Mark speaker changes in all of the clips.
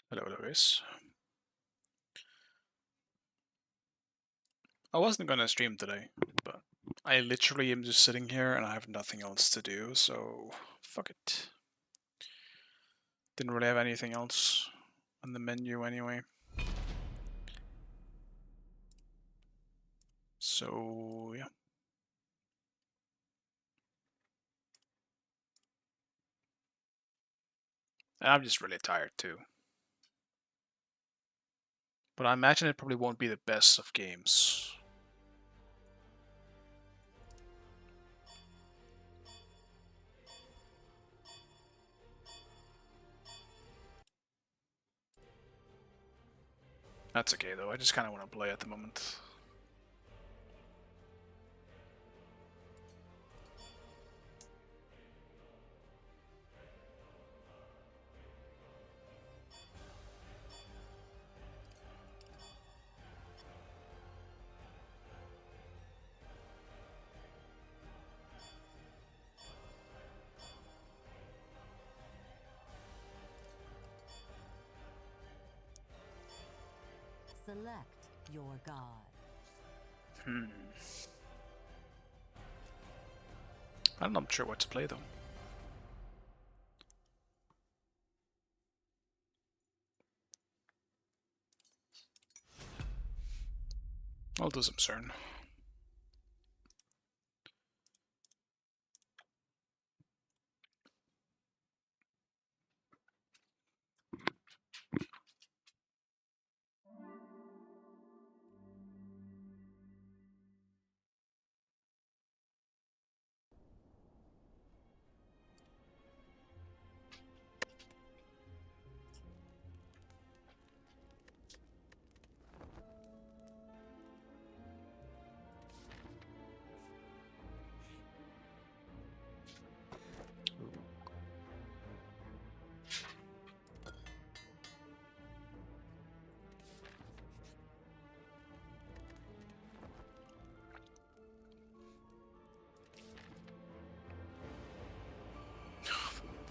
Speaker 1: Hello, Lewis. I wasn't gonna stream today, but I literally am just sitting here and I have nothing else to do, so fuck it. Didn't really have anything else on the menu anyway. So, yeah. And I'm just really tired too. But I imagine it probably won't be the best of games. That's okay though, I just kinda wanna play at the moment.
Speaker 2: Select your god.
Speaker 1: I'm not sure what to play though. I'll do some CERN.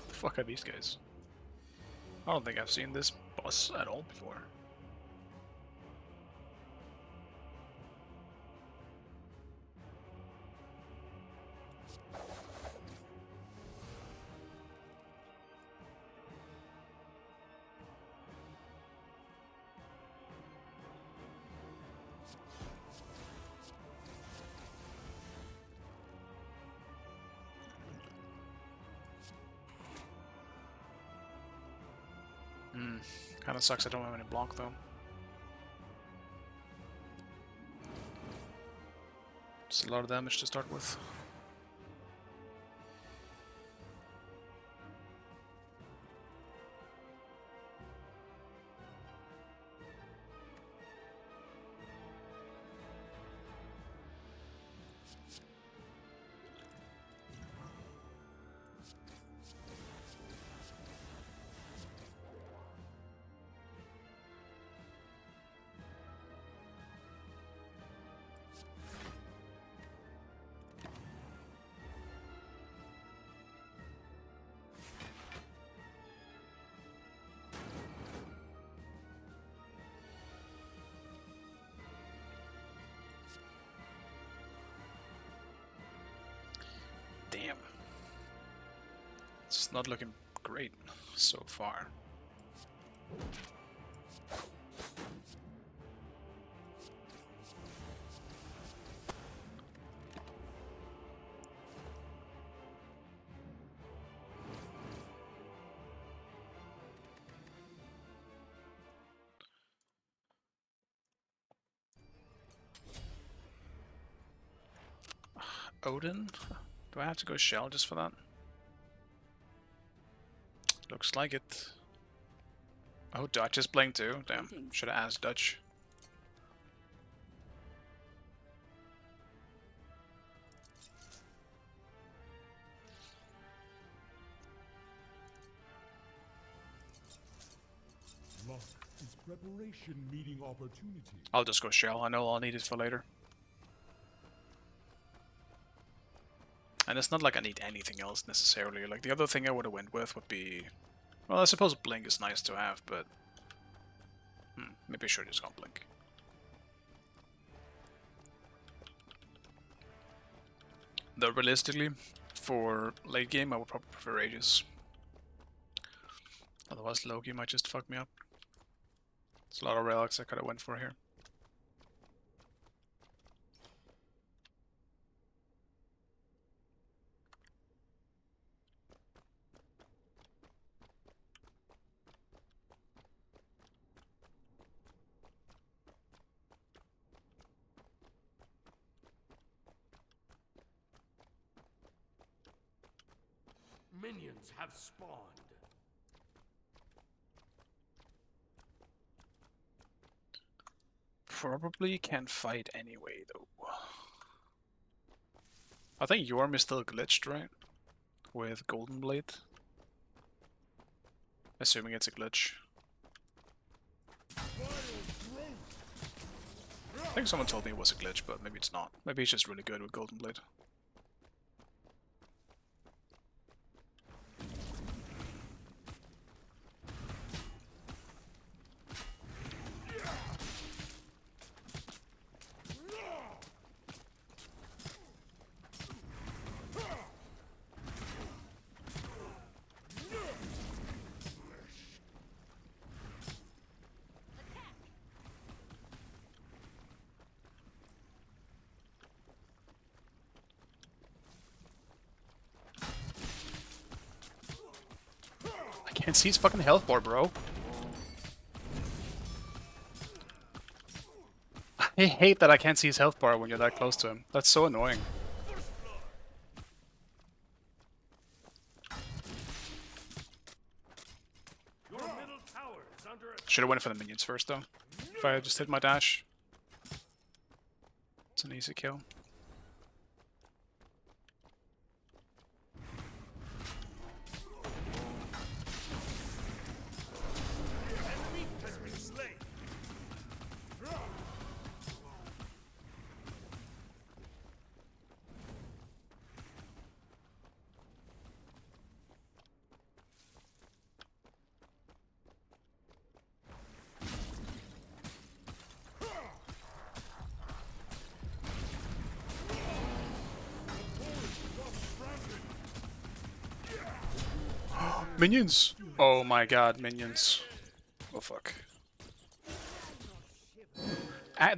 Speaker 1: The fuck are these guys? I don't think I've seen this boss at all before. Kinda sucks I don't have any block though. It's a lot of damage to start with. Damn. It's not looking great so far. Odin? Do I have to go shell just for that? Looks like it. Oh, Dutch is playing too. Damn, should have asked Dutch.
Speaker 3: Luck is preparation meeting opportunity.
Speaker 1: I'll just go shell. I know I'll need it for later. And it's not like I need anything else necessarily. Like the other thing I would have went with would be, well, I suppose Blink is nice to have, but Maybe I should just go blink. Though realistically, for late game, I would probably prefer Aegis. Otherwise, Loki might just fuck me up. There's a lot of relics I could have went for here.
Speaker 3: Minions have spawned.
Speaker 1: Probably can't fight anyway, though. I think Yorm is still glitched, right? With Golden Blade. Assuming it's a glitch. I think someone told me it was a glitch, but maybe it's not. Maybe he's just really good with Golden Blade. I can't see his fucking health bar, bro. I hate that I can't see his health bar when you're that close to him. That's so annoying. Should have went for the minions first, though. If I had just hit my dash. It's an easy kill. Minions! Oh my god, minions. Oh fuck.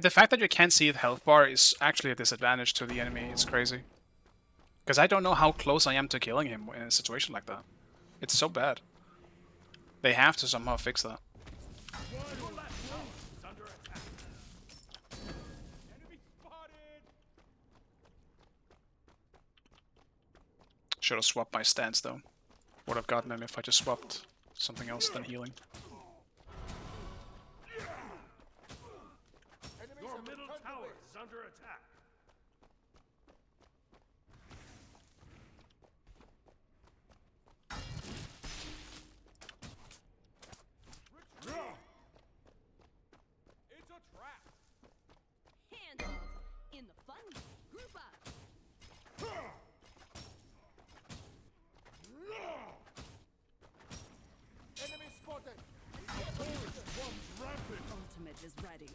Speaker 1: The fact that you can't see the health bar is actually a disadvantage to the enemy. It's crazy. Because I don't know how close I am to killing him in a situation like that. It's so bad. They have to somehow fix that. Should have swapped my stance though. Would have gotten him if I just swapped something else than healing.
Speaker 3: Your middle tower is under attack. It's a trap.
Speaker 2: Hand in the fun. Group up.
Speaker 3: Enemy spotted. Opponent runs rampant.
Speaker 2: Ultimate is ready.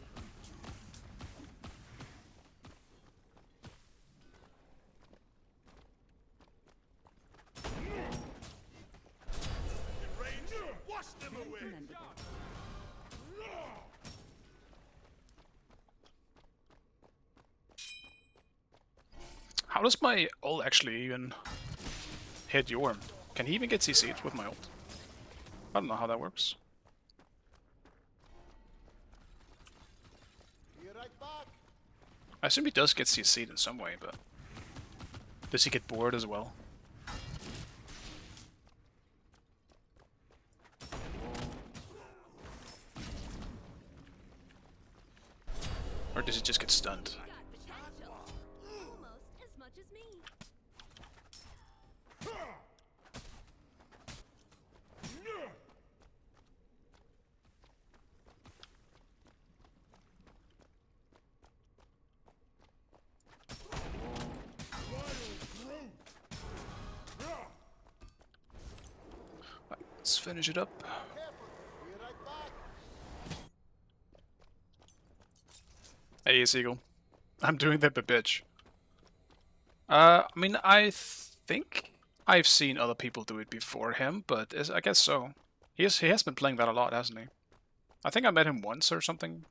Speaker 3: Wash them away.
Speaker 2: Commendable.
Speaker 1: How does my ult actually even hit Yorm? Can he even get CC'd with my ult? I don't know how that works. I assume he does get CC'd in some way, but does he get bored as well? Or does he just get stunned?
Speaker 2: Got potential. Almost as much as me.
Speaker 1: Let's finish it up. Hey, Seagull. I'm doing the bitch. I mean, I think I've seen other people do it before him, but I guess so. He has been playing that a lot, hasn't he? I think I met him once or something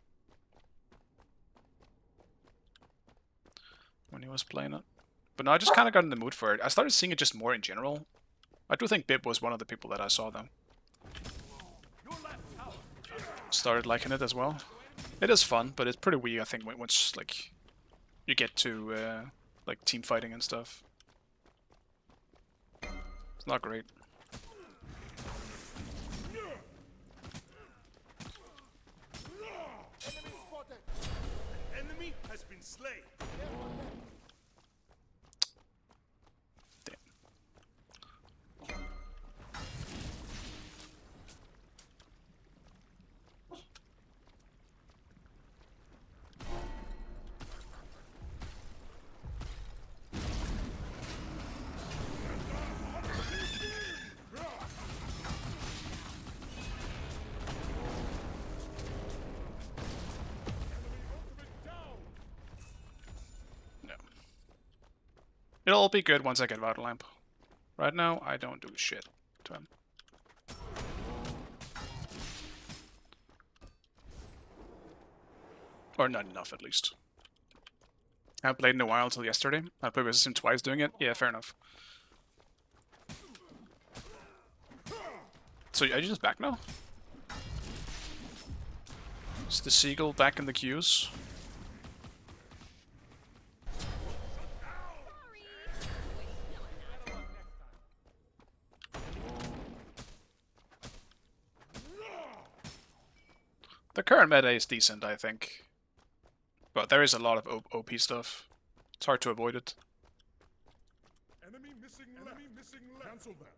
Speaker 1: when he was playing it. But no, I just kind of got in the mood for it. I started seeing it just more in general. I do think Bib was one of the people that I saw though. Started liking it as well. It is fun, but it's pretty weak, I think, once like you get to like team fighting and stuff. It's not great.
Speaker 3: Enemy spotted. An enemy has been slain.
Speaker 1: Damn. No. It'll all be good once I get Vital Lamp. Right now, I don't do shit to him. Or not enough, at least. I haven't played in a while until yesterday. I played with him twice doing it. Yeah, fair enough. So are you just back now? Is the Seagull back in the queues? The current meta is decent, I think. But there is a lot of OP stuff. It's hard to avoid it.
Speaker 3: Enemy missing left. Enemy missing left. Cancel that.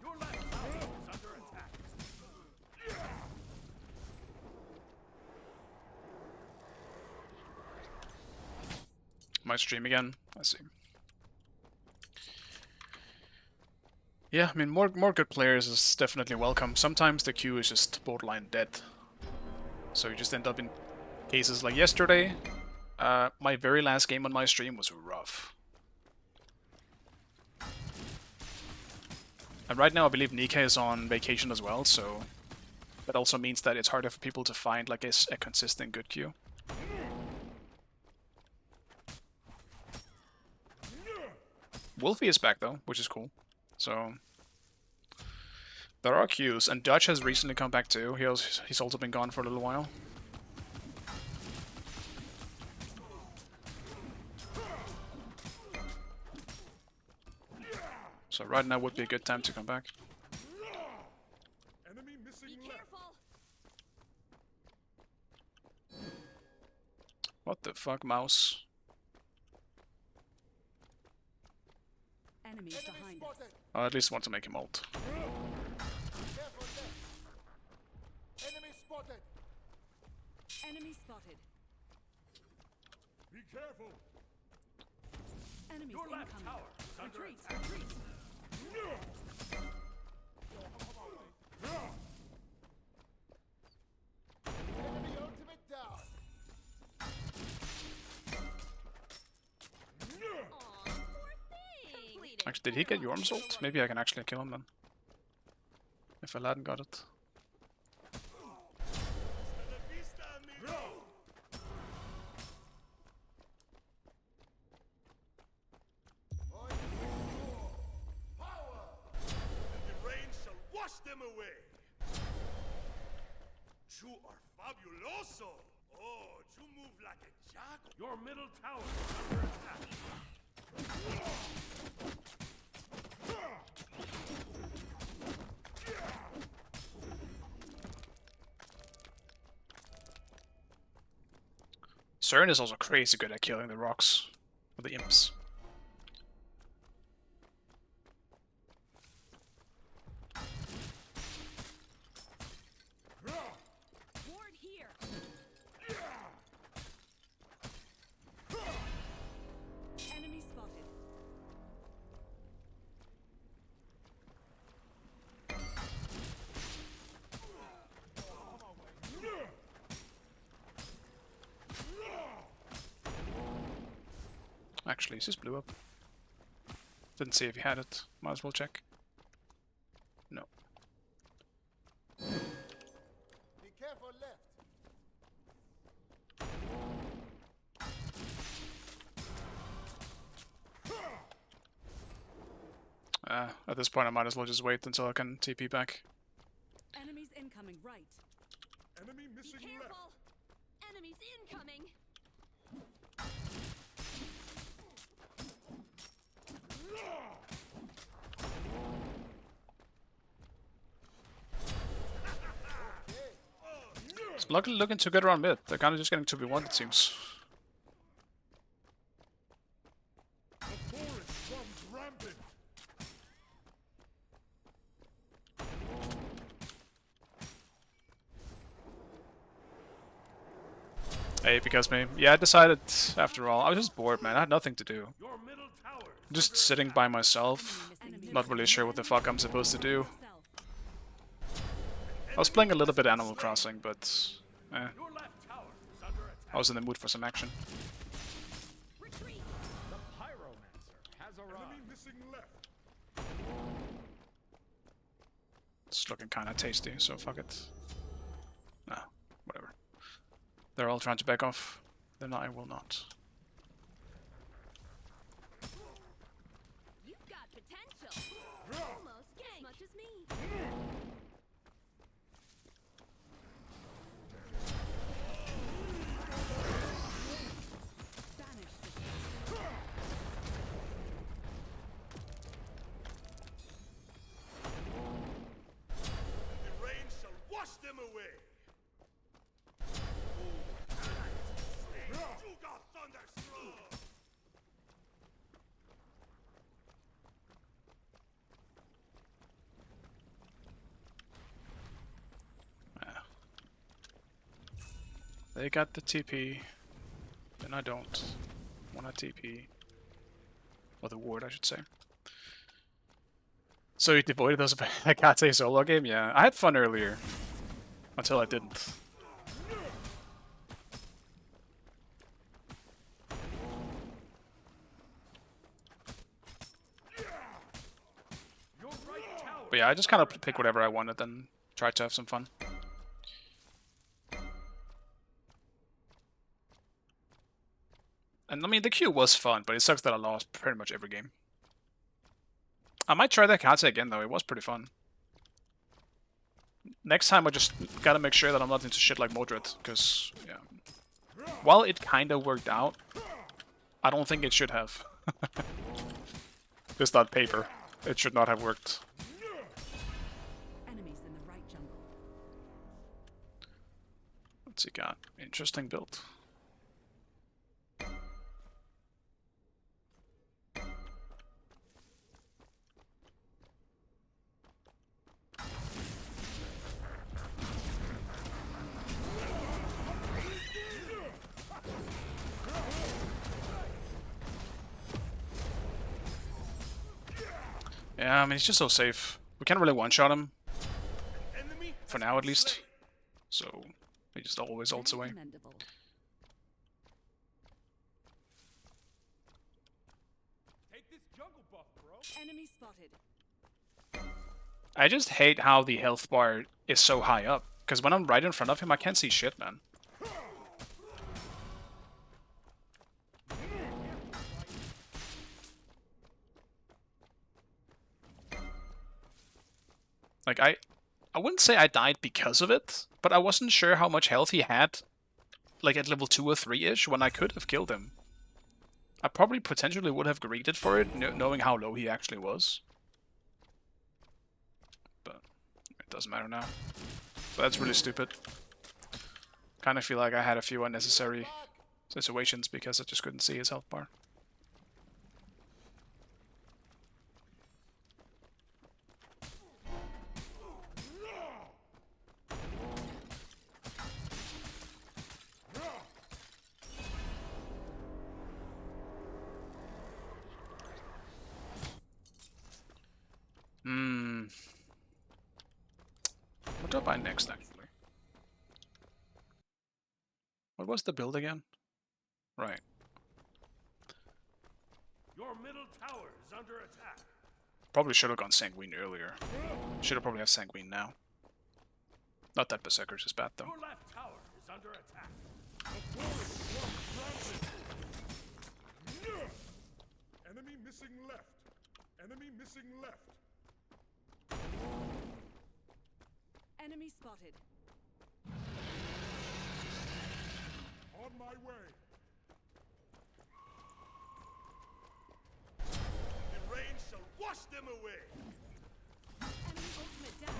Speaker 3: Your left tower is under attack.
Speaker 1: Might stream again. I see. Yeah, I mean, more good players is definitely welcome. Sometimes the queue is just borderline dead. So you just end up in cases like yesterday. My very last game on my stream was rough. And right now I believe Nika is on vacation as well, so that also means that it's harder for people to find like a consistent good queue. Wolfie is back though, which is cool. So there are queues, and Dutch has recently come back too. He's also been gone for a little while. So right now would be a good time to come back.
Speaker 3: Enemy missing
Speaker 2: Be
Speaker 3: left.
Speaker 2: careful.
Speaker 1: What the fuck, mouse?
Speaker 2: Enemies behind us.
Speaker 1: I at least want to make him ult.
Speaker 3: Careful there. Enemy spotted.
Speaker 2: Enemy spotted.
Speaker 3: Be careful.
Speaker 2: Enemies
Speaker 3: Your left
Speaker 2: incoming.
Speaker 3: tower is under
Speaker 2: Retreat,
Speaker 3: attack.
Speaker 2: retreat.
Speaker 3: Enemy ultimate down.
Speaker 2: Aw, poor thing. Completed.
Speaker 1: Actually, did he get Yorm's ult? Maybe I can actually kill him then. If Aladdin got it.
Speaker 3: Them away. You are fabuloso. Oh, you move like a jackal. Your middle tower is under attack.
Speaker 1: CERN is also crazy good at killing the rocks. Or the imps.
Speaker 2: Ward here. Enemy spotted.
Speaker 1: Actually, is this blue up? Didn't see if he had it. Might as well check. No.
Speaker 4: Be careful left.
Speaker 1: At this point, I might as well just wait until I can TP back.
Speaker 2: Enemies incoming right.
Speaker 3: Enemy
Speaker 2: Be
Speaker 3: missing
Speaker 2: careful!
Speaker 3: left.
Speaker 2: Enemies incoming!
Speaker 1: It's luckily looking too good around mid. They're kind of just getting 2v1, it seems.
Speaker 3: The forest runs rampant.
Speaker 1: Hey, because me. Yeah, I decided, after all, I was just bored, man. I had nothing to do.
Speaker 3: Your middle tower.
Speaker 1: Just sitting by myself. Not really sure what the fuck I'm supposed to do. I was playing a little bit Animal Crossing, but
Speaker 3: Your left tower is under attack.
Speaker 1: I was in the mood for some action.
Speaker 2: Retreat!
Speaker 4: The Pyromancer has
Speaker 3: Enemy
Speaker 4: arrived.
Speaker 3: missing left.
Speaker 1: It's looking kind of tasty, so fuck it. Nah, whatever. They're all trying to back off. Then I will not.
Speaker 2: You've got potential! Almost as much as me!
Speaker 3: The rain shall wash them away. You got thunderstruck.
Speaker 1: They got the TP. Then I don't want a TP. Or the ward, I should say. So you devoted those I can't say solo game? Yeah, I had fun earlier. Until I didn't.
Speaker 3: Your right tower.
Speaker 1: But yeah, I just kind of pick whatever I wanted and try to have some fun. And I mean, the queue was fun, but it sucks that I lost pretty much every game. I might try that Katse again, though. It was pretty fun. Next time, I just gotta make sure that I'm not into shit like Modred, because, yeah. While it kind of worked out, I don't think it should have. Just on paper. It should not have worked.
Speaker 2: Enemies in the right jungle.
Speaker 1: What's he got? Interesting build. Yeah, I mean, he's just so safe. We can't really one-shot him,
Speaker 3: Enemy
Speaker 1: for now at least. So, he just always ults away.
Speaker 2: Commendable.
Speaker 3: Take this jungle buff, bro.
Speaker 2: Enemy spotted.
Speaker 1: I just hate how the health bar is so high up. Because when I'm right in front of him, I can't see shit, man. Like, I wouldn't say I died because of it, but I wasn't sure how much health he had, like at level 2 or 3-ish, when I could have killed him. I probably potentially would have greeted for it, knowing how low he actually was. But it doesn't matter now. But that's really stupid. Kind of feel like I had a few unnecessary situations because I just couldn't see his health bar. What do I buy next, actually? What was the build again? Right.
Speaker 3: Your middle tower is under attack.
Speaker 1: Probably should have gone Sanguine earlier. Should have probably have Sanguine now. Not that Berserkers is bad though.
Speaker 3: Your left tower is under attack.
Speaker 4: Enemy missing left. Enemy missing left.
Speaker 2: Enemy spotted.
Speaker 4: On my way.
Speaker 3: The rain shall wash them away.
Speaker 2: Enemy ultimate down.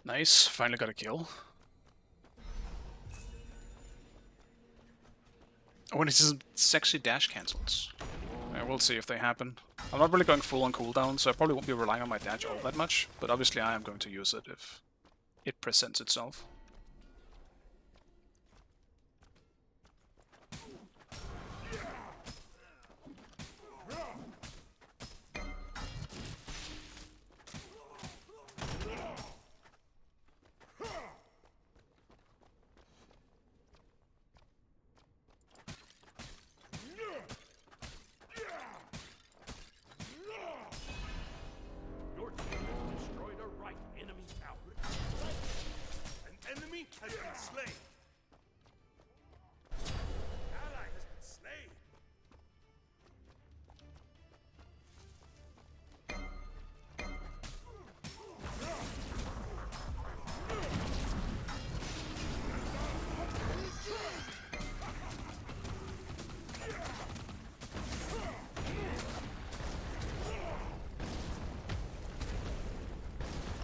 Speaker 1: Nice, finally got a kill. Oh, and it's sexy dash cancels. Yeah, we'll see if they happen. I'm not really going full on cooldown, so I probably won't be relying on my dash all that much, but obviously I am going to use it if it presents itself.
Speaker 3: Your team has destroyed a right enemy tower. An enemy has been slain. Ally has been slain.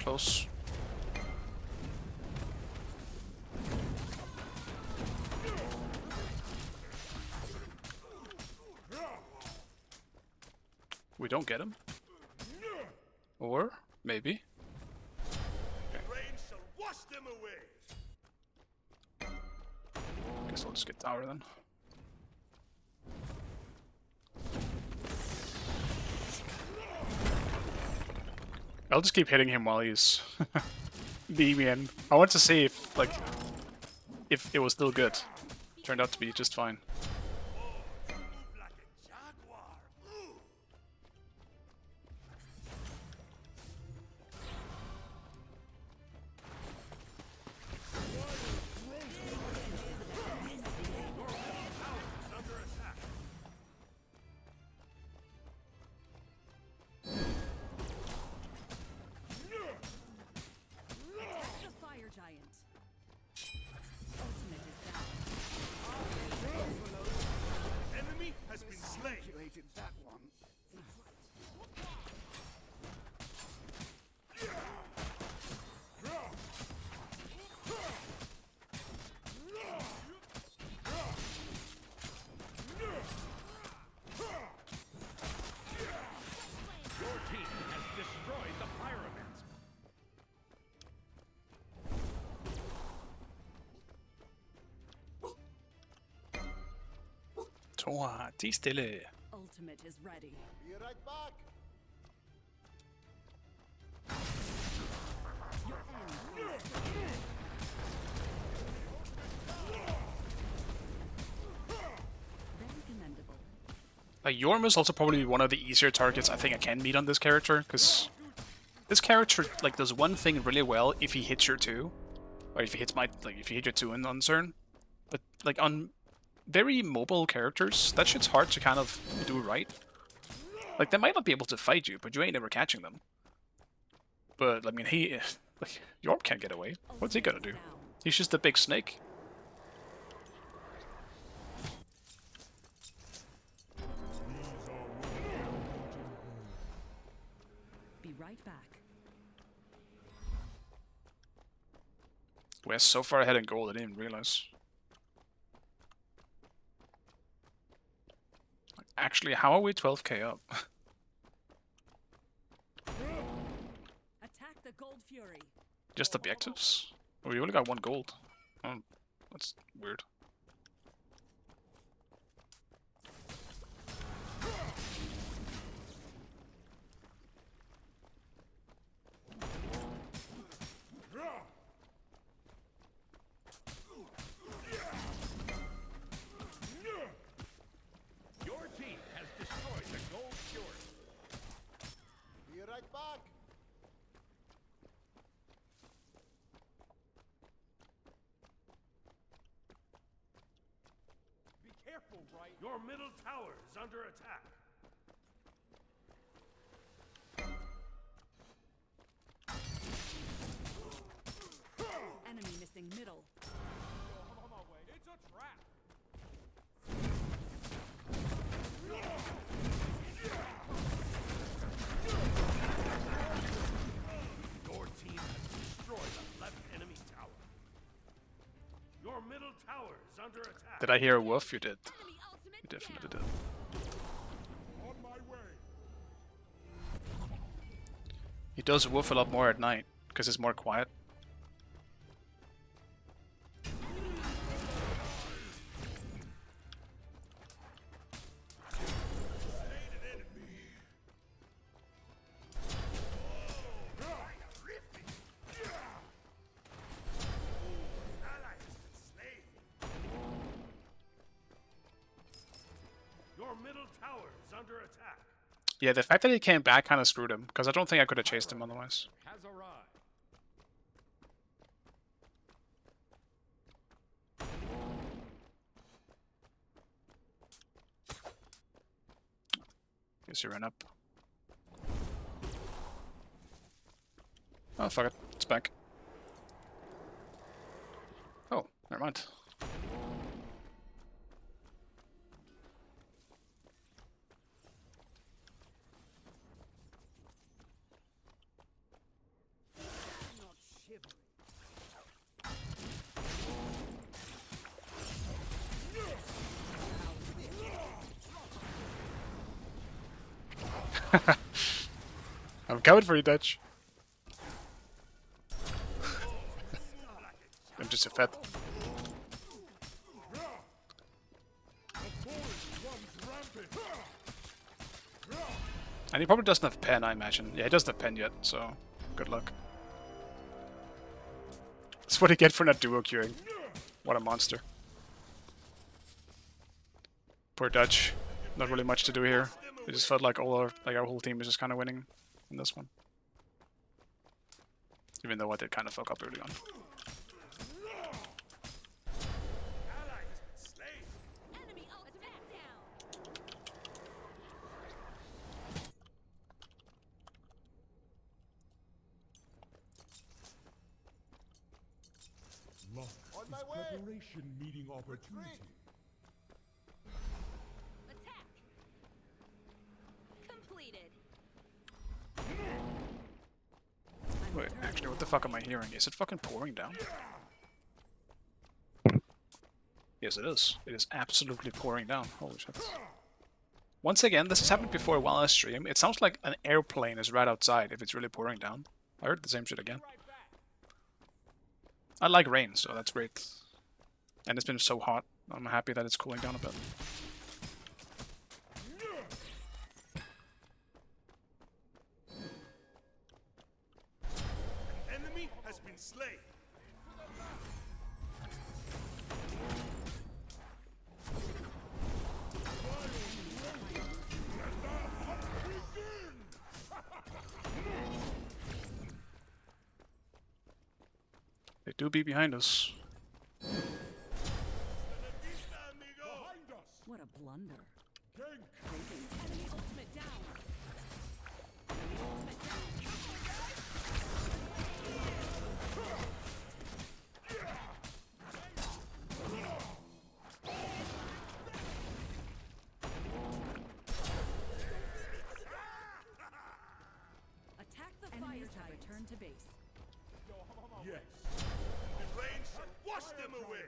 Speaker 1: Close. We don't get him. Or maybe.
Speaker 3: The rain shall wash them away.
Speaker 1: Guess I'll just get tower then. I'll just keep hitting him while he's being in. I want to see if, like, if it was still good. Turned out to be just fine.
Speaker 3: You move like a jaguar. Ooh. Under attack.
Speaker 2: Attack the fire giant. Ultimate is down.
Speaker 3: Enemy has been slain.
Speaker 4: That one.
Speaker 3: Your team has destroyed the pyramid.
Speaker 1: Tor, ti stille.
Speaker 2: Ultimate is ready.
Speaker 4: Be right back.
Speaker 2: Your end is very commendable.
Speaker 1: Yorm is also probably one of the easier targets I think I can meet on this character, because this character like does one thing really well if he hits your 2, or if he hits my if you hit your 2 in Uncern, but like on very mobile characters, that shit's hard to kind of do right. Like, they might not be able to fight you, but you ain't never catching them. But, I mean, like, Yorm can't get away. What's he gonna do? He's just a big snake. We're so far ahead in gold, I didn't even realize. Actually, how are we 12k up?
Speaker 2: Attack the Gold Fury.
Speaker 1: Just objectives? Oh, we only got 1 gold. Oh, that's weird.
Speaker 3: Your team has destroyed the Gold Fury.
Speaker 5: Be right back.
Speaker 3: Be careful, right? Your middle tower is under attack.
Speaker 2: Enemy missing middle.
Speaker 3: I'm on my way. It's a trap. Your team has destroyed the left enemy tower. Your middle tower is under attack.
Speaker 1: Did I hear a woof? You did.
Speaker 2: Enemy ultimate
Speaker 1: You definitely
Speaker 2: down.
Speaker 1: did.
Speaker 4: On my way.
Speaker 1: He does woof a lot more at night, because it's more quiet.
Speaker 3: Your middle tower is under attack.
Speaker 1: Yeah, the fact that he came back kind of screwed him, because I don't think I could have chased him otherwise.
Speaker 3: Has arrived.
Speaker 1: Guess he ran up. Oh, fuck it. It's back. Oh, never mind.
Speaker 2: Not shivering.
Speaker 1: I'm coming for you, Dutch. I'm just a fat.
Speaker 4: The forest runs rampant.
Speaker 1: And he probably doesn't have pen, I imagine. Yeah, he doesn't have pen yet, so good luck. That's what he get for not duo queuing. What a monster. Poor Dutch. Not really much to do here. It just felt like our whole team was just kind of winning in this one. Even though I did kind of fuck up early on.
Speaker 3: Ally has been slain.
Speaker 2: Enemy ultimate down.
Speaker 4: Luck
Speaker 5: On
Speaker 4: is
Speaker 5: my way.
Speaker 4: preparation meeting opportunity.
Speaker 2: Attack. Completed.
Speaker 1: Wait, actually, what the fuck am I hearing? Is it fucking pouring down? Yes, it is. It is absolutely pouring down. Holy shit. Once again, this has happened before while I stream. It sounds like an airplane is right outside if it's really pouring down. I heard the same shit again. I like rain, so that's great. And it's been so hot. I'm happy that it's cooling down a bit.
Speaker 3: Enemy has been slain.
Speaker 1: They do be behind us.
Speaker 4: Behind us.
Speaker 2: What a blunder.
Speaker 4: Gank.
Speaker 2: Enemy ultimate down. Enemy ultimate down. Attack the fire type. Return to base.
Speaker 4: Yes.
Speaker 3: In range Chase them away.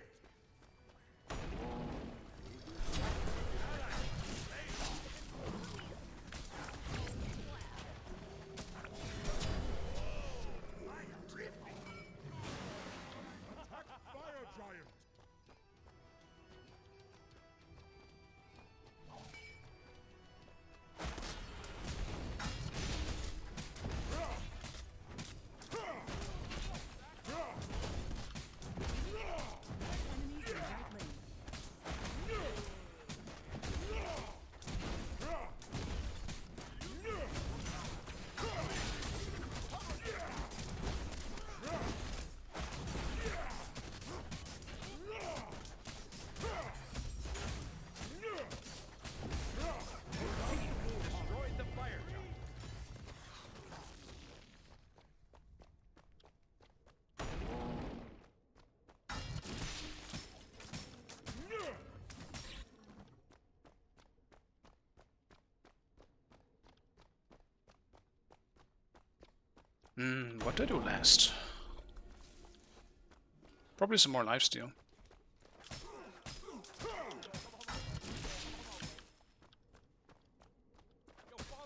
Speaker 4: Fire giant.
Speaker 2: Enemies in right lane.
Speaker 3: Destroyed the fire giant.
Speaker 1: What did I do last? Probably some more lifesteal.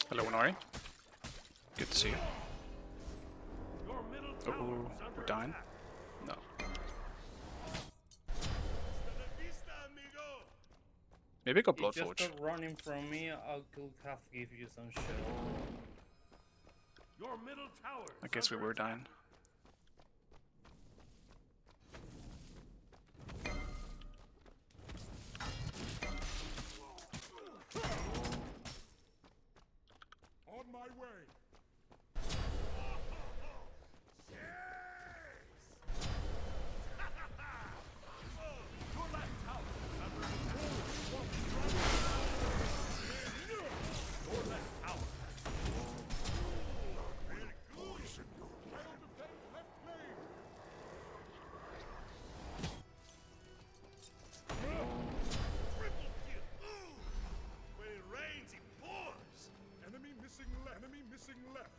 Speaker 1: Hello, Nori. Good to see you.
Speaker 3: Your middle tower
Speaker 1: Oh,
Speaker 3: is under
Speaker 1: we're dying?
Speaker 3: attack.
Speaker 1: No.
Speaker 3: Hasta la vista, amigo.
Speaker 1: Maybe go
Speaker 6: If you
Speaker 1: Bloodforge.
Speaker 6: start running from me, I could have to give you some shell, bro.
Speaker 3: Your middle tower.
Speaker 1: I
Speaker 3: is
Speaker 1: guess we
Speaker 3: under
Speaker 1: were
Speaker 3: attack.
Speaker 1: dying.
Speaker 4: On my way.
Speaker 3: Your left tower is under attack. Your left tower.
Speaker 4: I'll defend left lane.
Speaker 3: Triple kill. Ooh. When it rains, it pours.
Speaker 4: Enemy missing left. Enemy missing left.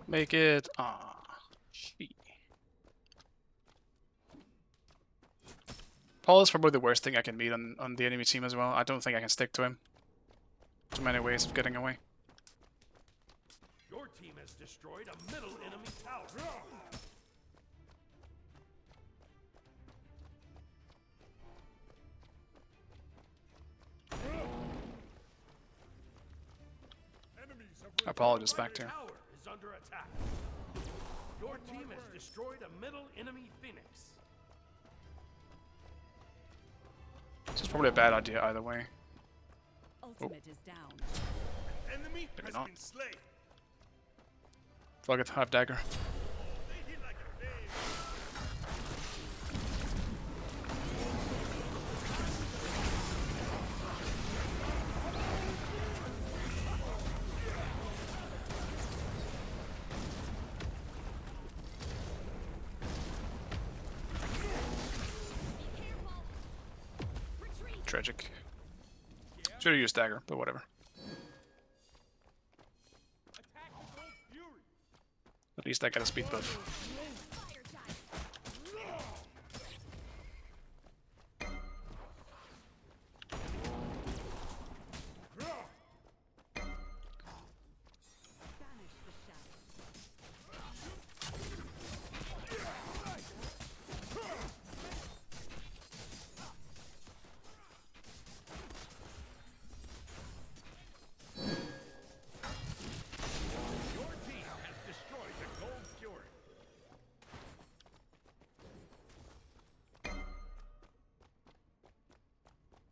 Speaker 1: Make it. Ah, shit. Paul is probably the worst thing I can meet on the enemy team as well. I don't think I can stick to him. Too many ways of getting away.
Speaker 3: Your team has destroyed a middle enemy tower.
Speaker 4: Enemies have
Speaker 1: Apologies
Speaker 3: Your
Speaker 1: back to
Speaker 3: right
Speaker 1: her.
Speaker 3: tower is under attack. Your team has destroyed a middle enemy phoenix.
Speaker 1: This is probably a bad idea either way.
Speaker 2: Ultimate is down.
Speaker 3: Enemy
Speaker 1: Maybe
Speaker 3: has
Speaker 1: not.
Speaker 3: been slain.
Speaker 1: Fuck it, have dagger.
Speaker 3: They hit like a wave.
Speaker 1: Tragic. Should have used dagger, but whatever.
Speaker 3: Attack the gold fury.
Speaker 1: At least I got a speed buff.
Speaker 2: Fire giant. Banish the shadow.
Speaker 3: Your team has destroyed the gold fury.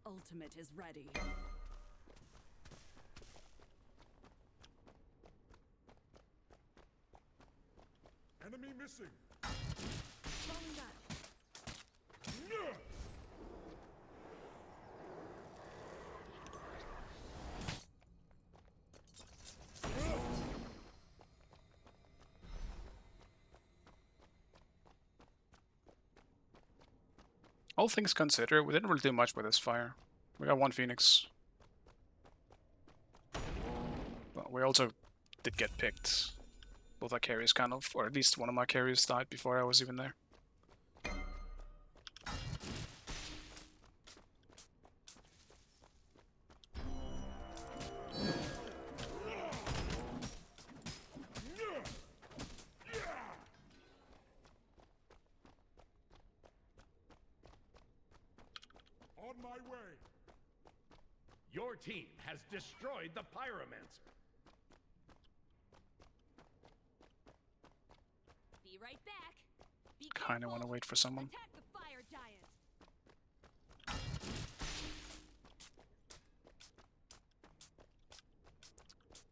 Speaker 2: Ultimate is ready.
Speaker 4: enemy missing.
Speaker 2: Falling back.
Speaker 1: All things considered, we didn't really do much with this fire. We got one Phoenix. we also did get picked. Both our carriers kind of, or at least one of my carriers died before I was even there.
Speaker 4: On my way.
Speaker 3: Your team has destroyed the Pyromancer.
Speaker 2: Be right back. Be
Speaker 1: Kinda want to
Speaker 2: careful.
Speaker 1: wait for someone.
Speaker 2: Attack the fire giant.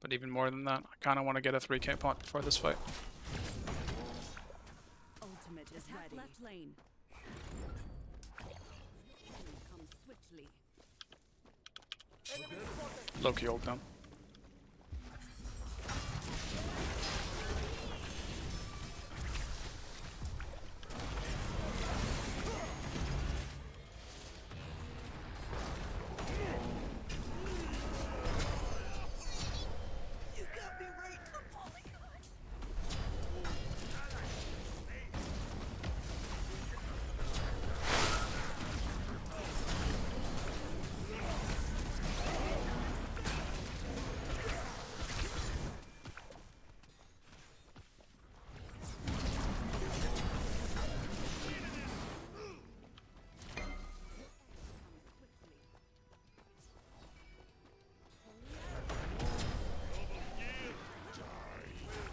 Speaker 1: But even more than that, I kinda want to get a 3k pot before this fight.
Speaker 2: Ultimate is ready. Left lane. Come swiftly.
Speaker 1: Loki ult down.
Speaker 2: You got me right in the polygon.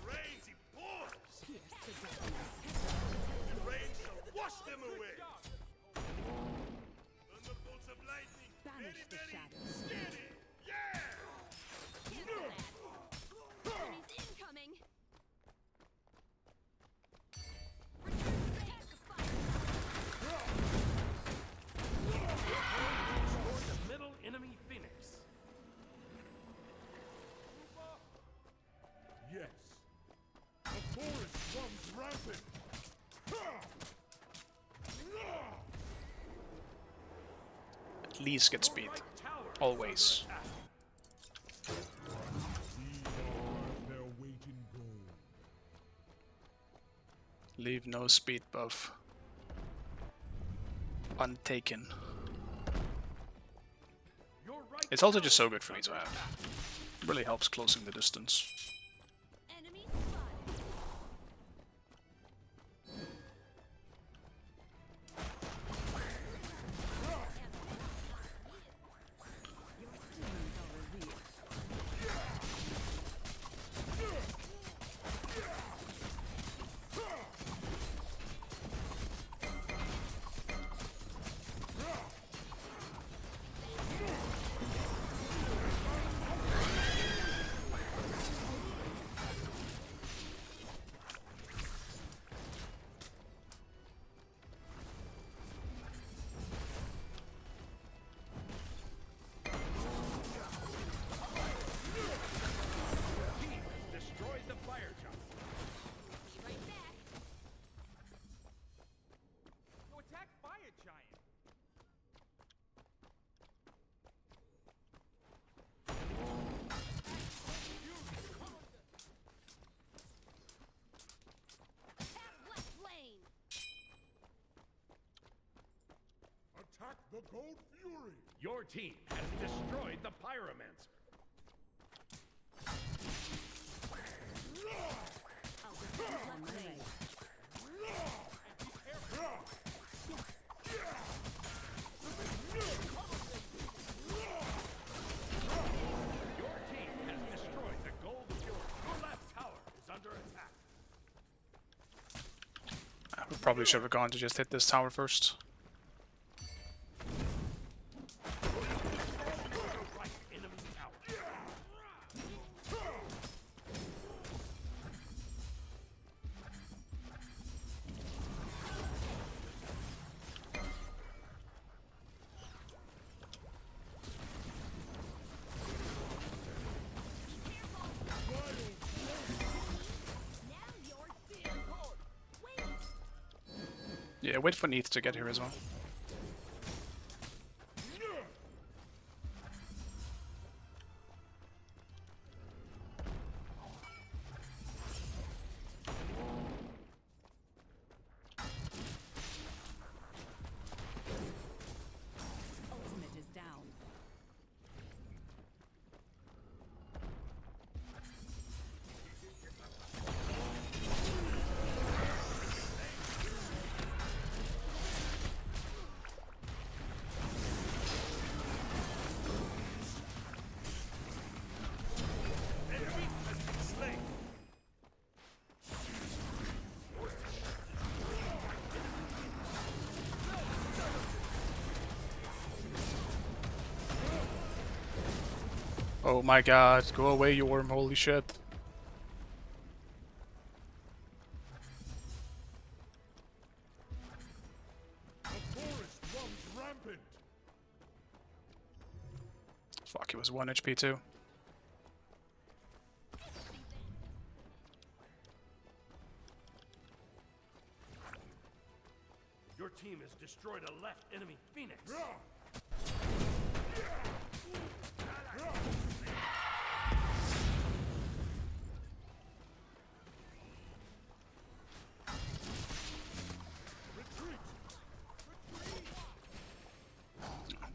Speaker 3: Rains, he pours! The rain shall wash them away! Thunderbolts of lightning!
Speaker 2: Banish the shadows.
Speaker 3: Steady! Yeah!
Speaker 2: Cancel that. Enemies incoming. Return to the fire.
Speaker 3: Destroy the middle enemy Phoenix.
Speaker 4: Yes. The forest runs rampant.
Speaker 1: At least get speed.
Speaker 3: Right tower is
Speaker 1: Always.
Speaker 3: under attack.
Speaker 4: These are worth their weight in gold.
Speaker 1: Leave no speed buff untaken.
Speaker 3: Your right
Speaker 1: It's also
Speaker 3: tower
Speaker 1: just so good
Speaker 3: is
Speaker 1: for me to
Speaker 3: under
Speaker 1: have.
Speaker 3: attack.
Speaker 1: Really helps closing the distance.
Speaker 2: Enemy spotted. Your sins are revealed.
Speaker 3: Team has destroyed the fire giant.
Speaker 2: Be right back.
Speaker 3: You attack fire giant.
Speaker 2: Attack left lane.
Speaker 4: Attack the Gold Fury.
Speaker 3: Your team has destroyed the Pyromancer.
Speaker 2: I'll defend left lane.
Speaker 3: Your team has destroyed the gold fury. Your left tower is under attack.
Speaker 1: We probably should have gone to just hit this tower first.
Speaker 3: Right enemy tower.
Speaker 2: Now you're dead. Wait.
Speaker 1: Yeah, wait for Neath to get here as well. Oh my god, go away, you worm, holy shit.
Speaker 4: The forest runs rampant.
Speaker 1: Fuck, it was 1 HP too.
Speaker 3: Your team has destroyed a left enemy Phoenix.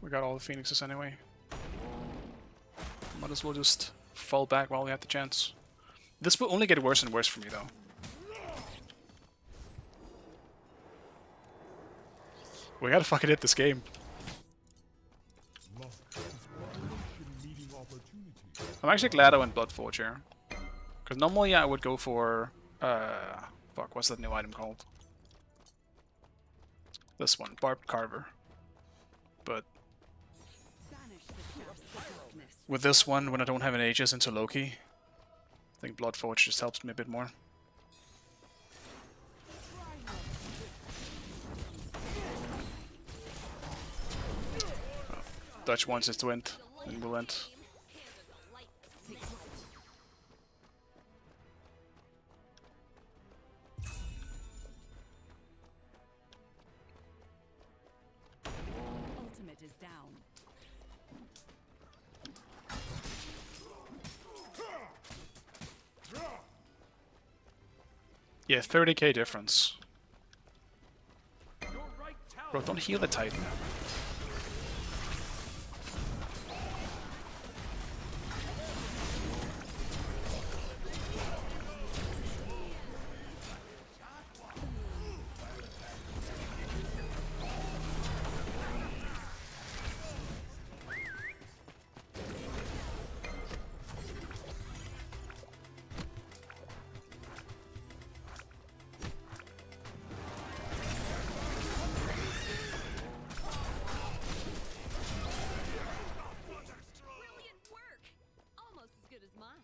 Speaker 1: We got all the phoenixes anyway. Might as well just fall back while we have the chance. This will only get worse and worse for me though. We gotta fucking hit this game.
Speaker 4: Lost inspiration meeting opportunity.
Speaker 1: I'm actually glad I went Bloodforge here. Because normally I would go for... fuck, what's that new item called? This one, Barbed Carver. But
Speaker 2: Banish the shadows of darkness.
Speaker 1: with this one, when I don't have an Aegis into Loki, I think Bloodforge just helps me a bit more. Dutch wants us to end, and we'll end.
Speaker 2: Ultimate is down.
Speaker 1: Yeah, 30k difference.
Speaker 3: Your right tower.
Speaker 1: Bro, don't heal the Titan.
Speaker 2: Brilliant work! Almost as good as mine.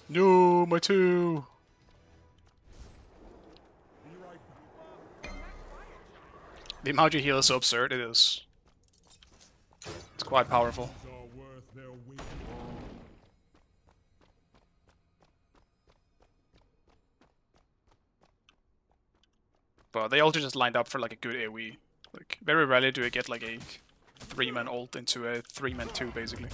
Speaker 1: No, my 2!
Speaker 4: Be right back.
Speaker 1: The amount you heal is so absurd, it is. It's quite powerful.
Speaker 4: These are worth their weight.
Speaker 1: But they also just lined up for like a good AoE. Like, very rarely do I get like a 3-man ult into a 3-man 2, basically.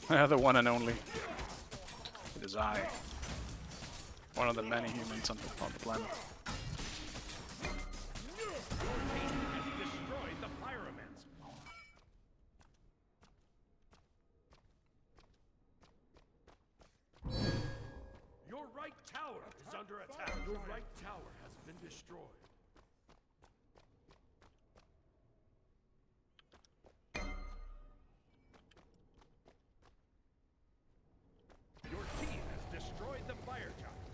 Speaker 1: The one and only. It is I. One of the many humans on the planet.
Speaker 3: Destroyed the pyromancer. Your right tower is under attack. Your right tower has been destroyed. Your team has destroyed the fire tower.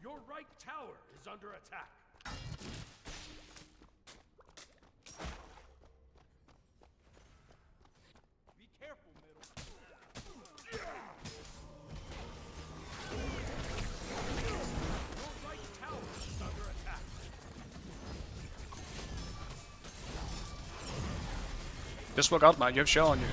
Speaker 3: Your right tower is under attack. Be careful, middle. Your right tower is under attack.
Speaker 1: Just look out, man. You have shell on you.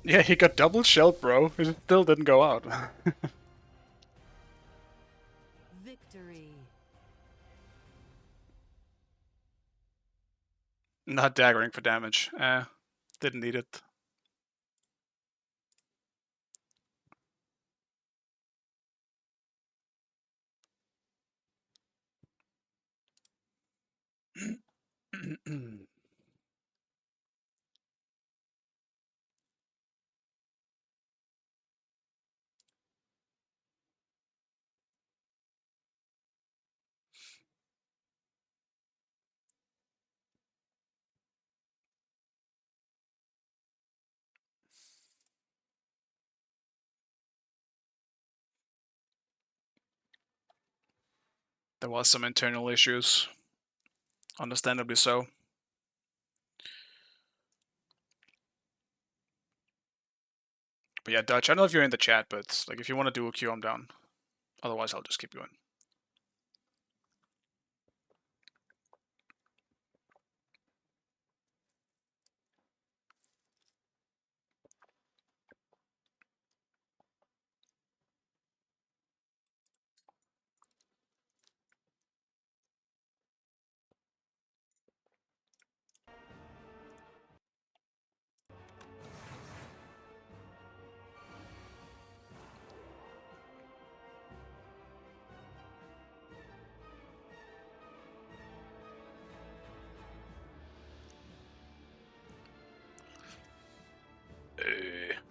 Speaker 1: Yeah, he got double shelled, bro. It still didn't go out.
Speaker 2: Victory.
Speaker 1: Not daggering for damage. Didn't need it. There was some internal issues. Understandably so. But yeah, Dutch, I don't know if you're in the chat, but like if you want to do a queue, I'm down. Otherwise, I'll just keep going.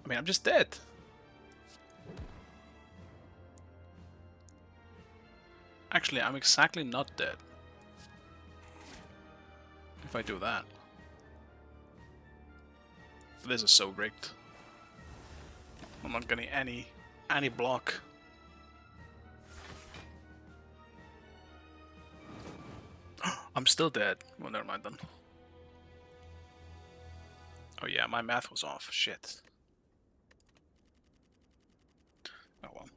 Speaker 1: I mean, I'm just dead. Actually, I'm exactly not dead. If I do that. This is so rigged. I'm not getting any block. I'm still dead. Well, never mind then. Oh yeah, my math was off. Shit. Oh well.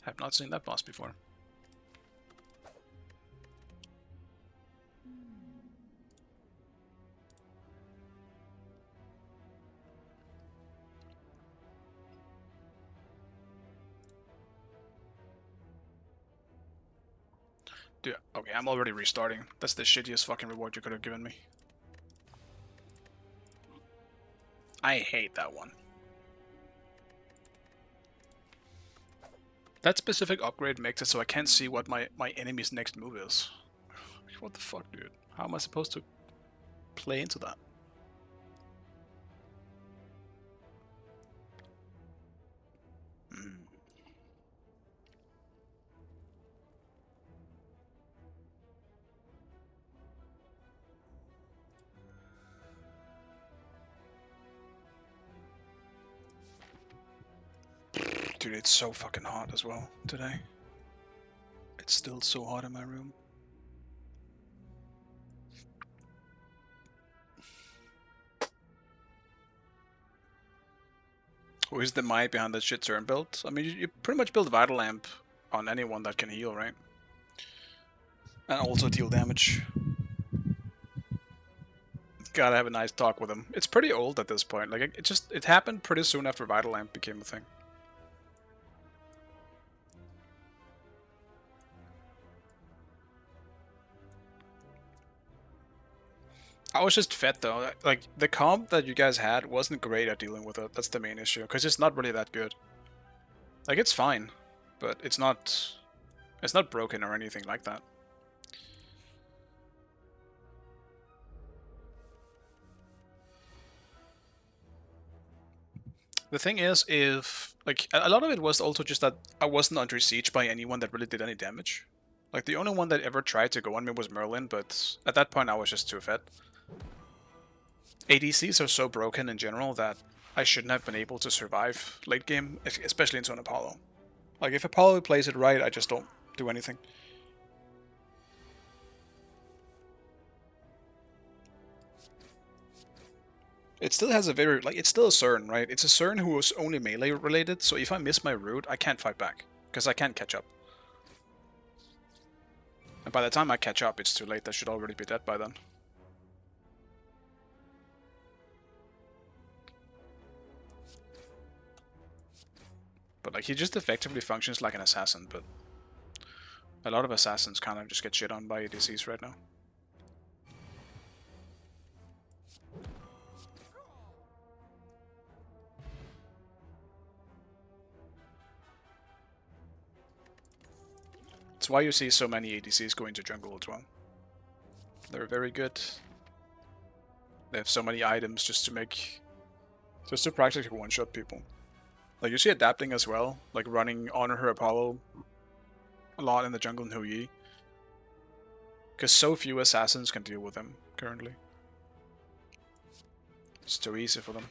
Speaker 1: Have not seen that boss before. Dude, okay, I'm already restarting. That's the shittiest fucking reward you could have given me. I hate that one. That specific upgrade makes it so I can't see what my enemy's next move is. What the fuck, dude? How am I supposed to play into that? Dude, it's so fucking hot as well today. It's still so hot in my room. Who is the might behind that shit turn build? I mean, you pretty much build Vital Lamp on anyone that can heal, right? And also deal damage. Gotta have a nice talk with him. It's pretty old at this point. Like, it happened pretty soon after Vital Lamp became a thing. I was just fed though. Like, the comp that you guys had wasn't great at dealing with it. That's the main issue. Because it's not really that good. Like, it's fine. But it's not broken or anything like that. The thing is, if like a lot of it was also just that I wasn't under siege by anyone that really did any damage. Like the only one that ever tried to go on me was Merlin, but at that point I was just too fed. ADCs are so broken in general that I shouldn't have been able to survive late game, especially into an Apollo. Like if Apollo plays it right, I just don't do anything. It still has a very, like, it's still a Cern, right? It's a Cern who was only melee related, so if I miss my route, I can't fight back, because I can't catch up. And by the time I catch up, it's too late. I should already be dead by then. But like he just effectively functions like an assassin, but a lot of assassins kind of just get shit on by ADCs right now. That's why you see so many ADCs going to jungle as well. They're very good. They have so many items just to practically one-shot people. Like you see adapting as well, like running Honor Her Apollo a lot in the jungle in Hou-Yi. Because so few assassins can deal with them currently. It's too easy for them.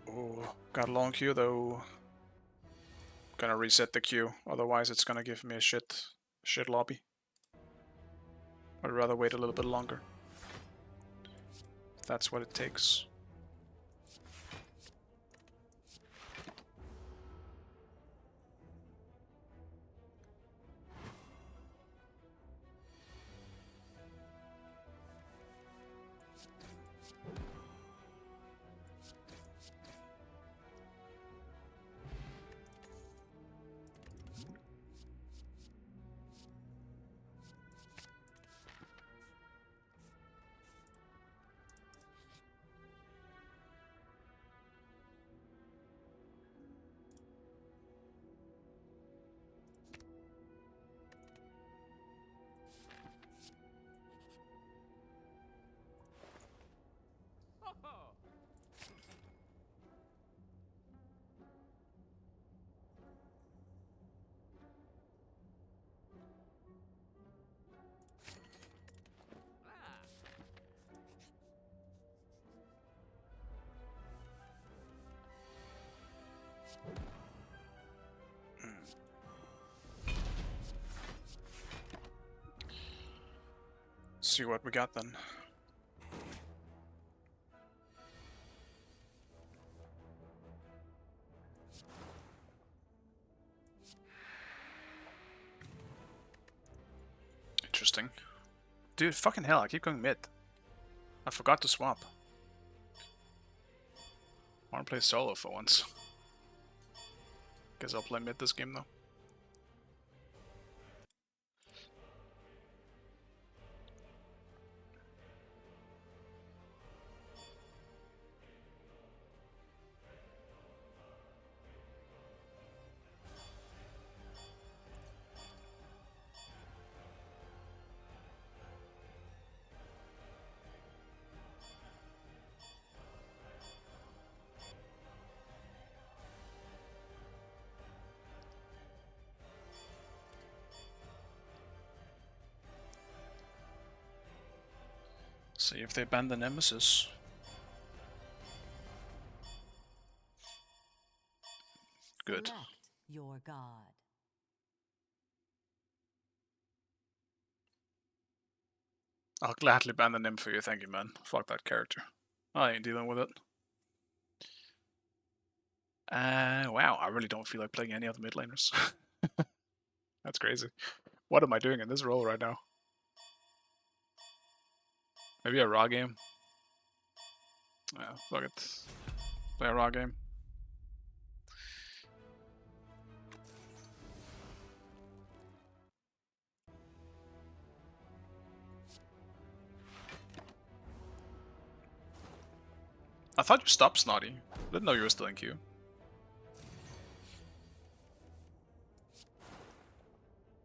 Speaker 1: Oh, got a long queue though. Gonna reset the queue, otherwise it's gonna give me a shit lobby. I'd rather wait a little bit longer. If that's what it takes. See what we got then. Interesting. Dude, fucking hell, I keep going mid. I forgot to swap. I wanna play solo for once. Guess I'll play mid this game though. See if they ban the Nemesis. Good.
Speaker 2: Select your god.
Speaker 1: I'll gladly ban the Nim for you, thank you man. Fuck that character. I ain't dealing with it. Wow, I really don't feel like playing any other mid laners. That's crazy. What am I doing in this role right now? Maybe a raw game? Yeah, fuck it. Play a raw game. I thought you stopped, Snotty. Didn't know you were still in queue.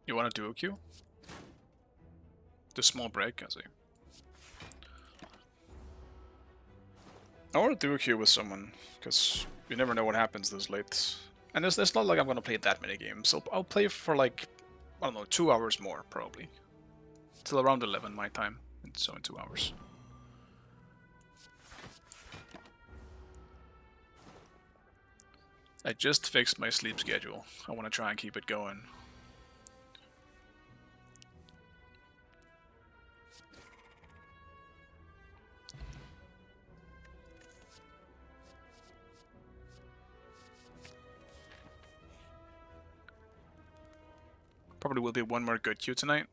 Speaker 1: You want to do a queue? The small break, I see. I want to do a queue with someone, because you never know what happens this late. And it's not like I'm going to play that many games, so I'll play for like, I don't know, 2 hours more, probably. Till around 11 my time, and so in 2 hours. I just fixed my sleep schedule. I want to try and keep it going. Probably will be one more good queue tonight,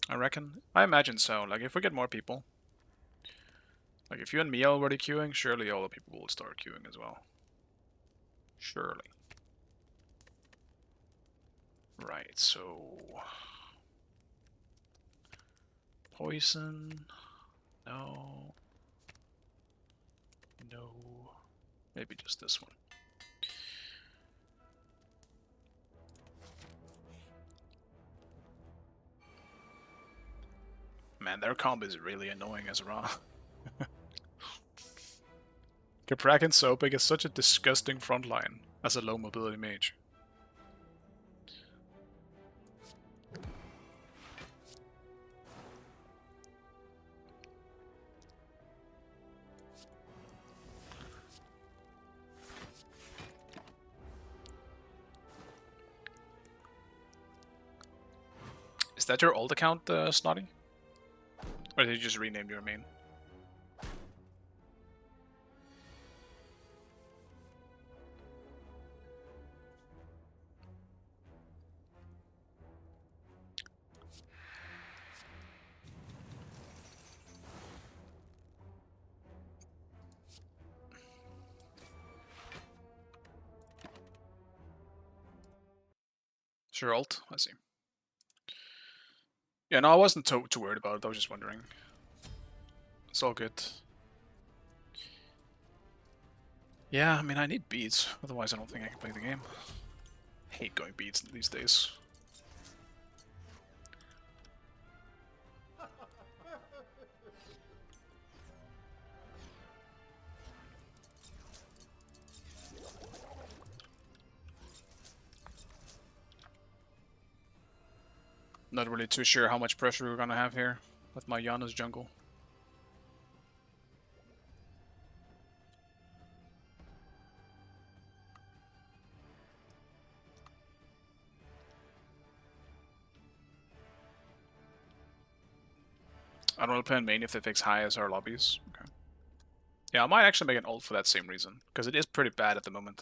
Speaker 1: I reckon. I imagine so, like if we get more people, Like, if you and me are already queuing, surely all the people will start queuing as well. Surely. Right, so... Poison... No... No... Maybe just this one. Man, their combo is really annoying as raw. Caprakan Sopik is such a disgusting frontline as a low mobility mage. Is that your old account, Snotty? Or did you just rename your main? Sure, alt. I see. Yeah, no, I wasn't too worried about it. I was just wondering. It's all good. Yeah, I mean, I need beads. Otherwise, I don't think I can play the game. Hate going beads these days. Not really too sure how much pressure we're gonna have here with my Yana's jungle. I don't really play on main if they fix high as our lobbies. Okay. Yeah, I might actually make an ult for that same reason, because it is pretty bad at the moment.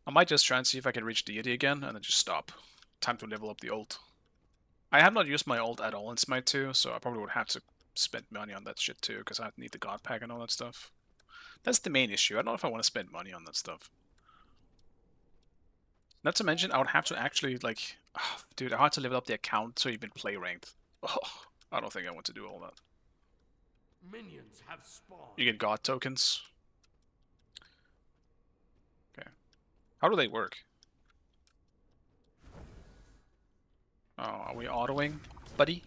Speaker 1: I might just try and see if I can reach deity again, and then just stop. Time to level up the ult. I have not used my ult at all in Smite 2, so I probably would have to spend money on that shit too, because I need the god pack and all that stuff. That's the main issue. I don't know if I want to spend money on that stuff. Not to mention, I would have to actually, like... Oh, dude, I have to level up the account to even play ranked. Oh, I don't think I want to do all that.
Speaker 3: Minions have spawned.
Speaker 1: You get god tokens. Okay. How do they work? Oh, are we autoing, buddy?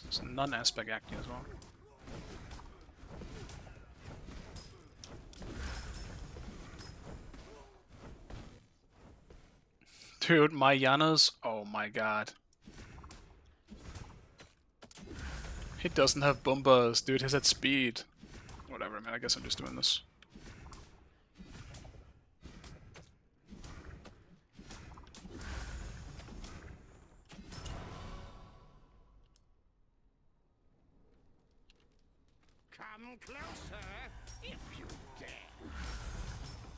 Speaker 1: It's non-aspect acting as well. Dude, my Yana's, oh my god. He doesn't have Bombas, dude, he's at speed. Whatever, man, I guess I'm just doing this.
Speaker 3: Come closer if you dare.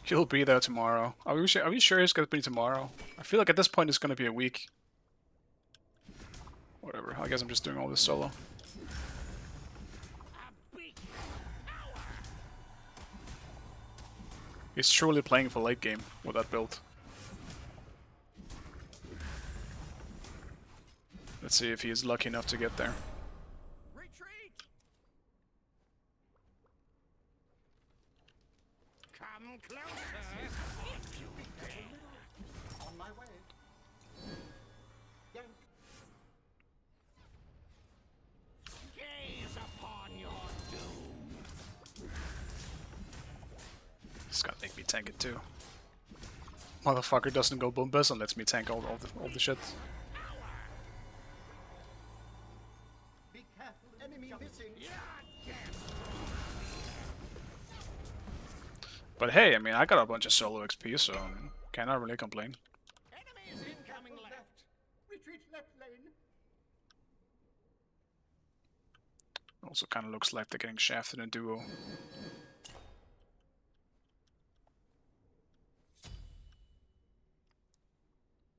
Speaker 1: He'll be there tomorrow. Are we sure he's gonna be tomorrow? I feel like at this point it's gonna be a week. Whatever, I guess I'm just doing all this solo. He's truly playing for late game with that build. Let's see if he is lucky enough to get there.
Speaker 3: Retreat. Come closer if you dare.
Speaker 5: On my way. Yank.
Speaker 3: Gaze upon your doom.
Speaker 1: He's gotta make me tank it too. Motherfucker doesn't go Bombas and lets me tank all the shit.
Speaker 5: Be careful. Enemy missing.
Speaker 1: But hey, I mean, I got a bunch of solo XP, so cannot really complain.
Speaker 3: Enemies incoming left.
Speaker 5: Retreat left lane.
Speaker 1: Also kind of looks like they're getting shafted in duo.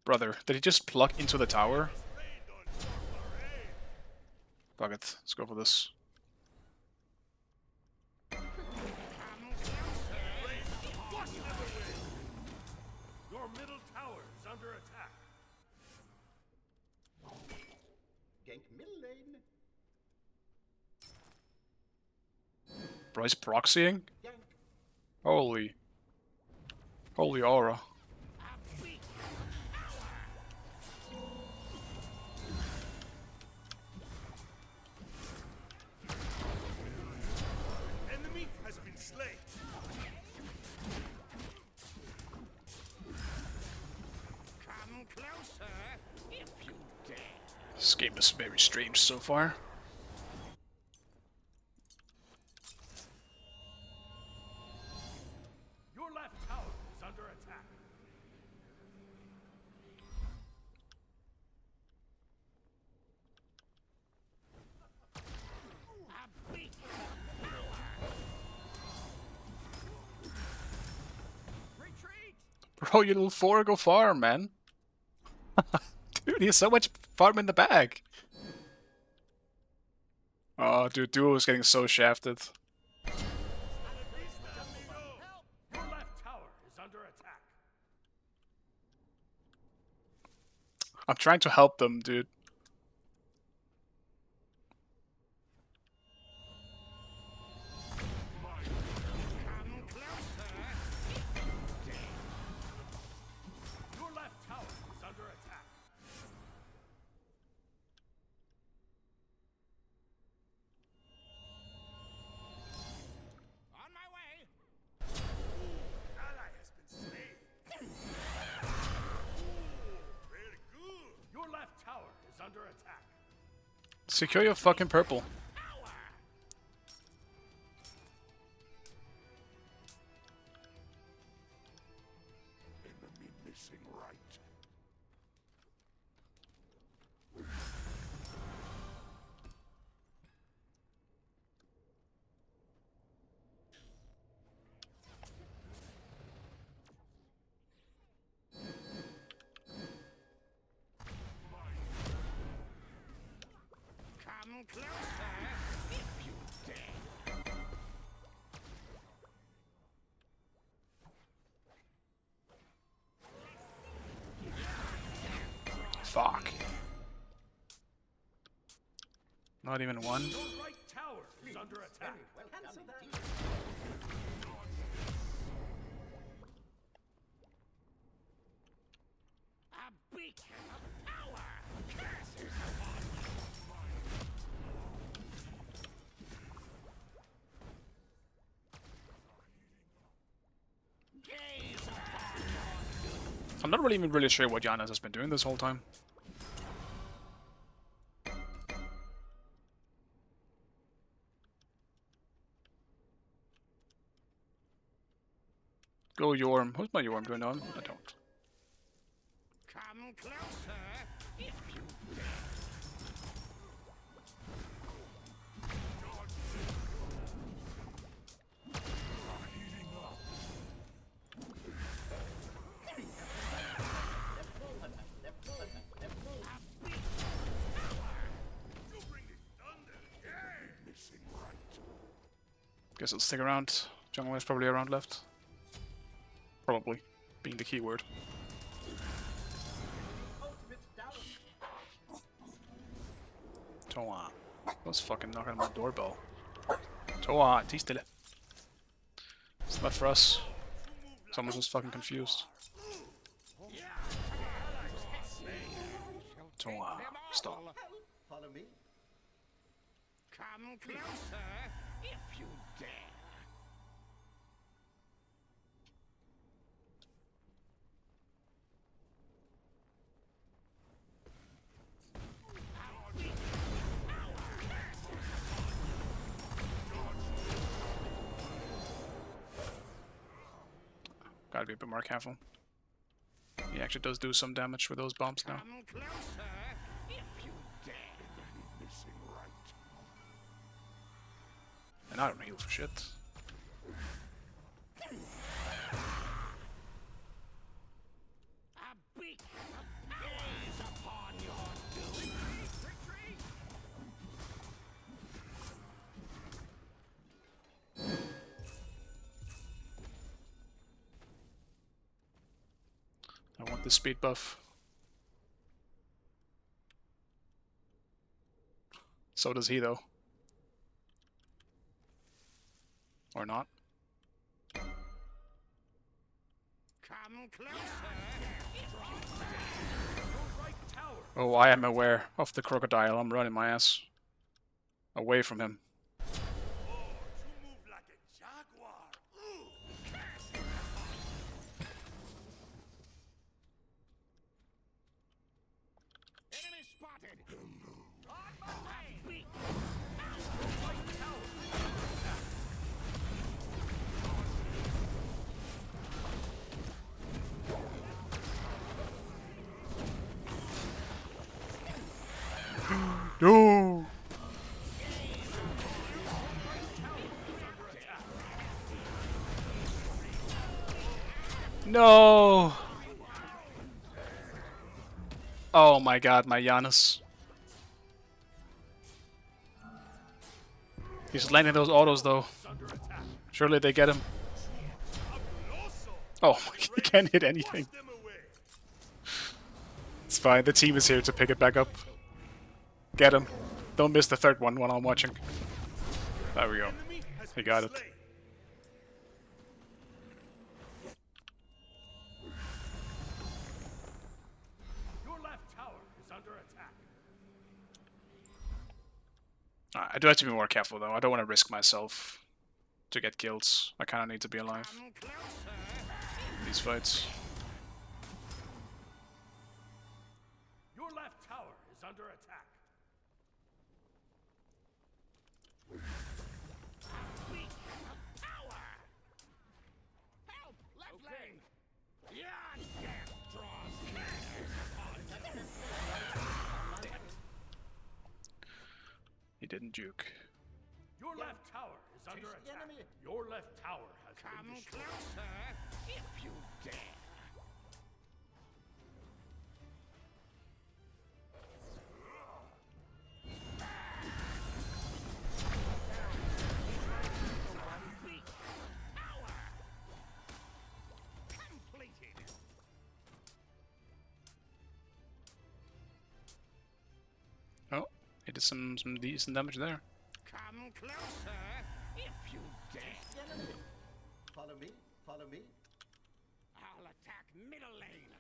Speaker 1: Brother, did he just plug into the tower? Fuck it, let's go for this.
Speaker 3: Your middle tower is under attack.
Speaker 5: Gank middle lane.
Speaker 1: Bro, he's proxying?
Speaker 5: Gank.
Speaker 1: Holy aura.
Speaker 3: Enemy has been slain. Come closer if you dare.
Speaker 1: This game is very strange so far.
Speaker 3: Your left tower is under attack. Retreat!
Speaker 1: Bro, you little four, go farm, man. Dude, he has so much farm in the bag. Oh, dude, duo is getting so shafted.
Speaker 3: Your left tower is under attack.
Speaker 1: I'm trying to help them, dude.
Speaker 3: Come closer. Your left tower is under attack. On my way. Ally has been slain. Very good. Your left tower is under attack.
Speaker 1: Secure your fucking purple.
Speaker 3: Enemy missing right. Come closer if you dare.
Speaker 1: Fuck. Not even one.
Speaker 3: Your right tower is under attack.
Speaker 5: Cancel that.
Speaker 3: A beacon of power. Curses upon you. Gaze upon
Speaker 1: I'm not even really sure what Giannis has been doing this whole time. Go Yorm. Who's my Yorm? Do I know him? I don't.
Speaker 3: Come closer if you dare.
Speaker 1: Guess I'll stick around. Jungler's probably around left. Probably, being the keyword.
Speaker 5: Ultimate down.
Speaker 1: Toa. Let's fucking knock on my doorbell. Toa, tea still. It's not for us. Someone's just fucking confused. Toa, stop.
Speaker 5: Follow me.
Speaker 3: Come closer if you dare.
Speaker 1: Gotta be a bit more careful. He actually does do some damage with those bombs now.
Speaker 3: Come closer if you dare. Missing right.
Speaker 1: And I don't heal for shit.
Speaker 3: A beacon of power is upon your doing. Retreat!
Speaker 1: I want the speed buff. So does he, though. Or not.
Speaker 3: Come closer. Your right tower.
Speaker 1: Oh, I am aware of the crocodile. I'm running my ass away from him.
Speaker 3: Oh, you move like a jaguar. Ooh. Enemy spotted. On my way. Your right tower.
Speaker 1: No! No! Oh my god, my Giannis. He's landing those autos though. Surely they get him. Oh, he can't hit anything.
Speaker 3: Them away.
Speaker 1: It's fine, the team is here to pick it back up. Get him. Don't miss the third one while I'm watching. There we go.
Speaker 3: Enemy has
Speaker 1: He
Speaker 3: been
Speaker 1: got it.
Speaker 3: slain. Your left tower is under attack.
Speaker 1: I do have to be more careful though. I don't want to risk myself to get kills. I kind of need to be alive
Speaker 3: Come closer.
Speaker 1: in these fights.
Speaker 3: Your left tower is under attack. Beacon of power. Help! Left lane. Your death draws near.
Speaker 1: He didn't juke.
Speaker 3: Your left tower is under
Speaker 5: the
Speaker 3: attack.
Speaker 5: enemy.
Speaker 3: Your left tower has been destroyed. Closer, if you dare. Completed.
Speaker 1: Oh, he did some decent damage there.
Speaker 3: Come closer, if you dare.
Speaker 5: Follow me. Follow me.
Speaker 3: I'll attack middle lane.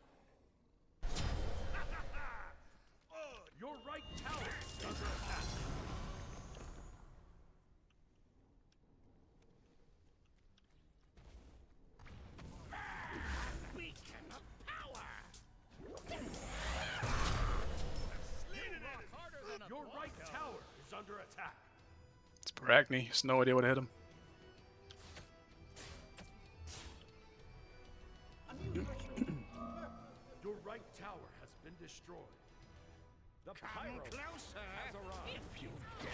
Speaker 3: Your right tower is under attack. Beacon of power. Your right tower is under attack.
Speaker 1: It's Baragni. He has no idea what hit him.
Speaker 3: Your right tower has been destroyed. The Come closer if you dare.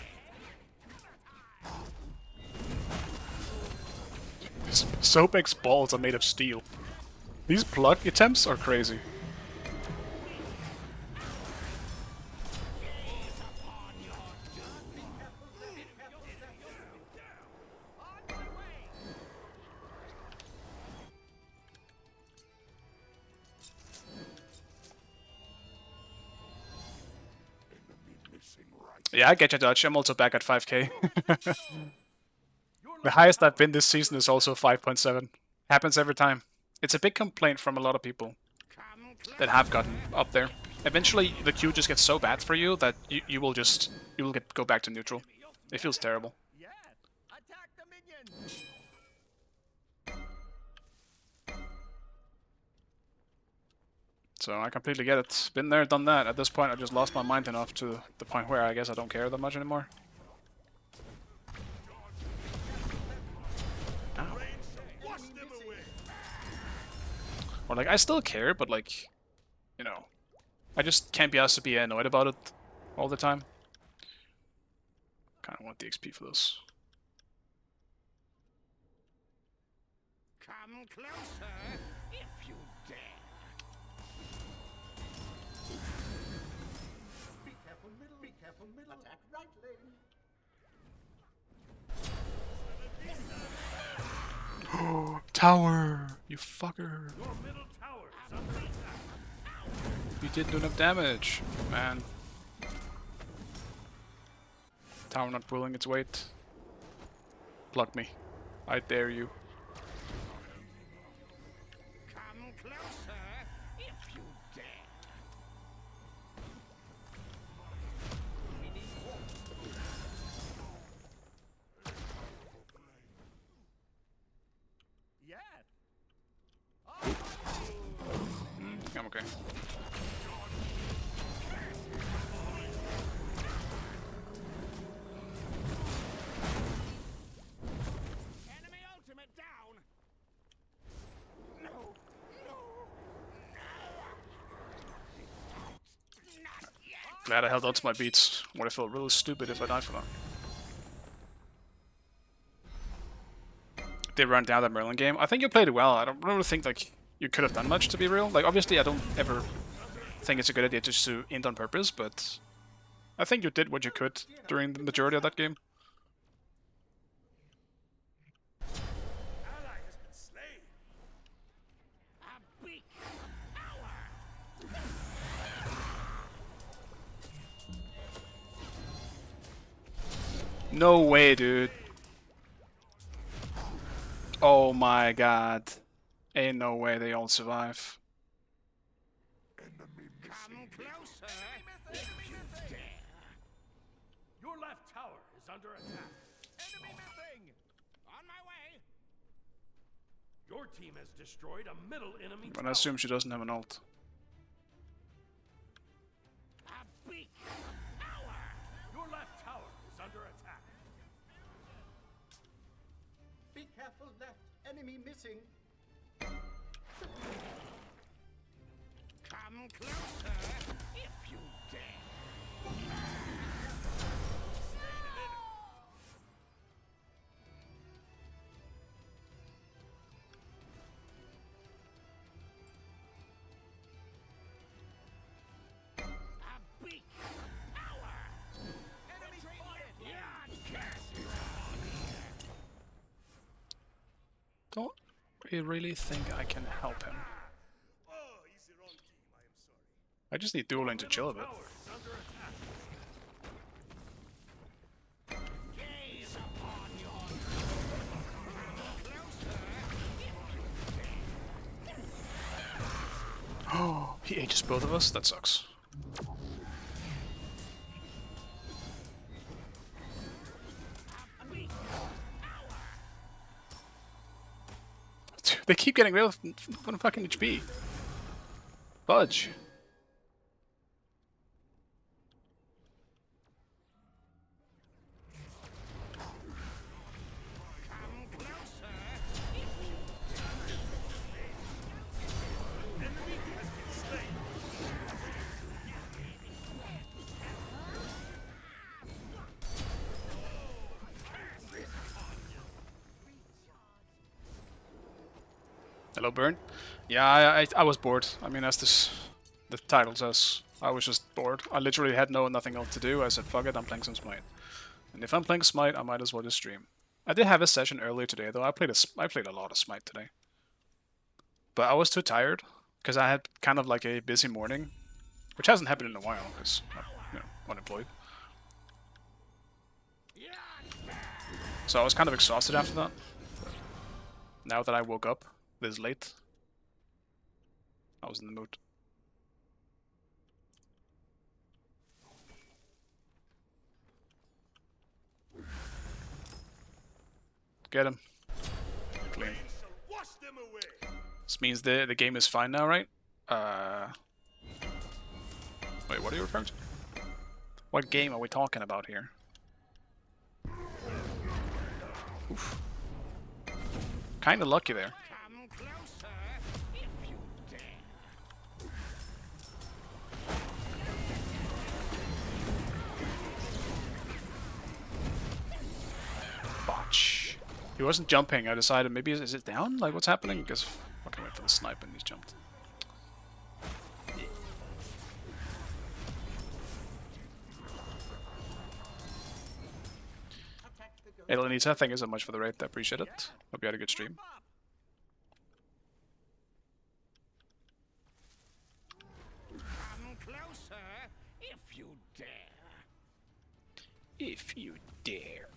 Speaker 1: Sobek's balls are made of steel. These plug attempts are crazy. Yeah, I get you, Dutch. I'm also back at 5k. The highest I've been this season is also 5.7. Happens every time. It's a big complaint from a lot of people that have gotten up there. Eventually, the queue just gets so bad for you that you will go back to neutral. It feels terrible.
Speaker 3: Yes! Attack the minion!
Speaker 1: So I completely get it. Been there, done that. At this point, I just lost my mind enough to the point where I guess I don't care that much anymore. Ow.
Speaker 3: Wash them away!
Speaker 1: Or like, I still care, but like, you know, I just can't be asked to be annoyed about it all the time. Kind of want the XP for this.
Speaker 3: Come closer if you dare.
Speaker 5: Be careful middle. Be careful middle. Attack right lane.
Speaker 1: Tower, you fucker.
Speaker 3: Your middle tower is under attack.
Speaker 1: You didn't do enough damage, man. Tower not pulling its weight. Block me. I dare you.
Speaker 3: Come closer if you dare. Yes.
Speaker 1: I'm okay.
Speaker 3: Enemy ultimate down. No. No. Not yet.
Speaker 1: Glad I held on to my beats. Would have felt really stupid if I died for that. They run down that Merlin game. I think you played it well. I don't really think like you could have done much, to be real. Like obviously I don't ever think it's a good idea just to end on purpose, but I think you did what you could during the majority of that game.
Speaker 3: Ally has been slain. A beacon power.
Speaker 1: No way, dude. Oh my god. Ain't no way they all survive.
Speaker 3: Come closer if you dare. Your left tower is under attack. Enemy missing. On my way. Your team has destroyed a middle enemy
Speaker 1: But I
Speaker 3: tower.
Speaker 1: assume she doesn't have an ult.
Speaker 3: A beacon power. Your left tower is under attack.
Speaker 5: Be careful left. Enemy missing.
Speaker 3: Come closer if you dare. A beacon power. Enemy spotted. Yeah,
Speaker 1: Don't we really think I can help him?
Speaker 3: Oh, he's the wrong team. I am sorry.
Speaker 1: I just need dual lane to chill a bit.
Speaker 3: Tower is under attack. Gaze upon your closer if you
Speaker 1: Oh, he ages both of us? That sucks. Dude, they keep getting rid of fucking HP. Fudge.
Speaker 3: come closer.
Speaker 1: Hello, Burn. Yeah, I was bored. I mean, as the title says, I was just bored. I literally had nothing else to do. I said, fuck it, I'm playing some Smite. And if I'm playing Smite, I might as well just stream. I did have a session earlier today, though. I played a lot of Smite today. But I was too tired, because I had kind of like a busy morning, which hasn't happened in a while, because I'm unemployed. So I was kind of exhausted after that. Now that I woke up this late, I was in the mood. Get him. Clean.
Speaker 3: shall wash them away.
Speaker 1: This means the game is fine now, right? Wait, what are you referring to? What game are we talking about here? Oof. Kinda lucky there.
Speaker 3: Come closer if you dare.
Speaker 1: Botch. He wasn't jumping. I decided maybe is it down? Like what's happening? Because fucking went for the snipe and he's jumped. Hey Lenita, thank you so much for the raid. I appreciate it. Hope you had a good stream.
Speaker 3: Come closer if you dare.
Speaker 1: If you dare.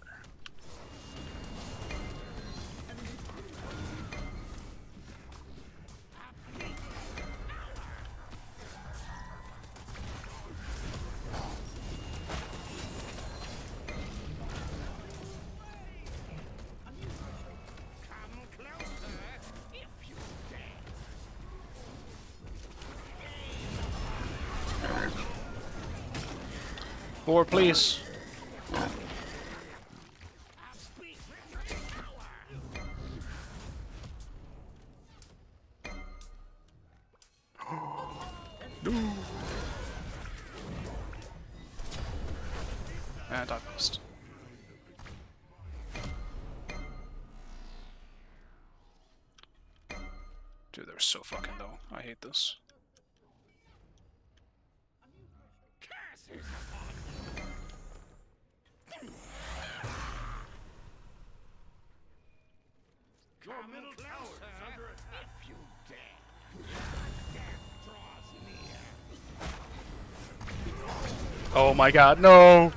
Speaker 3: Come closer if you dare.
Speaker 1: More, please. And I missed. Dude, they're so fucking low. I hate this.
Speaker 3: Your middle tower is under attack. If you dare. Death draws near.
Speaker 1: Oh my god, no!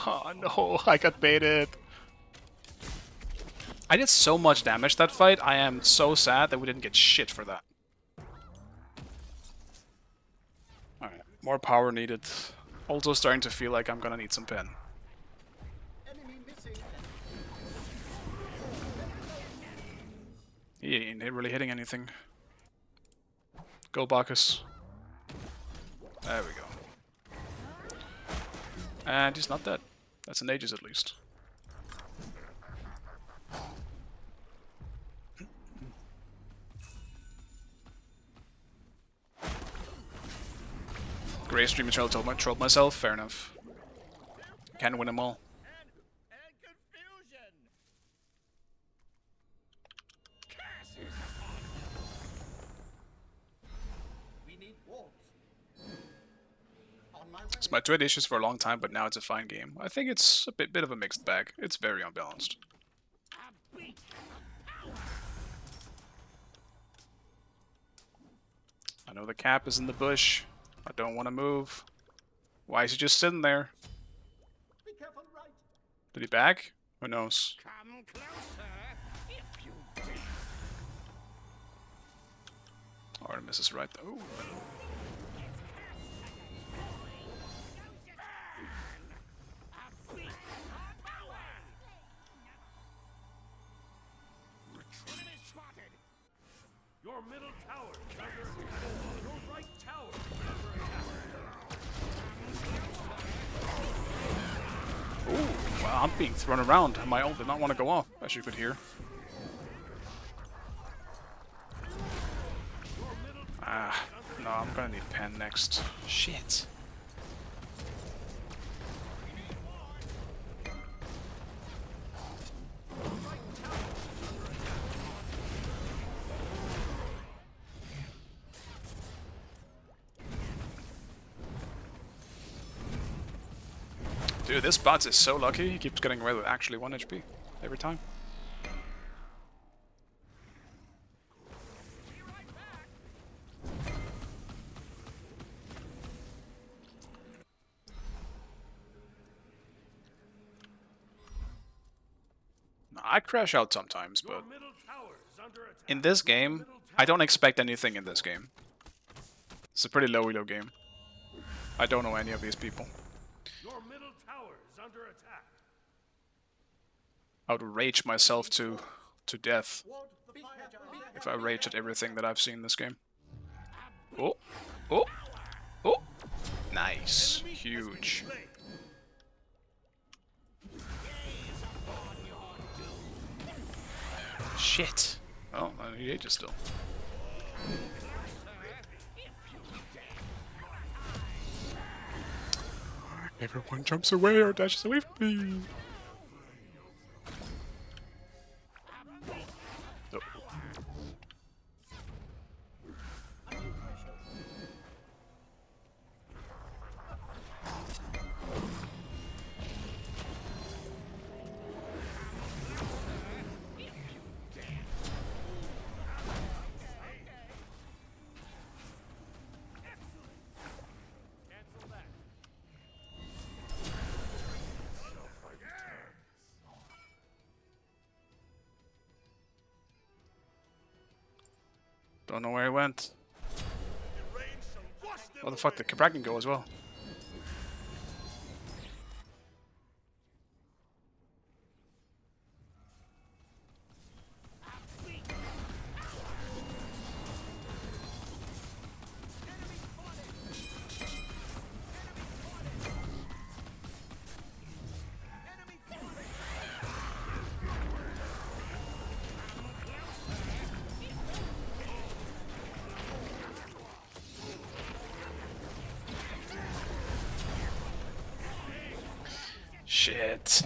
Speaker 1: Oh no, I got baited. I did so much damage that fight, I am so sad that we didn't get shit for that. Alright, more power needed. Also starting to feel like I'm gonna need some pen.
Speaker 5: Enemy missing.
Speaker 1: He ain't really hitting anything. Go Bacchus. There we go. And he's not dead. That's an Aegis at least. Grey stream trolled myself, fair enough. Can't win them all.
Speaker 3: And confusion.
Speaker 5: We need walls. On my way.
Speaker 1: It's my trade issues for a long time, but now it's a fine game. I think it's a bit of a mixed bag. It's very unbalanced. I know the cap is in the bush. I don't want to move. Why is he just sitting there?
Speaker 5: Be careful, right?
Speaker 1: Did he back? Who knows?
Speaker 3: Come closer if you dare.
Speaker 1: Artemis is right though. Ooh.
Speaker 3: Enemy spotted. Your middle tower is under attack. Your right tower is under attack.
Speaker 1: Ooh, wow, I'm being thrown around. My ult did not want to go off, as you could hear. Ah, no, I'm gonna need pen next. Shit. Dude, this bot is so lucky. He keeps getting away with actually 1 HP every time. I crash out sometimes, but
Speaker 3: Your middle tower is under attack.
Speaker 1: in this game, I don't expect anything in this game. It's a pretty low elo game. I don't know any of these people.
Speaker 3: Your middle tower is under attack.
Speaker 1: I would rage myself to death
Speaker 5: Ward the fire giant.
Speaker 1: if I rage at everything that I've seen in this game. Oh, oh, oh! Nice, huge. Shit. Oh, he ages still. Everyone jumps away or dashes away from me. Oh.
Speaker 3: Cancel that.
Speaker 1: Don't know where he went. Where the fuck did Cabrakan go as well? Shit.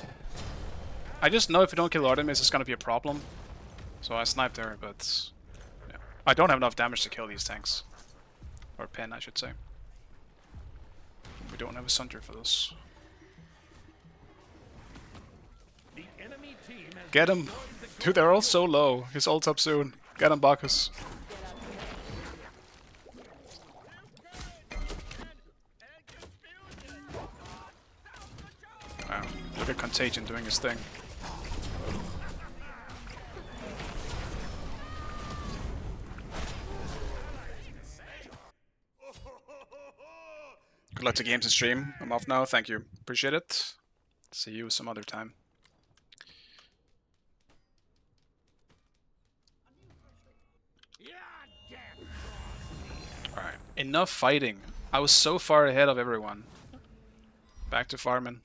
Speaker 1: I just know if you don't kill Artemis, it's gonna be a problem. So I sniped her, but yeah. I don't have enough damage to kill these tanks. Or Pen, I should say. We don't have a Sunter for this.
Speaker 3: The enemy team has
Speaker 1: Get him! Dude, they're all so low. His ult's up soon. Get him, Bacchus. Wow, look at Contagion doing his thing. Good luck to games and stream. I'm off now, thank you. Appreciate it. See you some other time. Alright, enough fighting. I was so far ahead of everyone. Back to farming.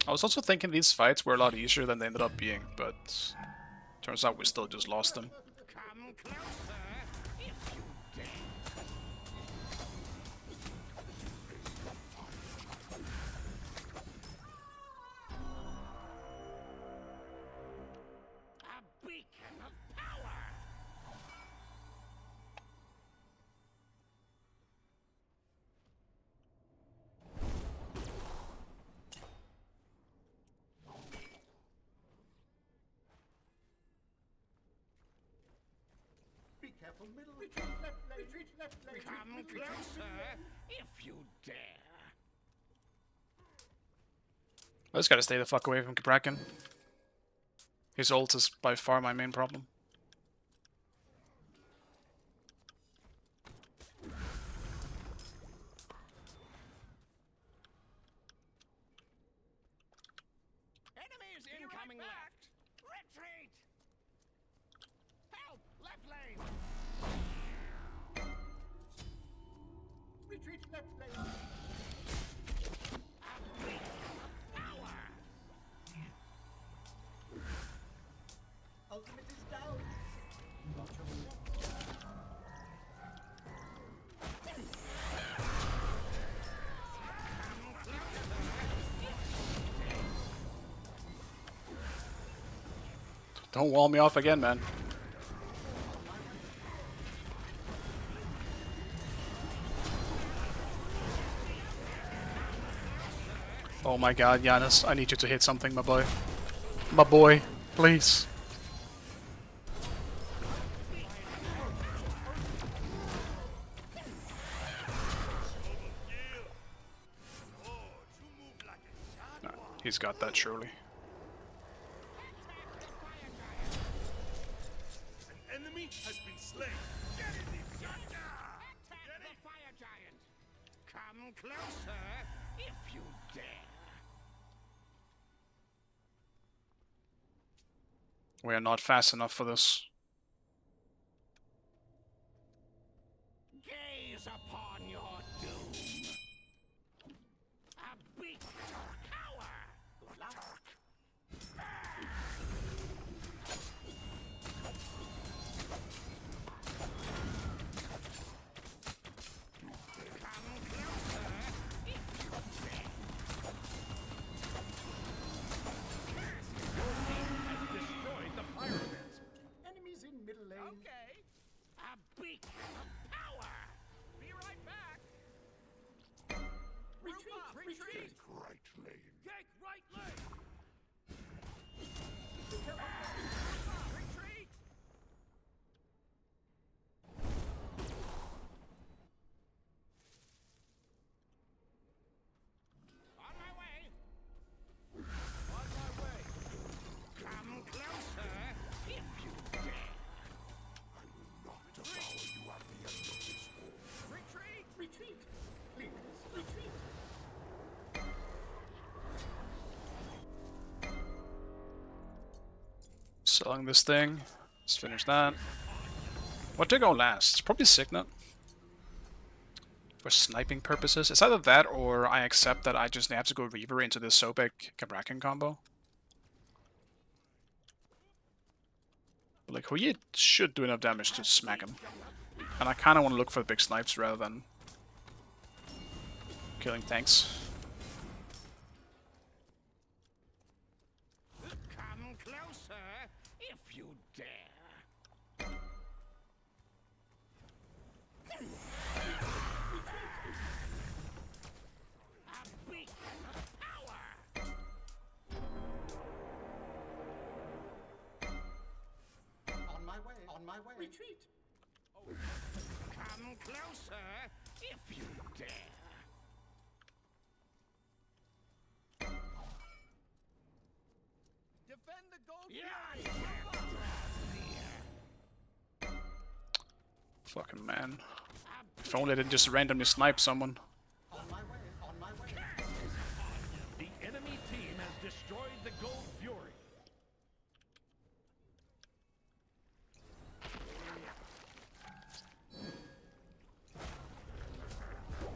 Speaker 1: I was also thinking these fights were a lot easier than they ended up being, but turns out we still just lost them.
Speaker 3: come closer if you dare. A beacon of power.
Speaker 5: Be careful, middle. Retreat left lane. Retreat left lane.
Speaker 3: Come closer if you dare.
Speaker 1: I just gotta stay the fuck away from Cabrakan. His ult is by far my main problem.
Speaker 3: Enemies incoming left. Retreat. Help! Left lane.
Speaker 5: Retreat left lane. Ultimate is down.
Speaker 1: Don't wall me off again, man. Oh my god, Giannis, I need you to hit something, my boy. My boy, please. Nah, he's got that surely.
Speaker 4: An enemy has been slain. Get it,
Speaker 3: Attack the fire giant. Come closer if you dare.
Speaker 1: We are not fast enough for this.
Speaker 3: Gaze upon your doom.
Speaker 1: Selling this thing. Let's finish that. What did go last? It's probably Signet. For sniping purposes. It's either that or I accept that I just have to go Reaver into this Sobek Kabrakan combo. But like, Huyi should do enough damage to smack him. And I kind of want to look for the big snipes rather than killing tanks.
Speaker 3: Come closer if you dare. A beacon of power.
Speaker 5: On my way. On my way. Retreat.
Speaker 3: Come closer if you dare. Defend the gold. Yeah.
Speaker 1: Fucking man. If only I didn't just randomly snipe someone.
Speaker 5: On my way. On my way.
Speaker 3: The enemy team has destroyed the gold fury.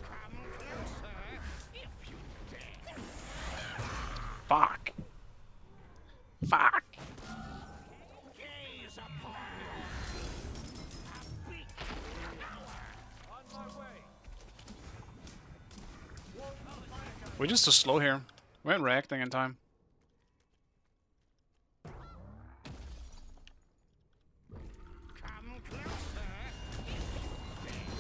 Speaker 3: Come closer if you dare.
Speaker 1: Fuck. Fuck.
Speaker 3: Gaze upon your beacon of power. On my way.
Speaker 1: We're just too slow here. We ain't reacting in time.
Speaker 3: Come closer if you dare.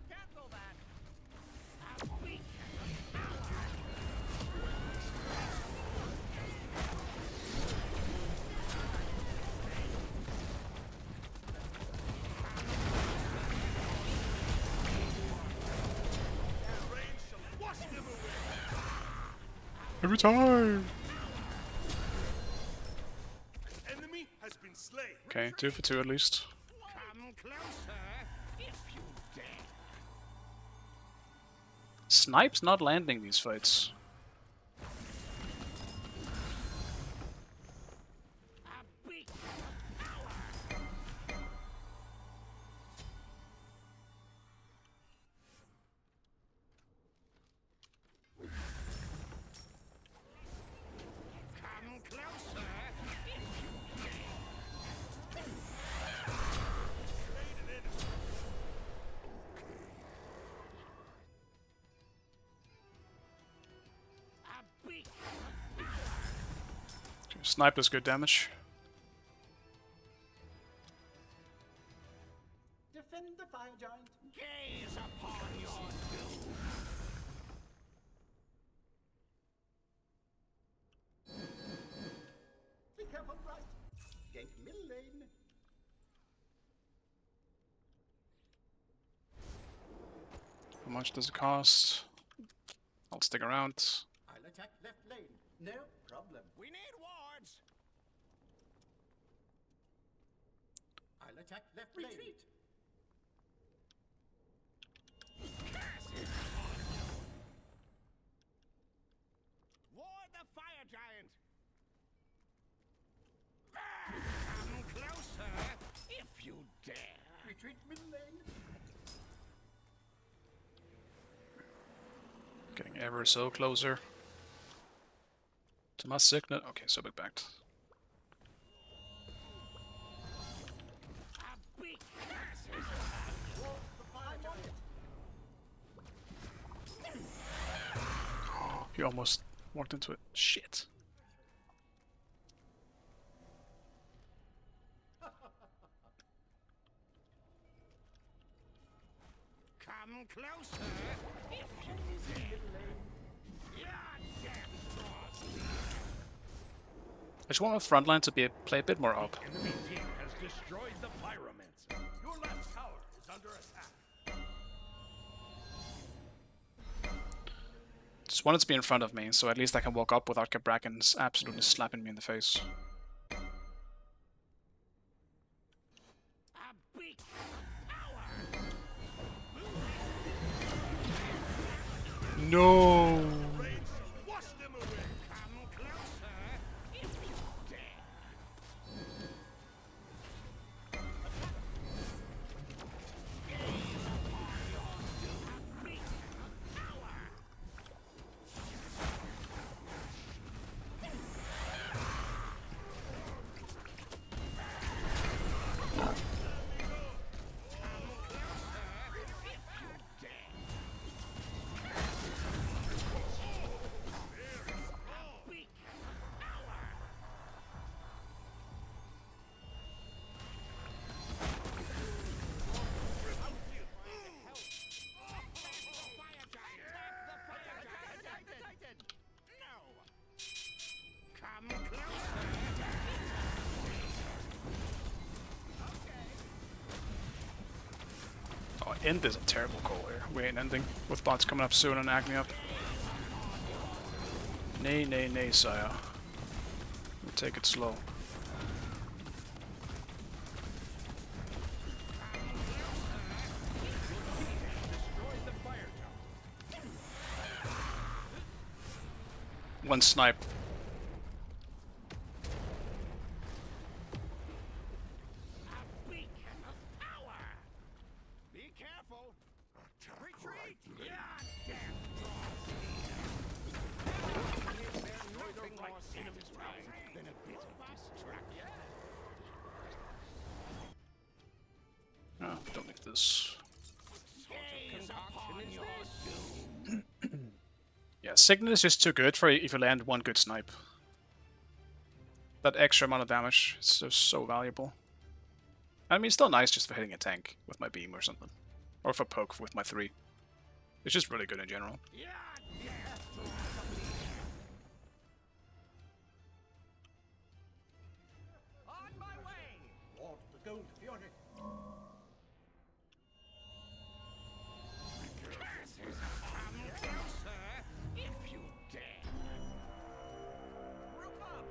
Speaker 3: Cancel that. A beacon of power.
Speaker 1: Every time.
Speaker 4: Enemy has been slain.
Speaker 1: Okay, 2 for 2 at least.
Speaker 3: Come closer if you dare.
Speaker 1: Snipe's not landing these fights.
Speaker 3: A beacon of power. Come closer if you dare. A beacon of
Speaker 1: Okay, snipe does good damage.
Speaker 5: Defend the fire giant.
Speaker 3: gaze upon your doom.
Speaker 5: Be careful, right? Gank middle lane.
Speaker 1: How much does it cost? I'll stick around.
Speaker 5: I'll attack left lane. No problem.
Speaker 3: We need wards.
Speaker 5: I'll attack left lane. Retreat.
Speaker 3: Ward the fire giant. Come closer if you dare.
Speaker 5: Retreat middle lane.
Speaker 1: Getting ever so closer to my signet. Okay, so big backed.
Speaker 3: A big
Speaker 5: The fire giant.
Speaker 1: He almost walked into it. Shit.
Speaker 3: Come closer if you dare. Your death draws near.
Speaker 1: I just want my front line to play a bit more up.
Speaker 3: Enemy team has destroyed the pyromancer. Your left tower is under attack.
Speaker 1: Just want it to be in front of me, so at least I can walk up without Kabrakens absolutely slapping me in the face.
Speaker 3: A beacon of power.
Speaker 1: No!
Speaker 4: Rain
Speaker 1: end is a terrible call here. We ain't ending with bots coming up soon and Agni up. Nay, nay, nay, sire. We'll take it slow. One snipe.
Speaker 3: Be careful. Retreat.
Speaker 1: Oh, don't make this. Yeah, Signet is just too good for if you land one good snipe. That extra amount of damage is just so valuable. I mean, it's still nice just for hitting a tank with my beam or something. Or for poke with my 3. It's just really good in general.
Speaker 3: On my way.
Speaker 5: Lord, the gold fury.
Speaker 3: Closer, if you dare. Group up.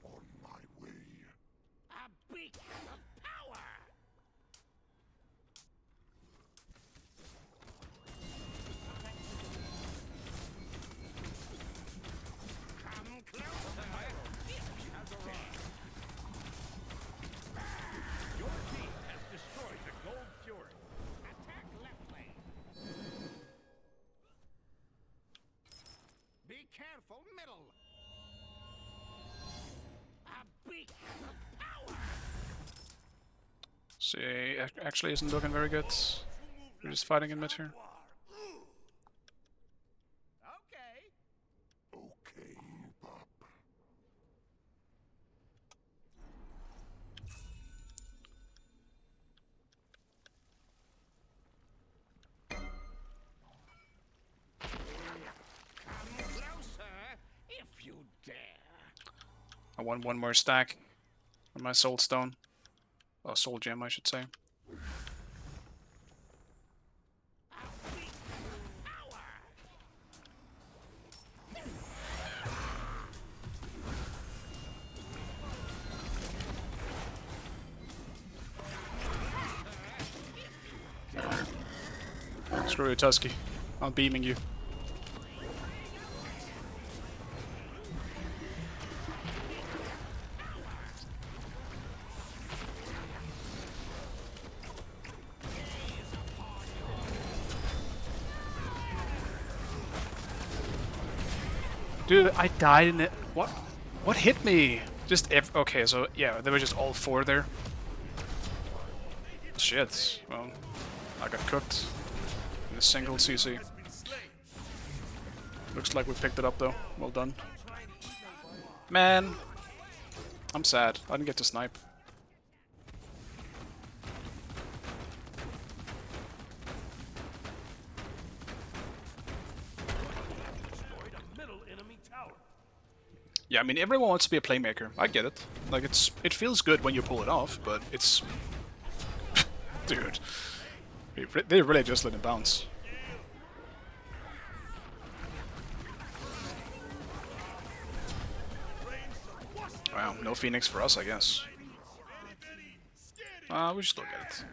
Speaker 4: On my way.
Speaker 3: A beacon of power. Come closer, if you dare. Your team has destroyed the Gold Fury. Attack left lane. Be careful, middle. A beacon of power.
Speaker 1: See, actually isn't looking very good. We're just fighting in mid here.
Speaker 3: Okay.
Speaker 4: Okay, Pop.
Speaker 3: Come closer, if you dare.
Speaker 1: I want one more stack on my soul stone. Oh, soul gem, I should say. Screw you, Tusky. I'm beaming you. Dude, I died in it. What? What hit me? Just okay, so yeah, they were just all 4 there. Shit. Well, I got cooked in a single CC. Looks like we picked it up though. Well done. Man, I'm sad. I didn't get to snipe.
Speaker 3: Destroyed a middle enemy tower.
Speaker 1: Yeah, I mean everyone wants to be a playmaker. I get it. Like it feels good when you pull it off, but it's dude. They really just let him bounce. Wow, no Phoenix for us, I guess. We should still get it.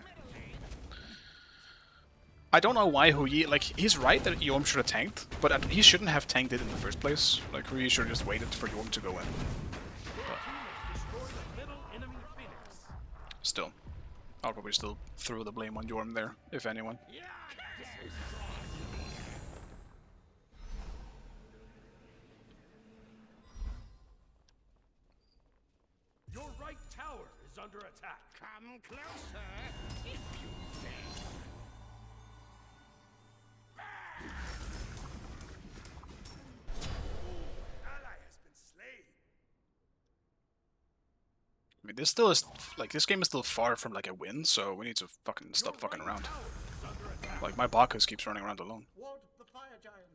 Speaker 1: I don't know why Huyi, like, he's right that Yom should have tanked, but he shouldn't have tanked it in the first place. Like, Huyi should have just waited for Yom to go in. But still, I'll probably still throw the blame on Yorm there, if anyone.
Speaker 3: Your right tower is under attack. Come closer, if you dare. Ally has been slain.
Speaker 1: I mean, this still is, like, this game is still far from, like, a win, so we need to fucking stop fucking around. Like, my Bacchus keeps running around alone.
Speaker 5: Ward the fire giant.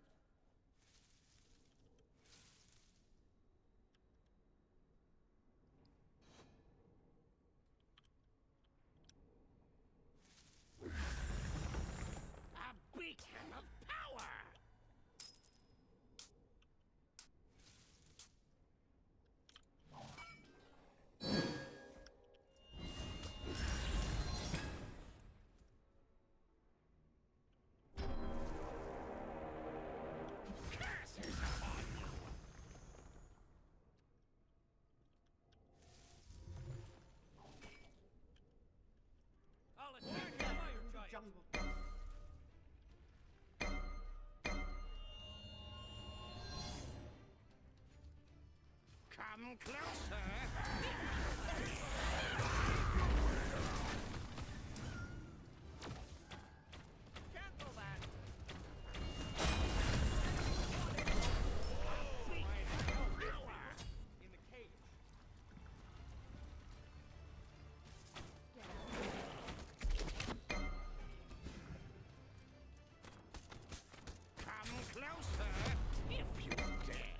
Speaker 3: Come closer. Can't go back. In the cage. Come closer if you dare.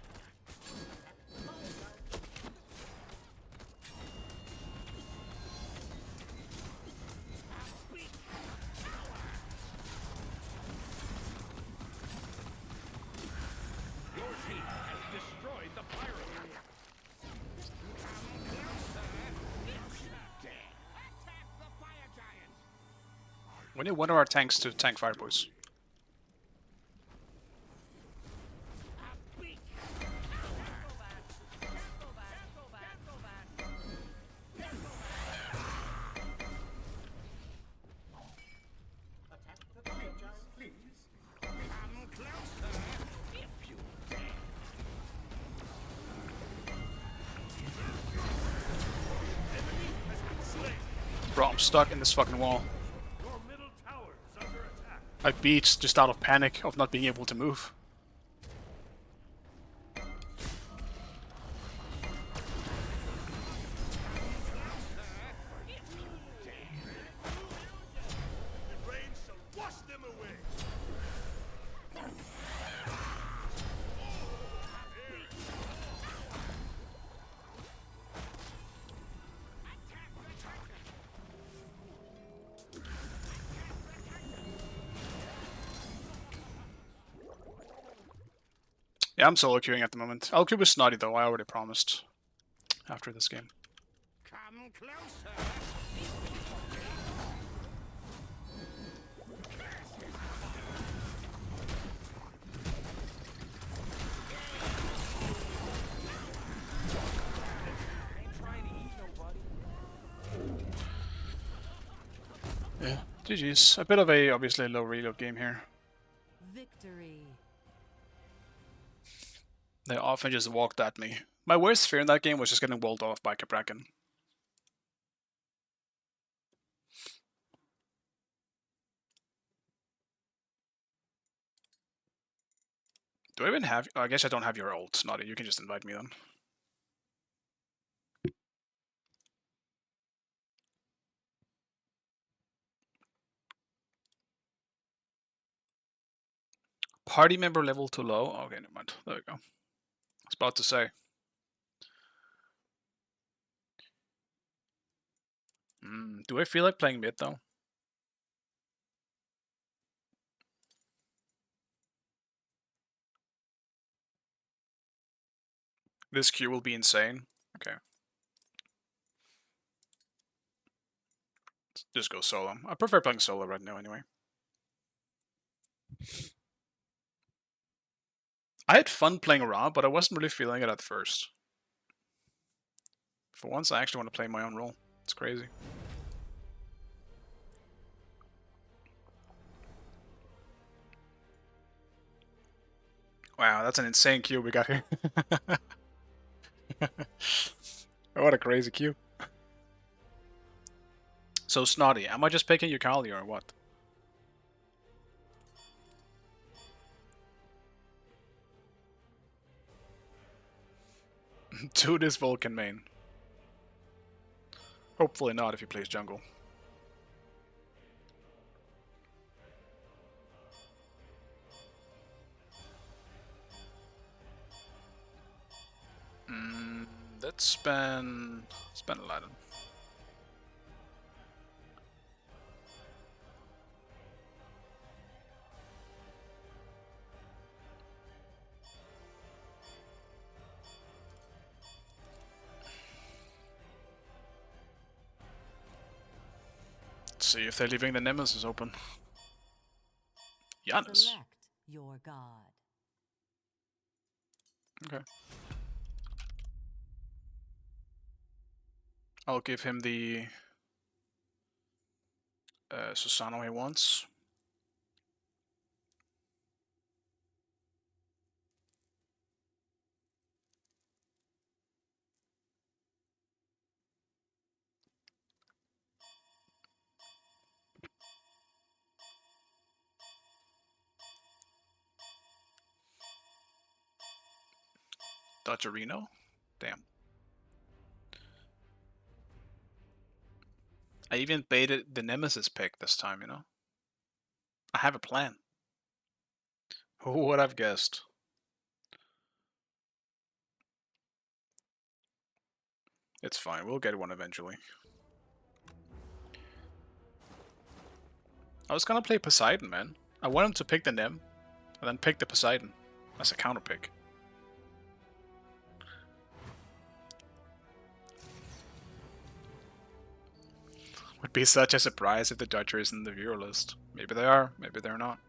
Speaker 3: Your team has destroyed the pyro. Come closer if you dare. Attack the fire giant.
Speaker 1: We need one of our tanks to tank fire, boys.
Speaker 5: Attack the fire giant, please.
Speaker 3: Come closer if you dare.
Speaker 1: Bro, I'm stuck in this fucking wall.
Speaker 3: Your middle tower is under attack.
Speaker 1: I beat just out of panic of not being able to move.
Speaker 3: The rain shall wash them away.
Speaker 1: Yeah, I'm solo queuing at the moment. I'll queue with Snotty though, I already promised. After this game.
Speaker 3: Come closer.
Speaker 1: Yeah, GG's. A bit of a obviously low reload game here.
Speaker 2: Victory.
Speaker 1: They often just walked at me. My worst fear in that game was just getting walled off by Cabrakan. Do I even have... Oh, I guess I don't have your ult, Snotty. You can just invite me then. Party member level too low? Okay, never mind. There we go. I was about to say. Do I feel like playing mid though? This queue will be insane. Okay. Let's just go solo. I prefer playing solo right now anyway. I had fun playing around, but I wasn't really feeling it at first. For once, I actually want to play my own role. It's crazy. Wow, that's an insane queue we got here. What a crazy queue. So Snotty, am I just picking Yukali or what? To this Vulcan main. Hopefully not if he plays jungle. Let's spend Aladdin. Let's see if they're leaving the Nemesis open. Giannis.
Speaker 2: Select your god.
Speaker 1: Okay. I'll give him the Susano he wants. Dodgerino? Damn. I even baited the Nemesis pick this time, you know? I have a plan. Who would have guessed? It's fine, we'll get one eventually. I was gonna play Poseidon, man. I want him to pick the Nem, and then pick the Poseidon as a counter pick. Would be such a surprise if the Dodger is in the viewer list. Maybe they are, maybe they're not.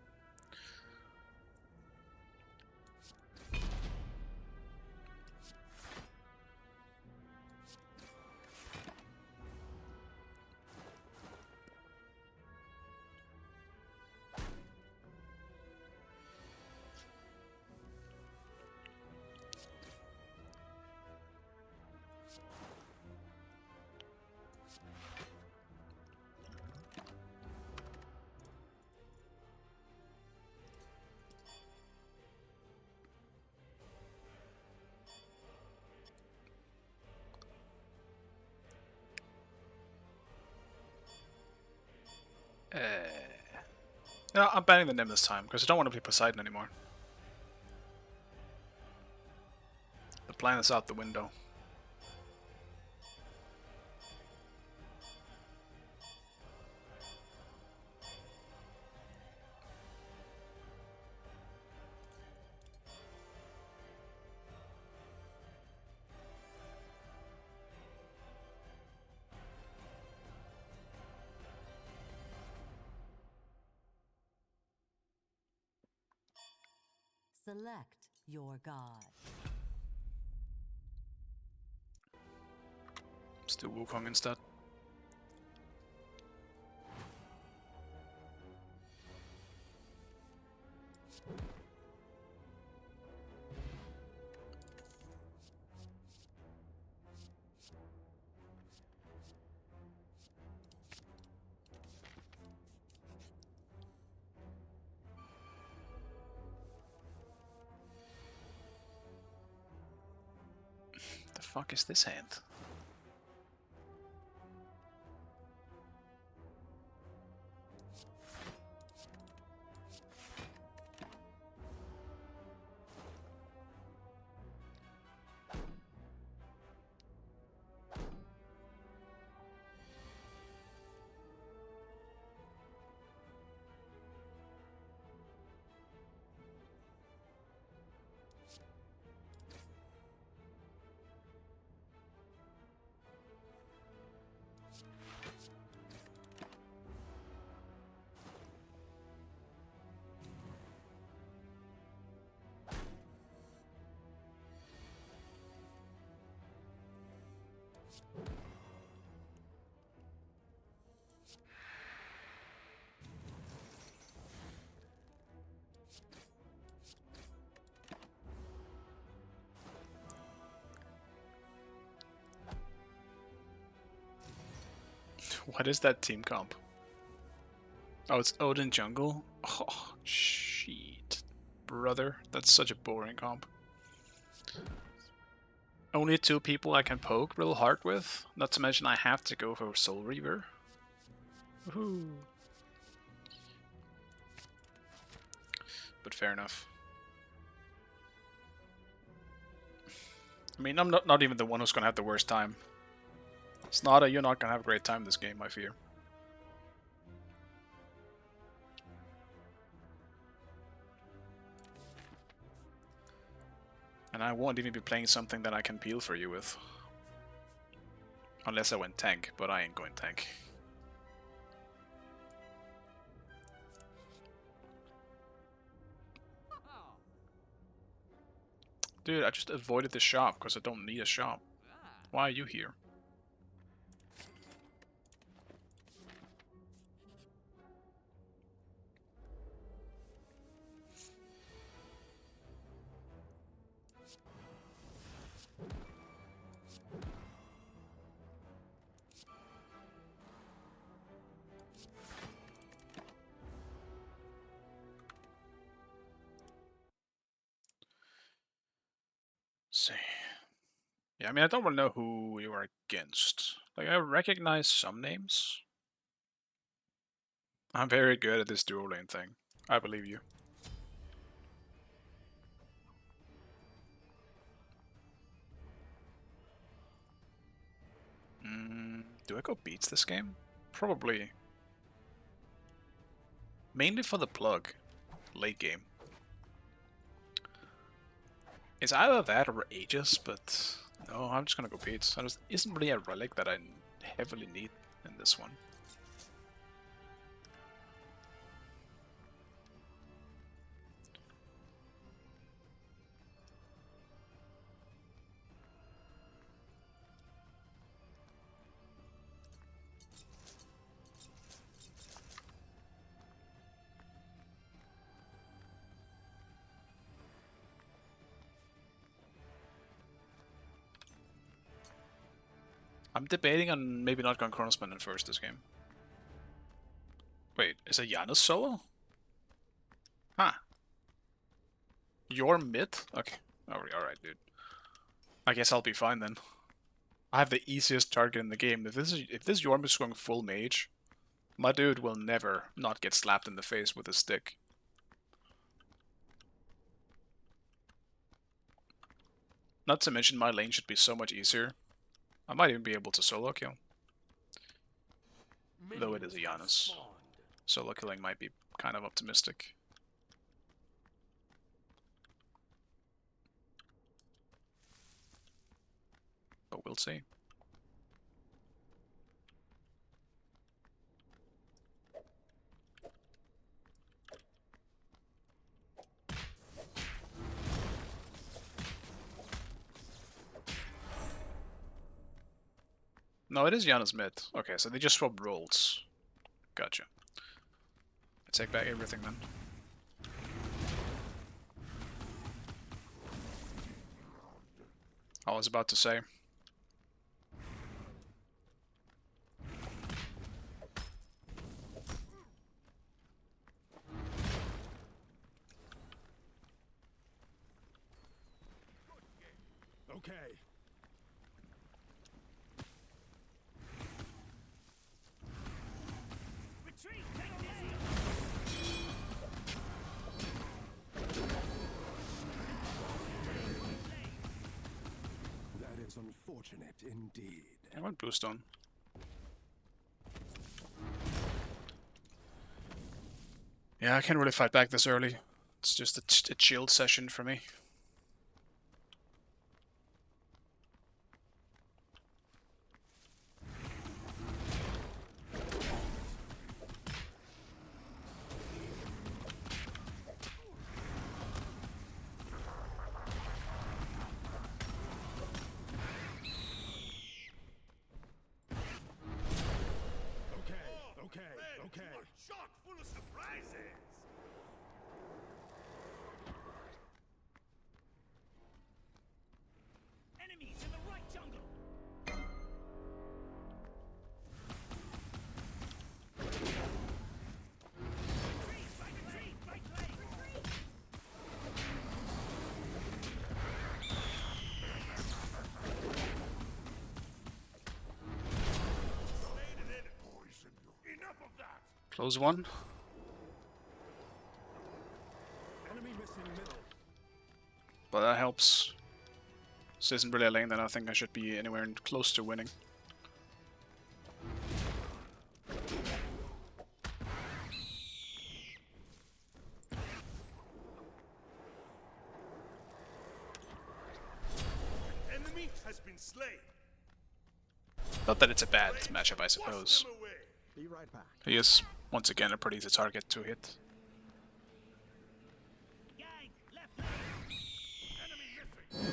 Speaker 1: No, I'm banning the Nem this time, because I don't want to play Poseidon anymore. The plan is out the window.
Speaker 2: Select your god.
Speaker 1: Still Wukong instead. The fuck is this hand? What is that team comp? Oh, it's Odin Jungle? Oh, shit. Brother, that's such a boring comp. Only 2 people I can poke real hard with, not to mention I have to go for Soul Reaver. Woohoo. But fair enough. I mean, I'm not even the one who's gonna have the worst time. Snada, you're not gonna have a great time this game, I fear. And I won't even be playing something that I can peel for you with. Unless I went tank, but I ain't going tank. Dude, I just avoided the shop because I don't need a shop. Why are you here? See. Yeah, I mean, I don't really know who you are against. Like, I recognize some names. I'm very good at this dual lane thing. I believe you. Do I go beats this game? Probably. Mainly for the plug. Late game. It's either that or Aegis, but no, I'm just gonna go beats. There isn't really a relic that I heavily need in this one. I'm debating on maybe not going Chronosman in first this game. Wait, is it Janus solo? Huh. You're mid? Okay. Alright, dude. I guess I'll be fine then. I have the easiest target in the game. If this Yorm is going full mage, my dude will never not get slapped in the face with a stick. Not to mention my lane should be so much easier. I might even be able to solo kill. Though it is a Janus. Solo killing might be kind of optimistic. But we'll see. No, it is Janus mid. Okay, so they just swapped roles. Gotcha. I take back everything then. I was about to say.
Speaker 3: Okay. Retreat!
Speaker 4: That is unfortunate indeed.
Speaker 1: I went boost on. Yeah, I can't really fight back this early. It's just a chilled session for me.
Speaker 3: Okay. Shock full of surprises. Enemies in the right jungle. Right lane. Enough of that.
Speaker 1: Close one.
Speaker 3: Enemy missing middle.
Speaker 1: But that helps. This isn't really a lane that I think I should be anywhere close to winning.
Speaker 3: Enemy has been slain.
Speaker 1: Not that it's a bad matchup, I suppose.
Speaker 4: Be right back.
Speaker 1: He is, once again, a pretty easy target to hit.
Speaker 3: Gang, left lane. Enemy missing.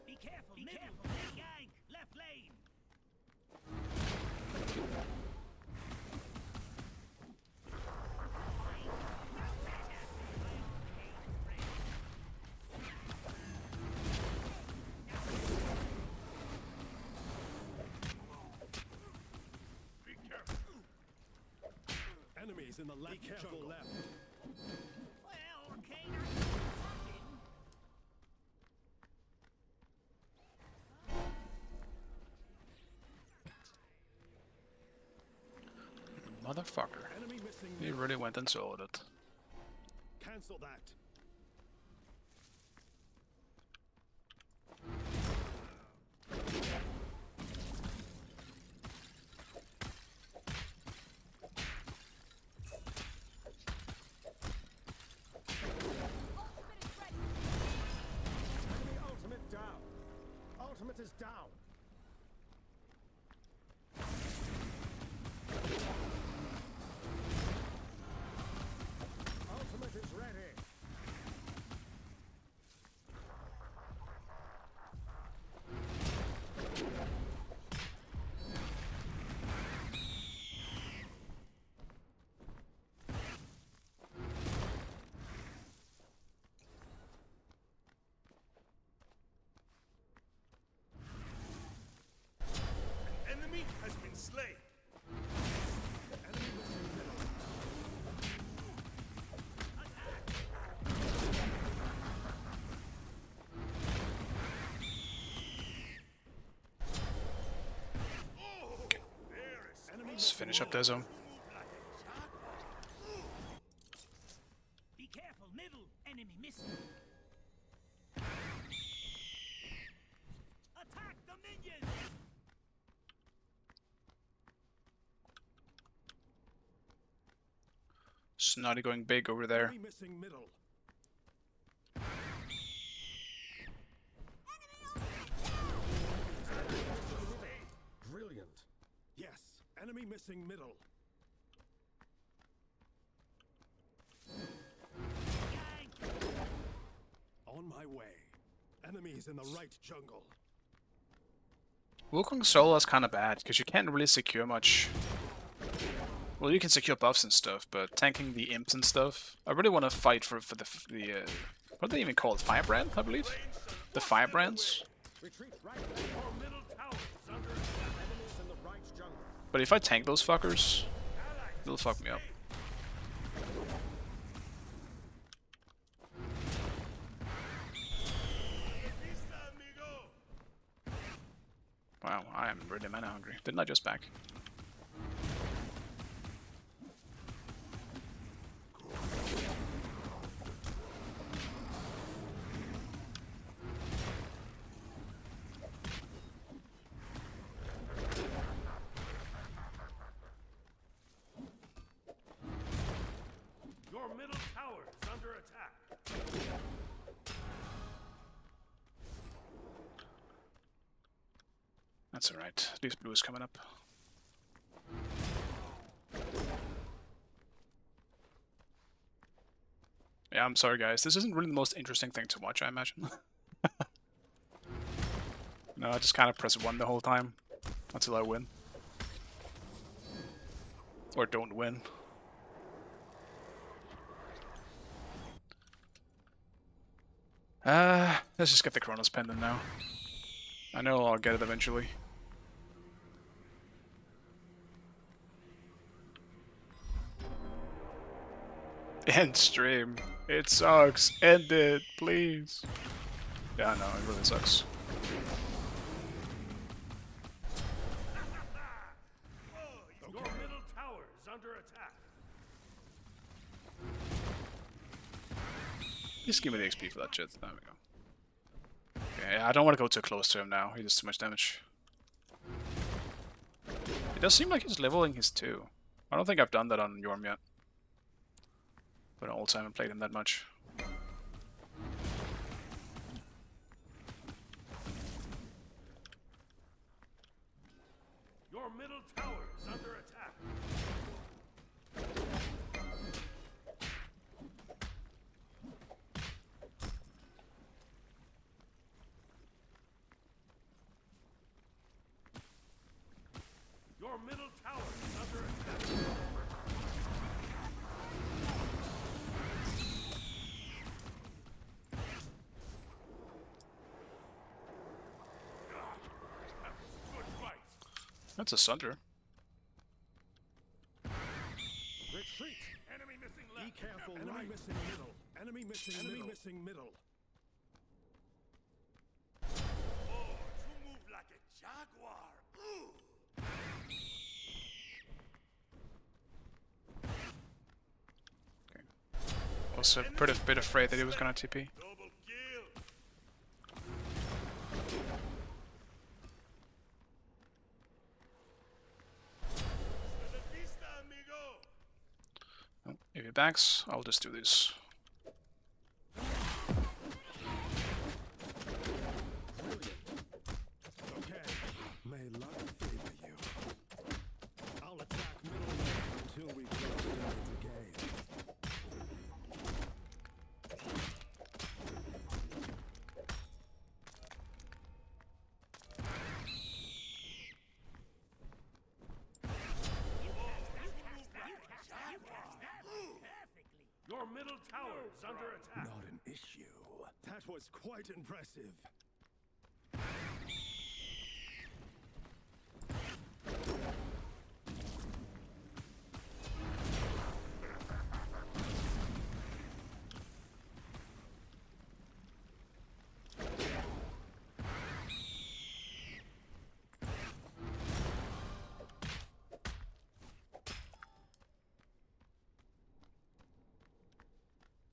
Speaker 3: Be careful. Gang, left lane. Be careful.
Speaker 4: Enemies in the left jungle.
Speaker 3: left.
Speaker 2: Well, okay,
Speaker 1: motherfucker.
Speaker 3: Enemy missing
Speaker 1: He
Speaker 3: middle.
Speaker 1: really went and sold it.
Speaker 3: Cancel that.
Speaker 2: Ultimate is ready.
Speaker 3: Enemy ultimate down. Ultimate is down. Ultimate is ready.
Speaker 4: Enemy has been slain.
Speaker 3: Enemy missing middle. Enemy
Speaker 1: Let's finish up their zone.
Speaker 7: Be careful, middle. Enemy missing. Attack the minions!
Speaker 1: Snotty going big over there.
Speaker 3: Enemy missing middle. Brilliant. Yes. Enemy missing middle. On my way. Enemies in the right jungle.
Speaker 1: Wukong solo is kind of bad because you can't really secure much. Well, you can secure buffs and stuff, but tanking the imps and stuff. I really want to fight for the what do they even call it? Firebrand, I believe. The Firebrands.
Speaker 3: Retreat right. Your middle tower is under attack. Enemies in the right jungle.
Speaker 1: But if I tank those fuckers, they'll fuck me up. Wow, I am really mana hungry. Didn't I just back?
Speaker 3: Your middle tower is under attack.
Speaker 1: That's alright. At least blue is coming up. Yeah, I'm sorry guys. This isn't really the most interesting thing to watch, I imagine. No, I just kind of press 1 the whole time until I win. Or don't win. Let's just get the Chronos Pendant now. I know I'll get it eventually. End stream. It sucks. End it, please. Yeah, no, it really sucks.
Speaker 3: Your middle tower is under attack.
Speaker 1: Just give me the XP for that shit. There we go. Okay, I don't want to go too close to him now. He does too much damage. It does seem like he's leveling his 2. I don't think I've done that on Yorm yet. But also I haven't played him that much.
Speaker 3: Your middle tower is under attack. Your middle tower is under attack. That was a good fight.
Speaker 1: That's a Sunder.
Speaker 3: Retreat. Enemy missing left. Be careful. Enemy missing middle. Enemy missing middle. Enemy missing middle.
Speaker 4: Oh, you move like a jaguar. Ooh.
Speaker 1: was a pretty bit afraid that he was gonna TP.
Speaker 4: Double kill. Hasta la vista, amigo.
Speaker 1: Oh, if he backs, I'll just do this.
Speaker 3: Okay. May luck favor you. I'll attack middle lane until we close down the game. Your middle tower is under attack. Not an issue. That was quite impressive.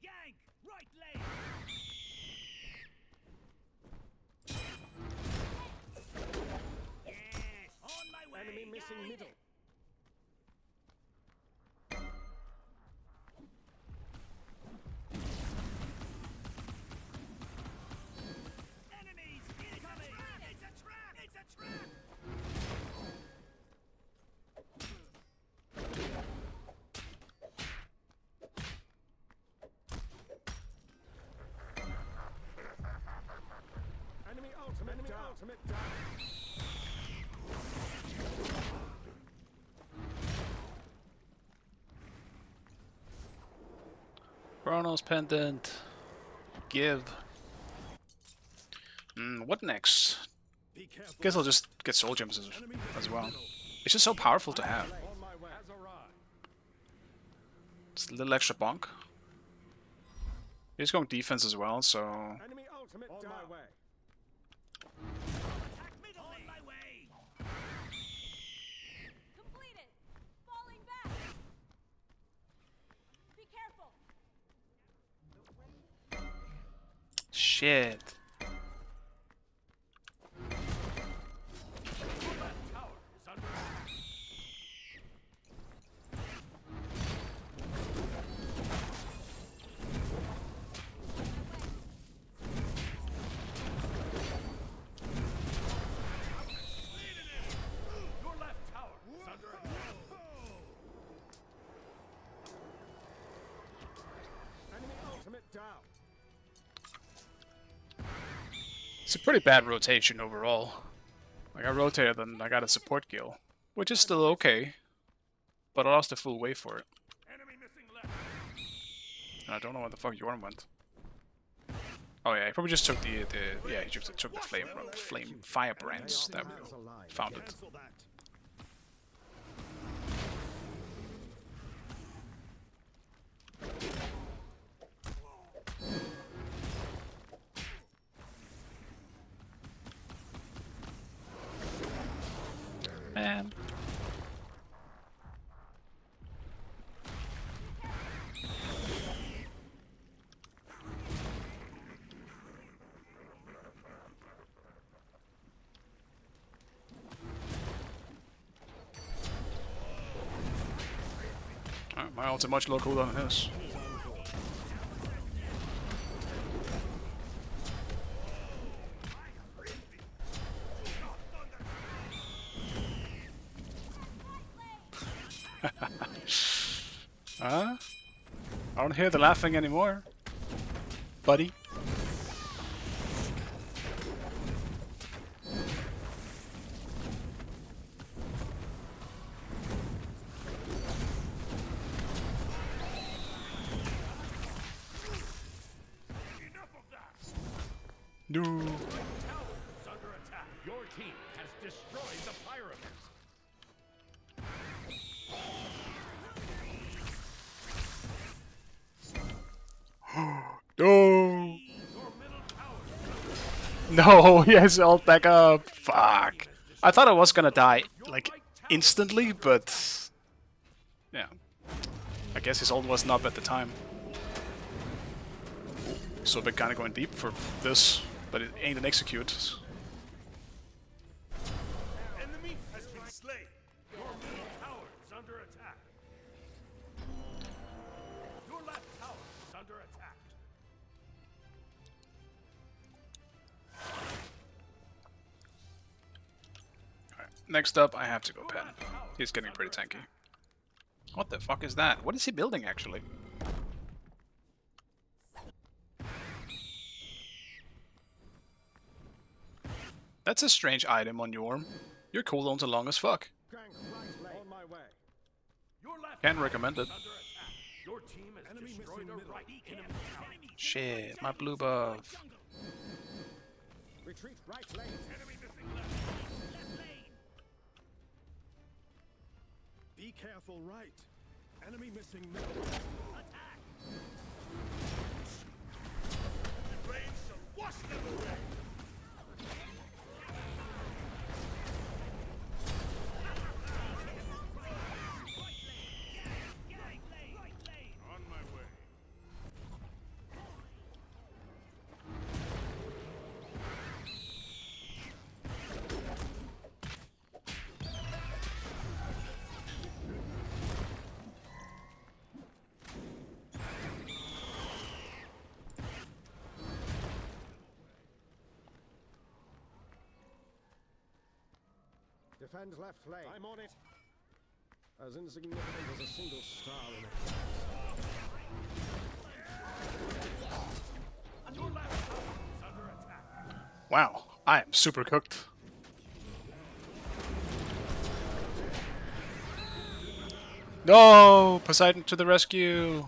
Speaker 7: Yank! Right lane! Yes! On my way!
Speaker 3: Enemy missing
Speaker 7: Yank!
Speaker 3: middle.
Speaker 7: Enemies incoming! It's a trap! It's a trap!
Speaker 3: Enemy ultimate down.
Speaker 1: Chronos Pendant. Give. What next?
Speaker 3: Be careful.
Speaker 1: Guess I'll just get soul gems as well. It's just so powerful to have.
Speaker 3: On my way. Has arrived.
Speaker 1: It's a little extra bonk. He's going defense as well, so
Speaker 3: Enemy ultimate on my way.
Speaker 7: Attack middle lane! On my way!
Speaker 2: Completed. Falling back. Be careful.
Speaker 1: shit.
Speaker 3: Tower is under attack. Your left tower is under attack. Enemy ultimate down.
Speaker 1: It's a pretty bad rotation overall. Like, I rotated and I got a support kill, which is still okay, but I lost the full wave for it.
Speaker 3: Enemy missing left.
Speaker 1: And I don't know where the fuck Yorn went. Oh yeah, he probably just took the yeah, he just took the flame fire brands that we found it.
Speaker 3: Cancel that.
Speaker 1: Man. Alright, my ult's a much lower cooldown than his. Huh? I don't hear the laughing anymore, buddy.
Speaker 3: Enough of that.
Speaker 1: No.
Speaker 3: Tower is under attack. Your team has destroyed the pyramids.
Speaker 1: No.
Speaker 3: Your middle tower.
Speaker 1: No, he has ult back up. Fuck. I thought I was gonna die, like, instantly, but... yeah. I guess his ult wasn't up at the time. So I've been kind of going deep for this, but it ain't an execute.
Speaker 3: Enemy has been slain. Your middle tower is under attack. Your left tower is under attack.
Speaker 1: Alright, next up I have to go pen. He's getting pretty tanky. What the fuck is that? What is he building actually? That's a strange item on your arm. Your cooldowns are long as fuck.
Speaker 3: On my way. Your left
Speaker 1: Can't
Speaker 3: tower
Speaker 1: recommend
Speaker 3: is
Speaker 1: it.
Speaker 3: under attack. Your team has destroyed a right enemy tower.
Speaker 1: Shit, my blue buff.
Speaker 3: Retreat right lane. Enemy missing left.
Speaker 7: Left lane.
Speaker 3: Be careful right. Enemy missing middle.
Speaker 7: Attack.
Speaker 3: Rain shall wash them away.
Speaker 7: Right lane.
Speaker 3: On my way.
Speaker 8: Defend left lane.
Speaker 3: I'm on it.
Speaker 8: As insignificant as a single star in a
Speaker 3: Your left tower is under attack.
Speaker 1: Wow, I am super cooked. No! Poseidon to the rescue!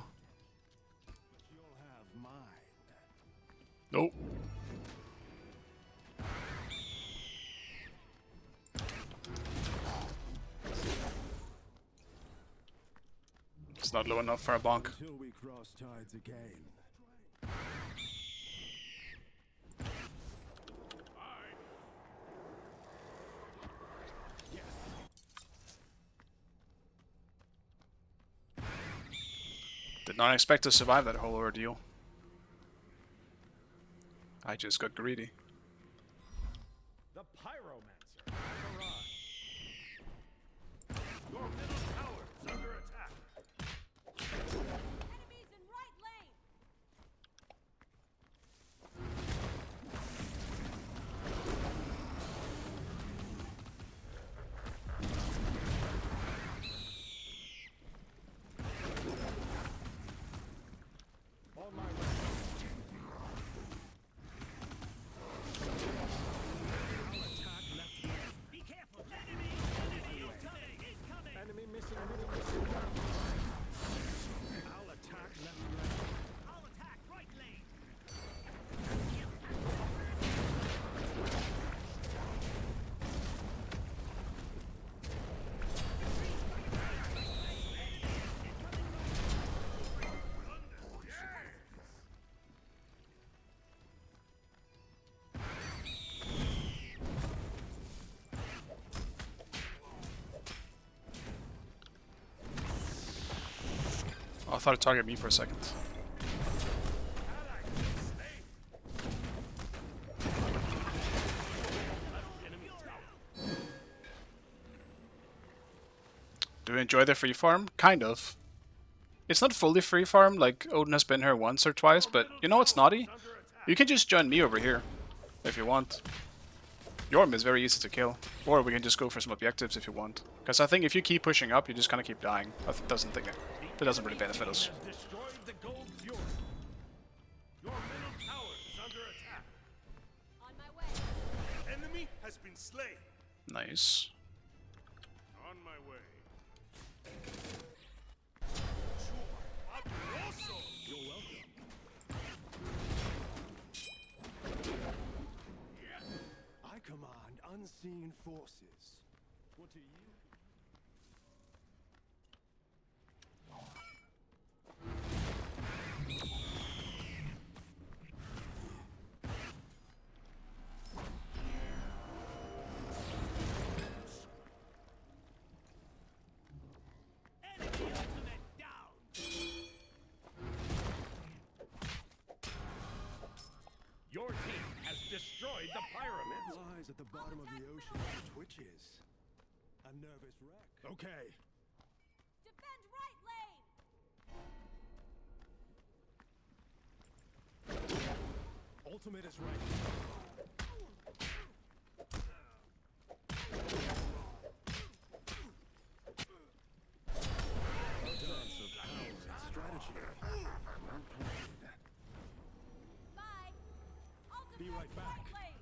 Speaker 3: You'll have mine.
Speaker 1: Nope. It's not low enough for a bonk.
Speaker 3: Until we cross tides again.
Speaker 1: Did not expect to survive that whole ordeal. I just got greedy.
Speaker 3: The Pyromancer has arrived. Your middle tower is under attack.
Speaker 2: Enemies in right lane.
Speaker 3: On my way.
Speaker 7: Be careful. Enemy incoming.
Speaker 8: enemy missing middle.
Speaker 3: I'll attack left lane.
Speaker 7: I'll attack right lane.
Speaker 1: Oh, I thought it targeted me for a second. Do you enjoy the free farm? Kind of. It's not fully free farm, like Odin has been here once or twice, but you know what's naughty? You can just join me over here, if you want. Yorm is very easy to kill. Or we can just go for some objectives if you want. Because I think if you keep pushing up, you just kind of keep dying. It doesn't really benefit us.
Speaker 3: Has destroyed the gold fury. Your middle tower is under attack.
Speaker 2: On my way.
Speaker 3: Enemy has been slain.
Speaker 1: Nice.
Speaker 3: On my way. You're welcome. I command unseen forces. What do you?
Speaker 7: Enemy ultimate down.
Speaker 3: pyramids.
Speaker 8: Lies at the bottom of the ocean and twitches. A nervous wreck. Okay.
Speaker 2: Defend right lane.
Speaker 8: Ultimate is ready. A dance of power and strategy. Well played.
Speaker 2: Bye. I'll
Speaker 8: Be
Speaker 2: defend
Speaker 8: right back.
Speaker 2: lane.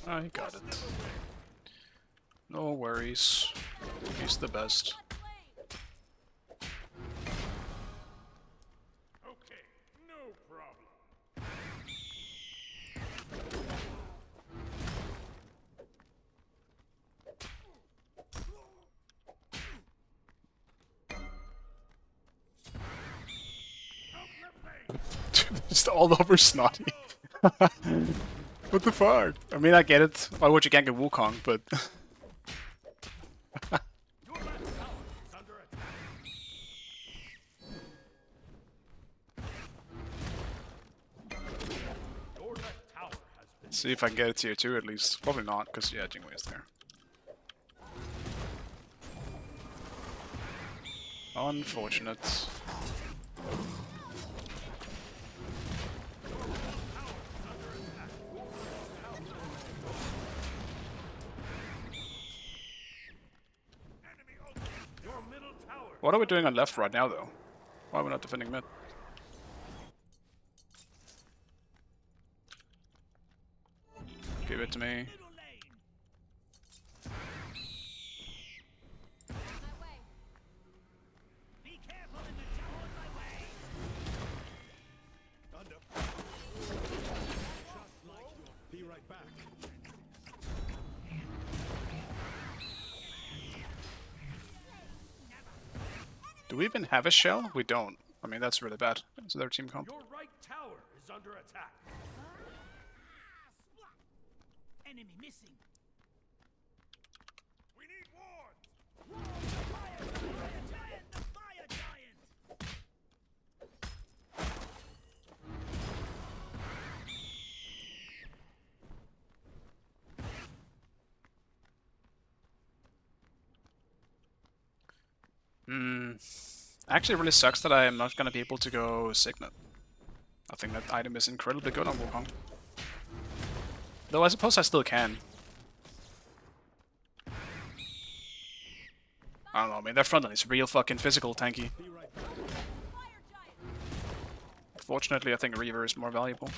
Speaker 1: I got it. No worries. He's the best.
Speaker 2: Left lane.
Speaker 3: Okay, no problem.
Speaker 1: Just all over Snotty. What the fuck? I mean, I get it. Why would you gank a Wukong, but...
Speaker 3: Your left tower is under attack. Your left tower has been
Speaker 1: See if I can get it tier 2 at least. Probably not, because yeah, Jingwei is there. Unfortunate.
Speaker 3: your middle tower.
Speaker 1: What are we doing on left right now, though? Why are we not defending mid? Give it to me.
Speaker 7: Middle lane.
Speaker 2: On my way.
Speaker 7: Be careful in the tower on my way.
Speaker 8: Under. Just like you. Be right back.
Speaker 1: Do we even have a shell? We don't. I mean, that's really bad. It's their team comp.
Speaker 3: Your right tower is under attack.
Speaker 7: Enemy missing.
Speaker 3: We need wards.
Speaker 7: Fire giant! The fire giant!
Speaker 1: Actually, it really sucks that I am not gonna be able to go Signet. I think that item is incredibly good on Wukong. Though I suppose I still can. I don't know, I mean, their front line is real fucking physical tanky.
Speaker 8: Be right back.
Speaker 2: Fire giant.
Speaker 1: Fortunately, I think Reaver is more valuable.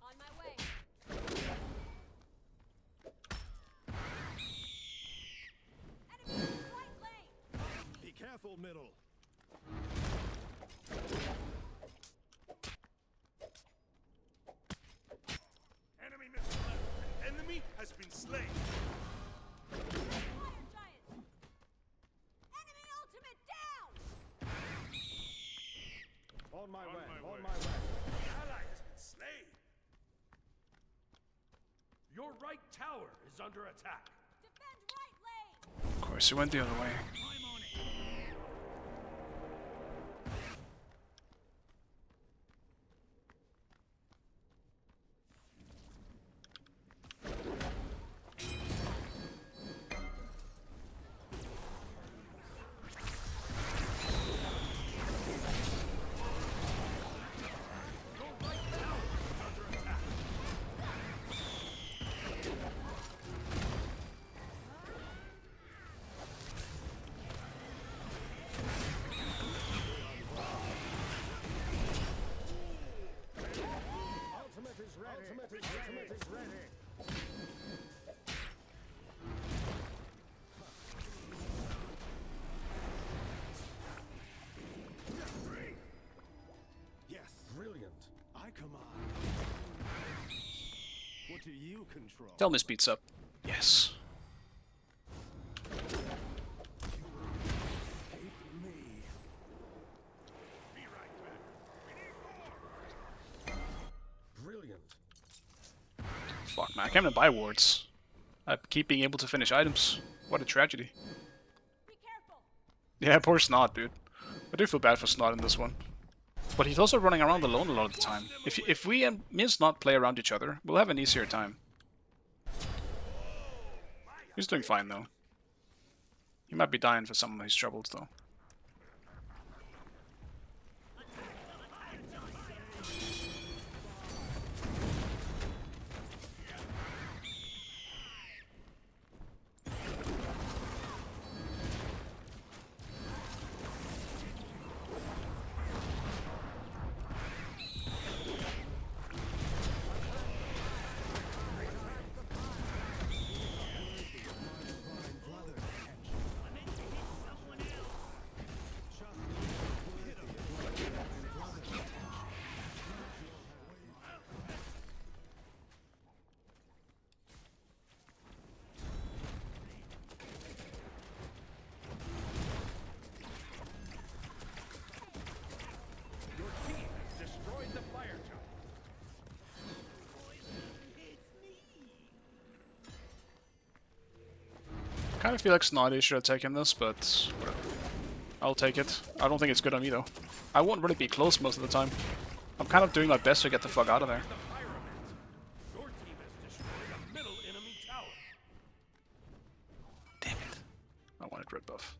Speaker 2: On my way. Enemy right lane.
Speaker 8: Be careful, middle.
Speaker 3: Enemy missile left. An enemy has been slain.
Speaker 2: Fire giant. Enemy ultimate down.
Speaker 8: On my way.
Speaker 3: my
Speaker 8: On
Speaker 3: way.
Speaker 8: my way.
Speaker 3: Ally has been slain. Your right tower is under attack.
Speaker 2: Defend right lane.
Speaker 1: Of course, he went the other way.
Speaker 7: I'm on it.
Speaker 8: Ultimate is ready. Ultimate is ready. Yes. Brilliant. I command. What do you control?
Speaker 1: Tell me speeds up. Yes.
Speaker 8: Hate me.
Speaker 3: Be right back. We need more.
Speaker 8: Brilliant.
Speaker 1: Fuck, man. I can't even buy wards. I keep being able to finish items. What a tragedy.
Speaker 2: Be careful.
Speaker 1: Yeah, poor Snot, dude. I do feel bad for Snot in this one. But he's also running around alone a lot of the time. If we and me and Snot play around each other, we'll have an easier time. He's doing fine though. He might be dying for some of his troubles though.
Speaker 3: Your team has destroyed the fire giant.
Speaker 1: Kind of feel like Snotty should have taken this, but whatever. I'll take it. I don't think it's good on me though. I won't really be close most of the time. I'm kind of doing my best to get the fuck out of there.
Speaker 3: The pyramid. Your team has destroyed a middle enemy tower.
Speaker 1: Damn it. I wanted red buff.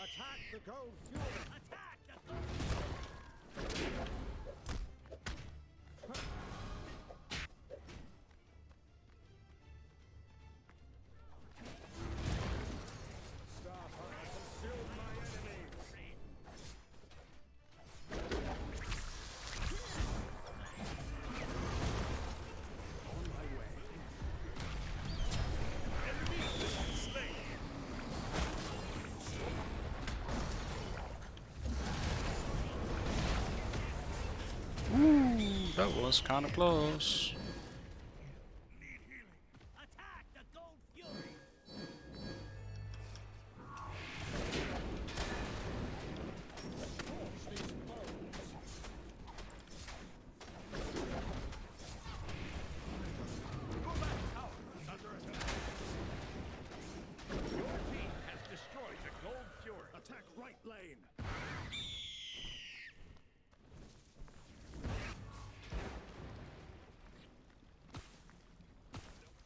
Speaker 5: Attack the gold fury.
Speaker 7: Attack the gold.
Speaker 5: Starfire consume my enemies.
Speaker 1: That was kind of close.
Speaker 7: Attack the gold fury.
Speaker 3: Your left tower is under attack. Your team has destroyed the gold fury.
Speaker 8: Attack right lane.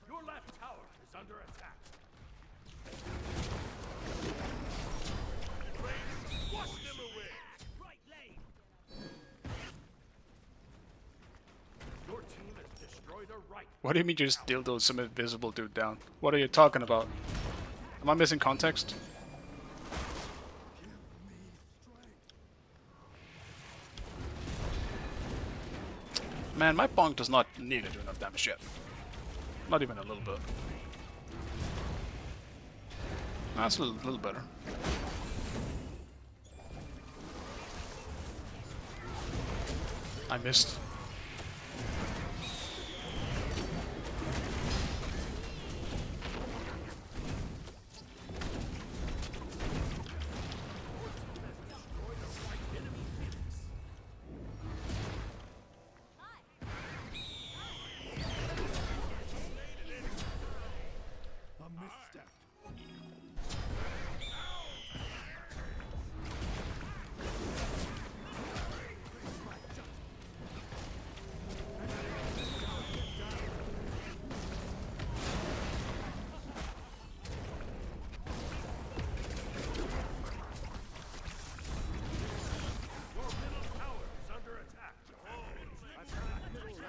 Speaker 3: Your left tower is under attack. Wash them away.
Speaker 7: Right lane.
Speaker 3: Your team has destroyed a right.
Speaker 1: What do you mean you just dildoed some invisible dude down? What are you talking about? Am I missing context? Man, my bonk does not need to do enough damage yet. Not even a little bit. That's a little better. I missed.
Speaker 8: A misstep.
Speaker 3: Your middle tower is under attack.
Speaker 5: Attack middle lane.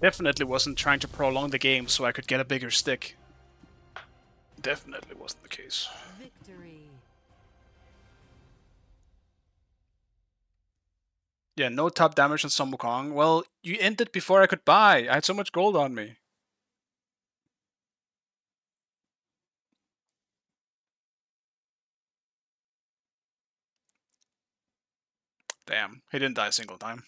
Speaker 1: Definitely wasn't trying to prolong the game so I could get a bigger stick. Definitely wasn't the case.
Speaker 2: Victory.
Speaker 1: Yeah, no top damage on Sun Wukong. Well, you ended before I could buy. I had so much gold on me. Damn, he didn't die a single time.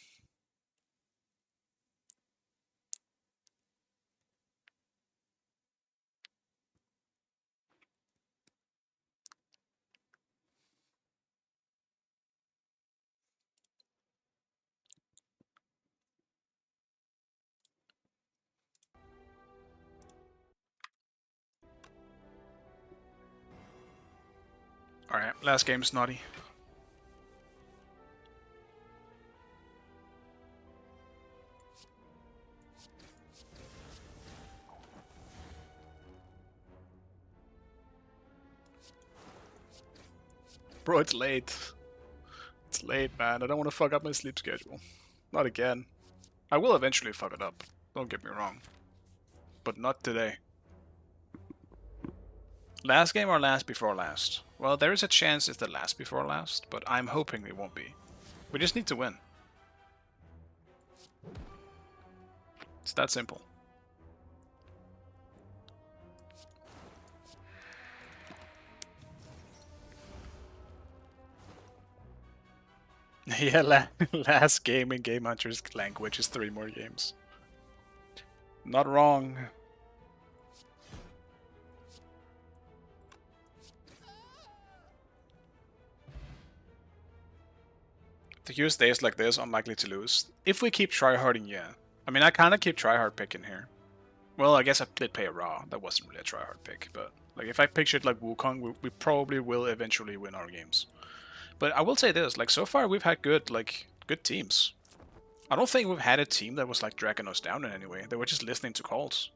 Speaker 1: Alright, last game, Snotty. Bro, it's late. It's late, man. I don't want to fuck up my sleep schedule. Not again. I will eventually fuck it up. Don't get me wrong. But not today. Last game or last before last? Well, there is a chance it's the last before last, but I'm hoping it won't be. We just need to win. It's that simple. Yeah, last game in Gamehunter's language is 3 more games. Not wrong. To use days like this, unlikely to lose. If we keep tryharding, yeah. I mean, I kind of keep tryhard picking here. Well, I guess I did play a Raw. That wasn't really a tryhard pick, but like if I pick shit like Wukong, we probably will eventually win our games. But I will say this, like so far we've had good teams. I don't think we've had a team that was like dragging us down in any way. They were just listening to calls.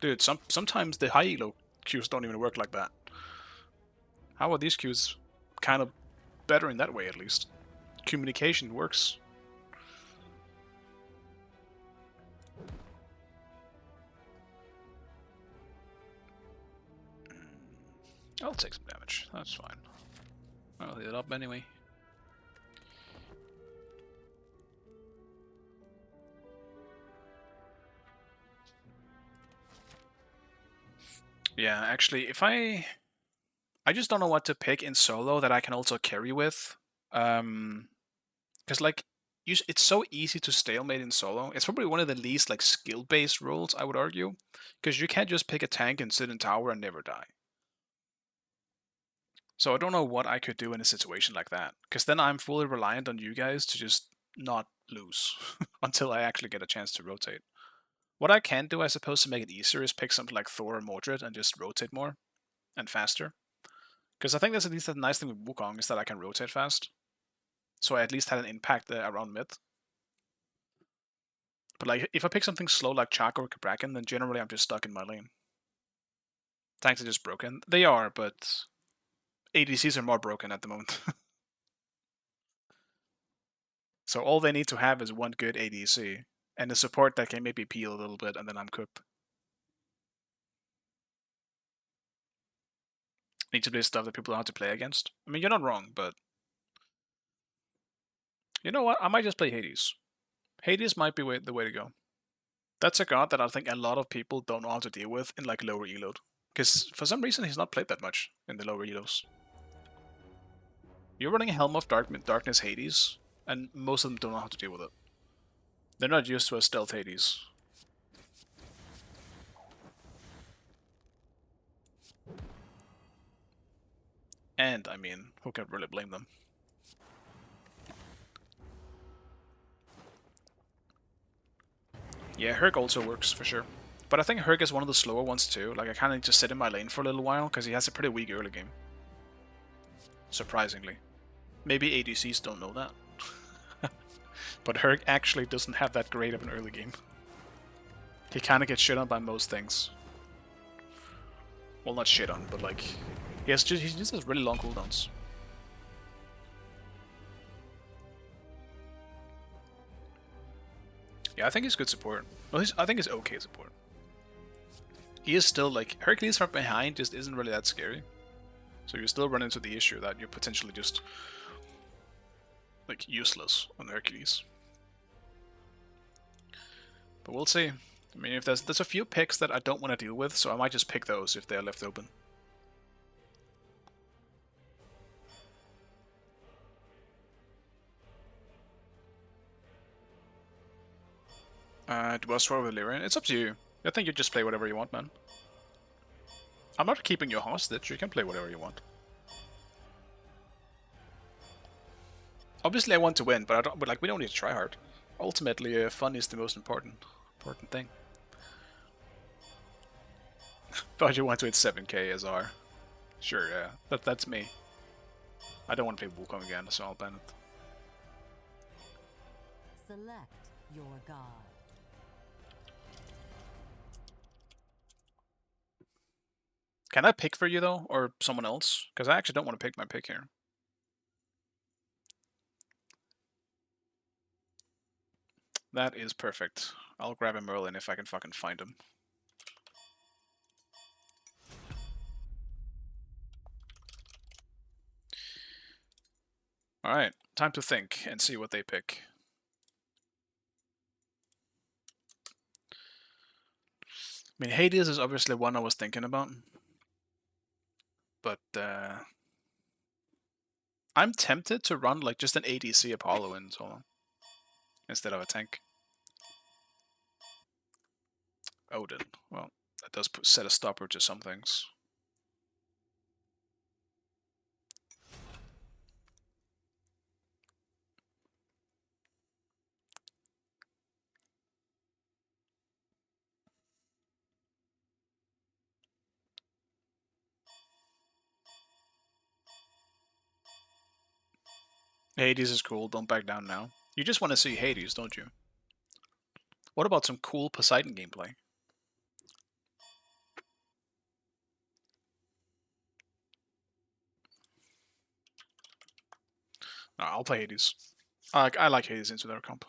Speaker 1: Dude, sometimes the high elo queues don't even work like that. How are these queues kind of better in that way at least? Communication works. I'll take some damage, that's fine. I'll hit it up anyway. Yeah, actually, if I just don't know what to pick in solo that I can also carry with. Because like, it's so easy to stalemate in solo. It's probably one of the least like skill-based rules, I would argue. Because you can't just pick a tank and sit in tower and never die. So I don't know what I could do in a situation like that. Because then I'm fully reliant on you guys to just not lose until I actually get a chance to rotate. What I can do, I suppose, to make it easier is pick something like Thor or Mordred and just rotate more and faster. Because I think that's at least the nice thing with Wukong is that I can rotate fast. So I at least had an impact around mid. But like, if I pick something slow like Chakra or Kraken, then generally I'm just stuck in my lane. Tanks are just broken. They are, but ADCs are more broken at the moment. So all they need to have is one good ADC, and a support that can maybe peel a little bit, and then I'm cooked. Need to play stuff that people know how to play against. I mean, you're not wrong, but you know what? I might just play Hades. Hades might be the way to go. That's a god that I think a lot of people don't know how to deal with in like lower elo. Because for some reason he's not played that much in the lower elos. You're running Helm of Darkness Hades, and most of them don't know how to deal with it. They're not used to a stealth Hades. And, I mean, who can really blame them? Yeah, Herc also works, for sure. But I think Herc is one of the slower ones too. Like, I kind of need to sit in my lane for a little while, because he has a pretty weak early game. Surprisingly. Maybe ADCs don't know that. But Herc actually doesn't have that great of an early game. He kind of gets shit on by most things. Well, not shit on, but like... he just has really long cooldowns. Yeah, I think he's good support. Well, I think he's okay support. He is still like... Hercules from behind just isn't really that scary. So you still run into the issue that you're potentially just... like, useless on Hercules. But we'll see. I mean, if there's a few picks that I don't want to deal with, so I might just pick those if they're left open. Do I swear with Lyrian? It's up to you. I think you just play whatever you want, man. I'm not keeping you hostage. You can play whatever you want. Obviously, I want to win, but I don't. But like, we don't need to try hard. Ultimately, fun is the most important thing. Thought you want to hit 7k SR. Sure, yeah. That's me. I don't want to play Wukong again, so I'll ban it.
Speaker 2: Select your god.
Speaker 1: Can I pick for you though, or someone else? Because I actually don't want to pick my pick here. That is perfect. I'll grab a Merlin if I can fucking find him. Alright, time to think and see what they pick. I mean, Hades is obviously one I was thinking about. But, I'm tempted to run like just an ADC Apollo in solo. Instead of a tank. Odin. Well, that does set a stopper to some things. Hades is cool, don't back down now. You just want to see Hades, don't you? What about some cool Poseidon gameplay? No, I'll play Hades. I like Hades into their comp.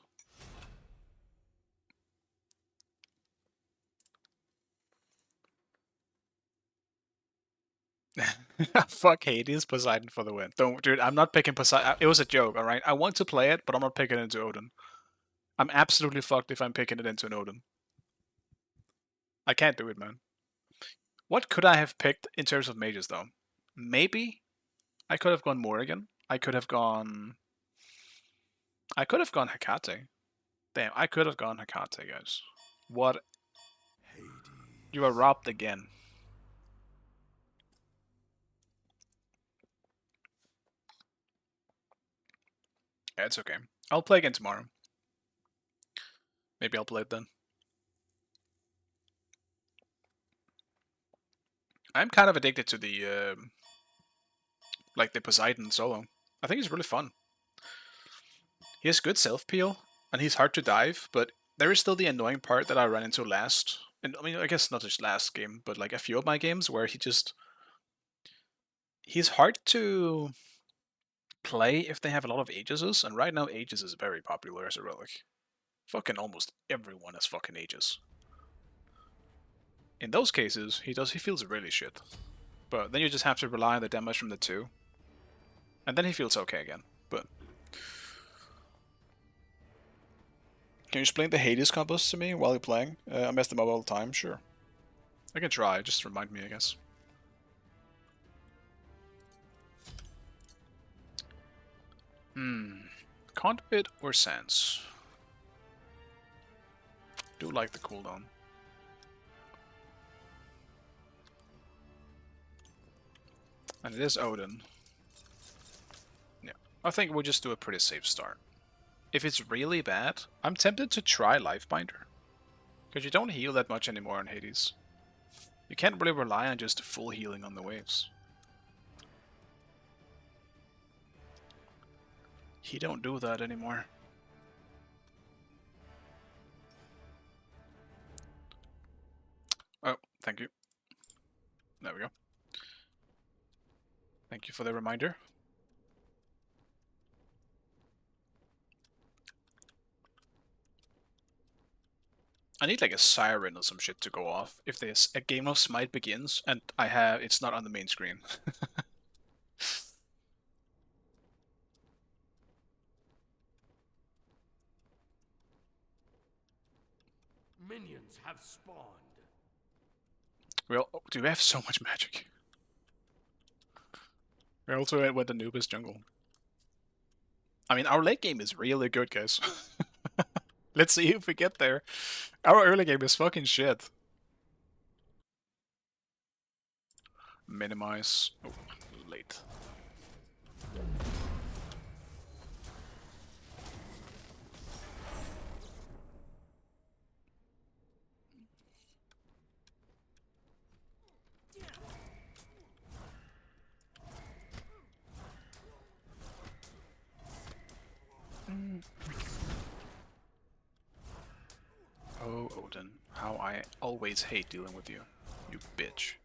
Speaker 1: Fuck Hades, Poseidon for the win. Don't, dude, I'm not picking Poseidon. It was a joke, alright? I want to play it, but I'm not picking it into Odin. I'm absolutely fucked if I'm picking it into an Odin. I can't do it, man. What could I have picked in terms of mages, though? Maybe I could have gone Morrigan. I could have gone Hecate. Damn, I could have gone Hecate, guys. What?
Speaker 8: Hades.
Speaker 1: You are robbed again. Yeah, it's okay. I'll play again tomorrow. Maybe I'll play it then. I'm kind of addicted to the like the Poseidon solo. I think it's really fun. He has good self-peel, and he's hard to dive, but there is still the annoying part that I ran into last. And I mean, I guess not just last game, but like a few of my games where he's hard to play if they have a lot of Aegises, and right now Aegis is very popular as a relic. Fucking almost everyone has fucking Aegis. In those cases, he feels really shit. But then you just have to rely on the damage from the 2. And then he feels okay again. But can you explain the Hades combos to me while you're playing? I mess them up all the time, sure. I can try, just remind me, I guess. Conduit or Sense? Do like the cooldown. And it is Odin. Yeah, I think we'll just do a pretty safe start. If it's really bad, I'm tempted to try Lifebinder. Because you don't heal that much anymore in Hades. You can't really rely on just full healing on the waves. He don't do that anymore. Oh, thank you. There we go. Thank you for the reminder. I need like a siren or some shit to go off if there's a game of Smite begins and it's not on the main screen.
Speaker 3: Minions have spawned.
Speaker 1: Well, do we have so much magic? We also went Anubis jungle. I mean, our late game is really good, guys. Let's see if we get there. Our early game is fucking shit. Minimize. Oh, late. Oh, Odin, how I always hate dealing with you, you bitch.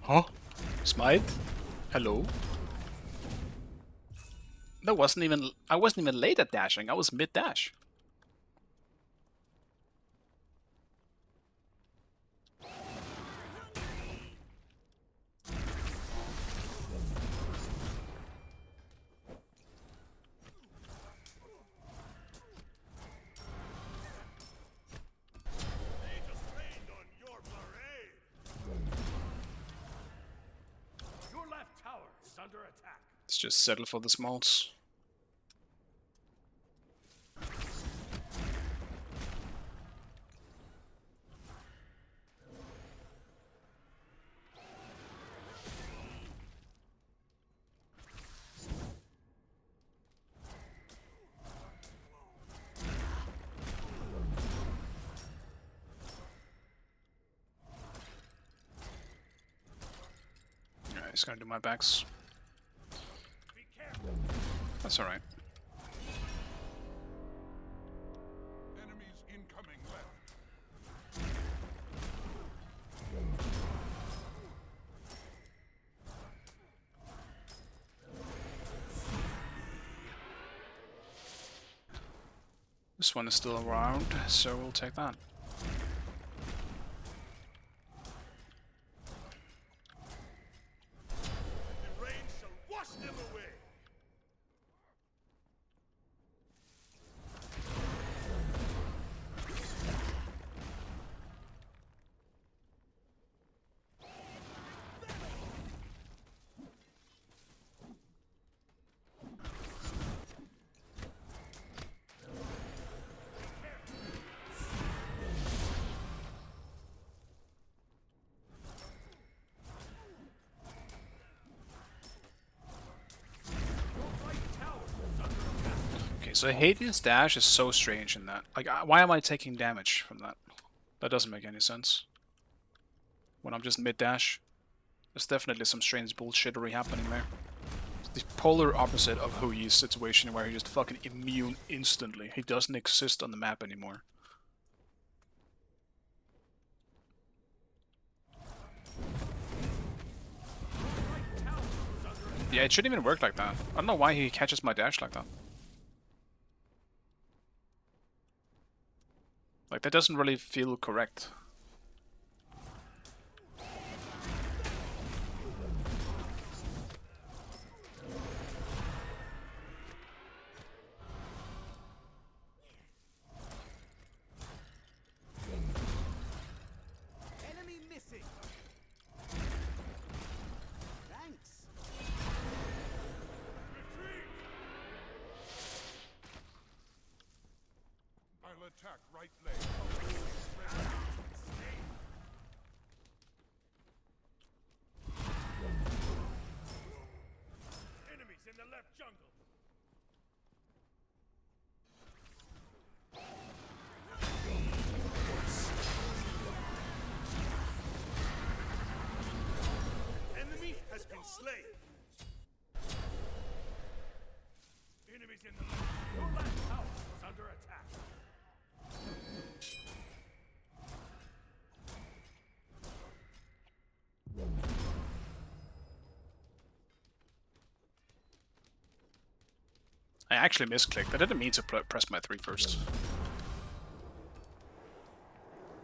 Speaker 1: Huh? Smite? Hello? That wasn't even... I wasn't even late at dashing, I was mid-dash.
Speaker 3: They just rained on your parade. Your left tower is under attack.
Speaker 1: Let's just settle for the smalls. Alright, he's gonna do my backs.
Speaker 3: Be careful.
Speaker 1: That's alright.
Speaker 4: Enemies incoming left.
Speaker 1: This one is still around, so we'll take that.
Speaker 3: The rain shall wash them away.
Speaker 1: Okay, so Hades' dash is so strange in that. Like, why am I taking damage from that? That doesn't make any sense. When I'm just mid-dash. There's definitely some strange bullshittery happening there. It's the polar opposite of Huyi's situation where he's just fucking immune instantly. He doesn't exist on the map anymore. Yeah, it shouldn't even work like that. I don't know why he catches my dash like that. Like, that doesn't really feel correct.
Speaker 7: Enemy missing. Thanks.
Speaker 4: I'll attack right leg.
Speaker 3: Enemies in the left jungle. Enemy has been slain. Enemies in the left. Your left tower is under attack.
Speaker 1: I actually misclicked. I didn't mean to press my 3 first.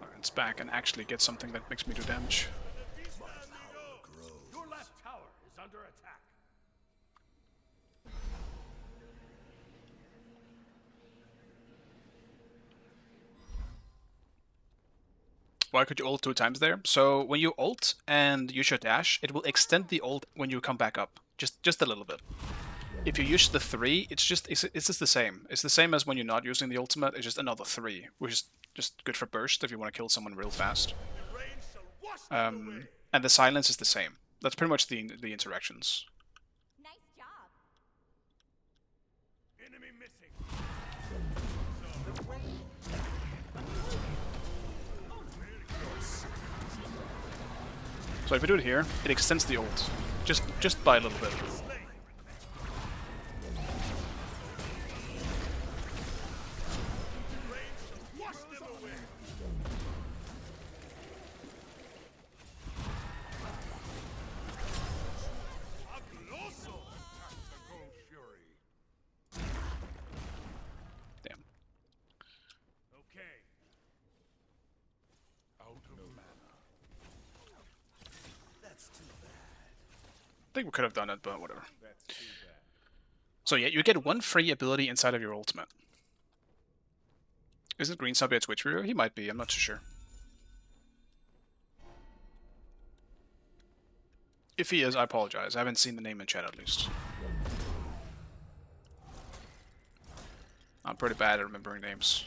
Speaker 1: Alright, it's back and actually get something that makes me do damage. Why could you ult 2 times there? So when you ult and use your dash, it will extend the ult when you come back up, just a little bit. If you use the 3, it's just the same. It's the same as when you're not using the ultimate. It's just another 3, which is just good for burst if you want to kill someone real fast. And the silence is the same. That's pretty much the interactions.
Speaker 2: Nice job.
Speaker 3: Enemy missing.
Speaker 1: So if you do it here, it extends the ult, just by a little bit. Damn.
Speaker 3: Okay.
Speaker 4: Out of mana.
Speaker 1: I think we could have done it, but whatever. So yeah, you get 1 free ability inside of your ultimate. Isn't Green Zombie a Twitch viewer? He might be, I'm not too sure. If he is, I apologize. I haven't seen the name in chat at least. I'm pretty bad at remembering names.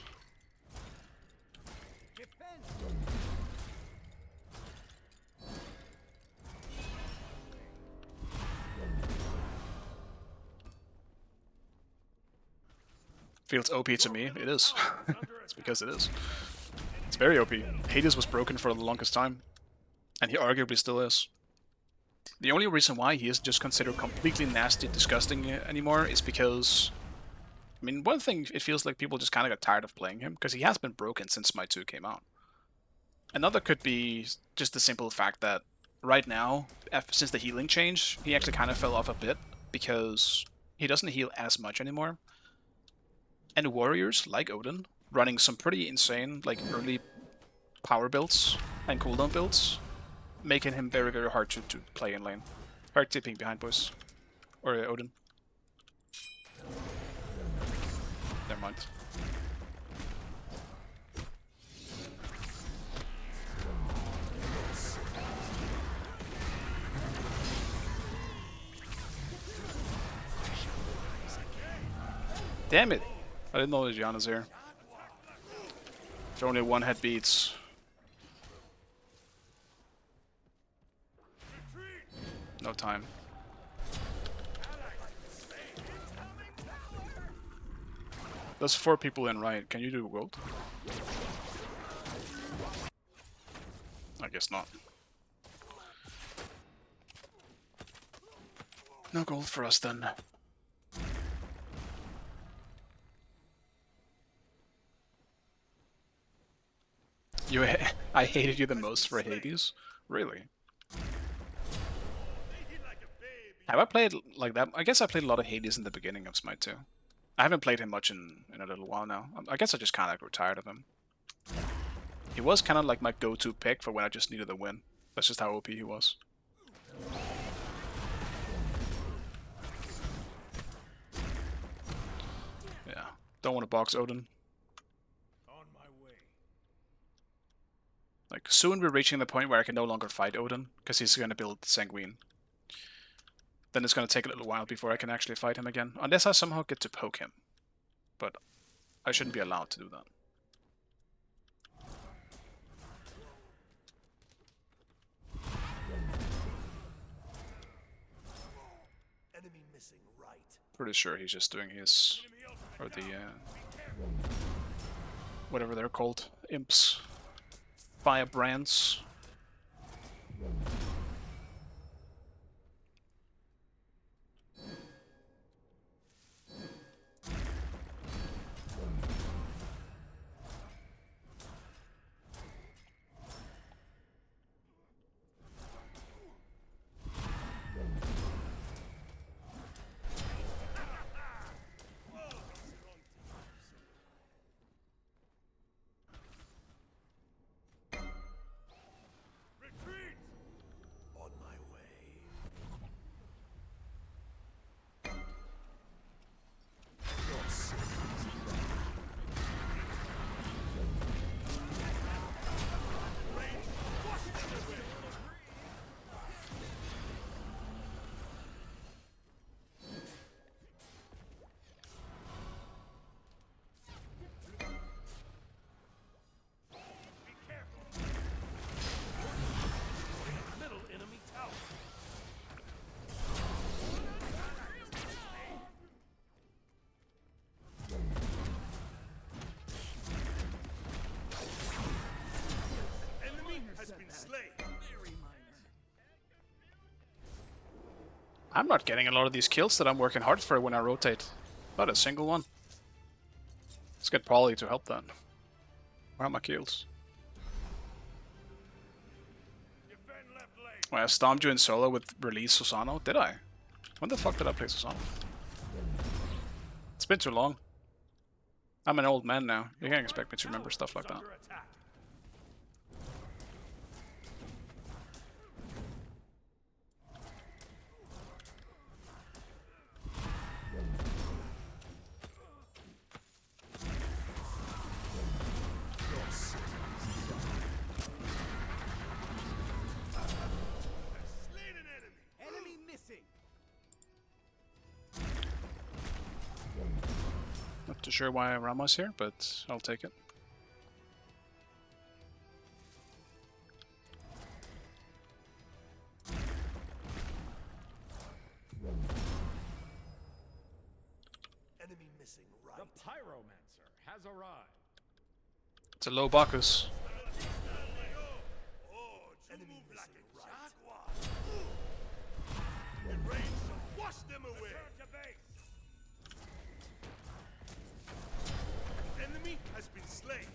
Speaker 1: Feels OP to me. It is. It's because it is. It's very OP. Hades was broken for the longest time, and he arguably still is. The only reason why he isn't just considered completely nasty, disgusting anymore is because, I mean, one thing, it feels like people just kind of got tired of playing him, because he has been broken since Smite 2 came out. Another could be just the simple fact that right now, since the healing change, he actually kind of fell off a bit, because he doesn't heal as much anymore. And warriors, like Odin, running some pretty insane, like, early power builds and cooldown builds, making him very, very hard to play in lane. Hard tipping behind, boys. Or Odin. Never mind. Damn it! I didn't know Gianna's here. If only one head beats. No time. There's 4 people in right. Can you do gold? I guess not. No gold for us then. I hated you the most for Hades? Really? Have I played like that? I guess I played a lot of Hades in the beginning of Smite 2. I haven't played him much in a little while now. I guess I just kind of grew tired of him. He was kind of like my go-to pick for when I just needed a win. That's just how OP he was. Yeah, don't want to box Odin.
Speaker 3: On my way.
Speaker 1: Like, soon we're reaching the point where I can no longer fight Odin, because he's going to build Sanguine. Then it's going to take a little while before I can actually fight him again, unless I somehow get to poke him. But I shouldn't be allowed to do that.
Speaker 3: Enemy missing right.
Speaker 1: Pretty sure he's just doing his, or the, whatever they're called, imps, firebrands. I'm not getting a lot of these kills that I'm working hard for when I rotate. Not a single one. Let's get Polly to help then. Where are my kills?
Speaker 3: Defend left lane.
Speaker 1: Well, I stomped you in solo with release Susano. Did I? When the fuck did I play Susano? It's been too long. I'm an old man now. You can't expect me to remember stuff like that.
Speaker 3: Under attack. Slain an enemy.
Speaker 7: Enemy missing.
Speaker 1: Not too sure why Rama's here, but I'll take it.
Speaker 3: Enemy missing right. The pyromancer has arrived.
Speaker 1: It's a low Bacchus.
Speaker 3: Enemy missing right. The rain shall wash them away. Return to base. Enemy has been slain.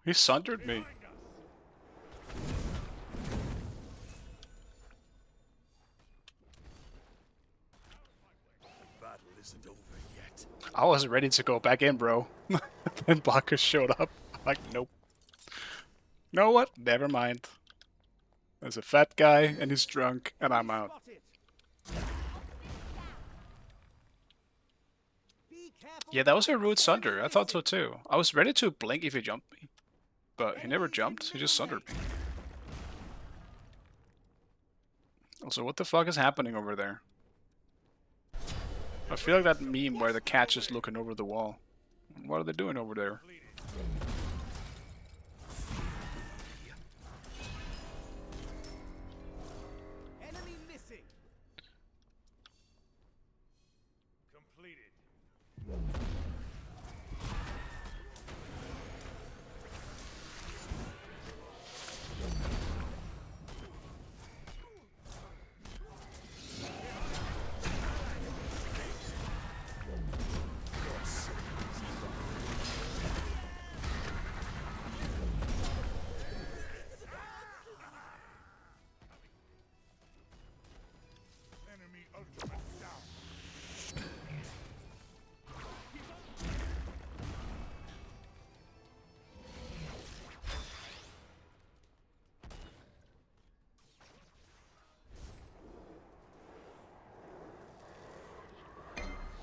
Speaker 1: He sundered me.
Speaker 3: Battle isn't over yet.
Speaker 1: I was ready to go back in, bro. Then Bacchus showed up. I'm like, nope. You know what? Never mind. There's a fat guy and he's drunk and I'm out.
Speaker 7: Spotted. Be careful.
Speaker 1: Yeah, that was a rude sunder. I thought so too. I was ready to blink if he jumped me. But he never jumped, he just sundered me. Also, what the fuck is happening over there? I feel like that meme where the cat's just looking over the wall. What are they doing over there?
Speaker 7: Enemy missing.
Speaker 3: Completed.
Speaker 4: Enemy ultimate down.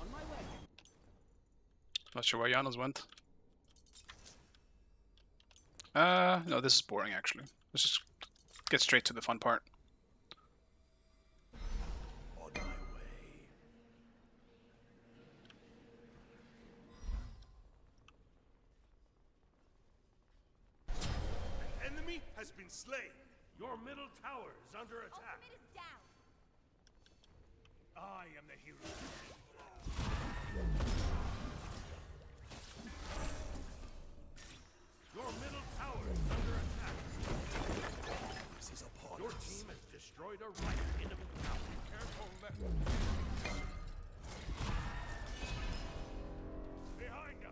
Speaker 7: On my way.
Speaker 1: Not sure where Janos went. No, this is boring actually. Let's just get straight to the fun part.
Speaker 3: On my way. An enemy has been slain. Your middle tower is under attack.
Speaker 2: Ultimate is down.
Speaker 3: I am the hero. Your middle tower is under attack. This is upon Your team has destroyed a right enemy tower. Be careful left. Behind us.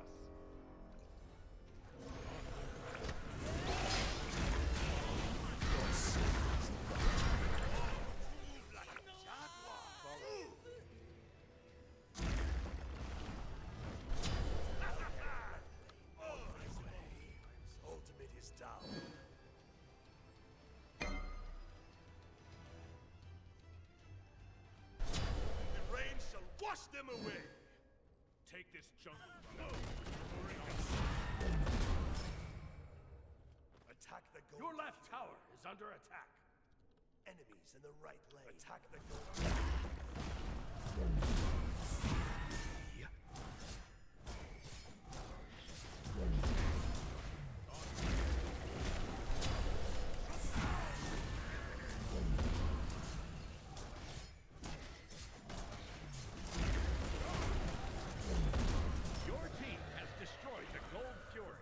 Speaker 3: Ultimate is down. The rain shall wash them away. Take this jungle. No. Attack the goal. Your left tower is under attack.
Speaker 5: Enemies in the right lane. Attack the goal.
Speaker 3: Your team has destroyed the Gold Fury.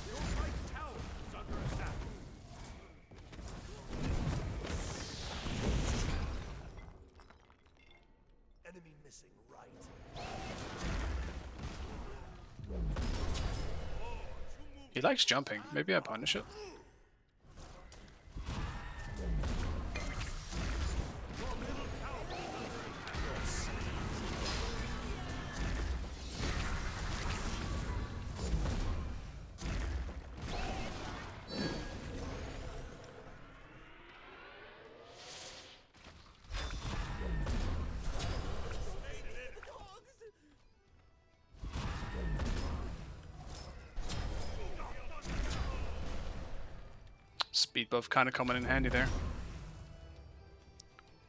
Speaker 3: Your right tower is under attack.
Speaker 5: Enemy missing right.
Speaker 1: He likes jumping. Maybe I punish it. Speed buff kind of coming in handy there.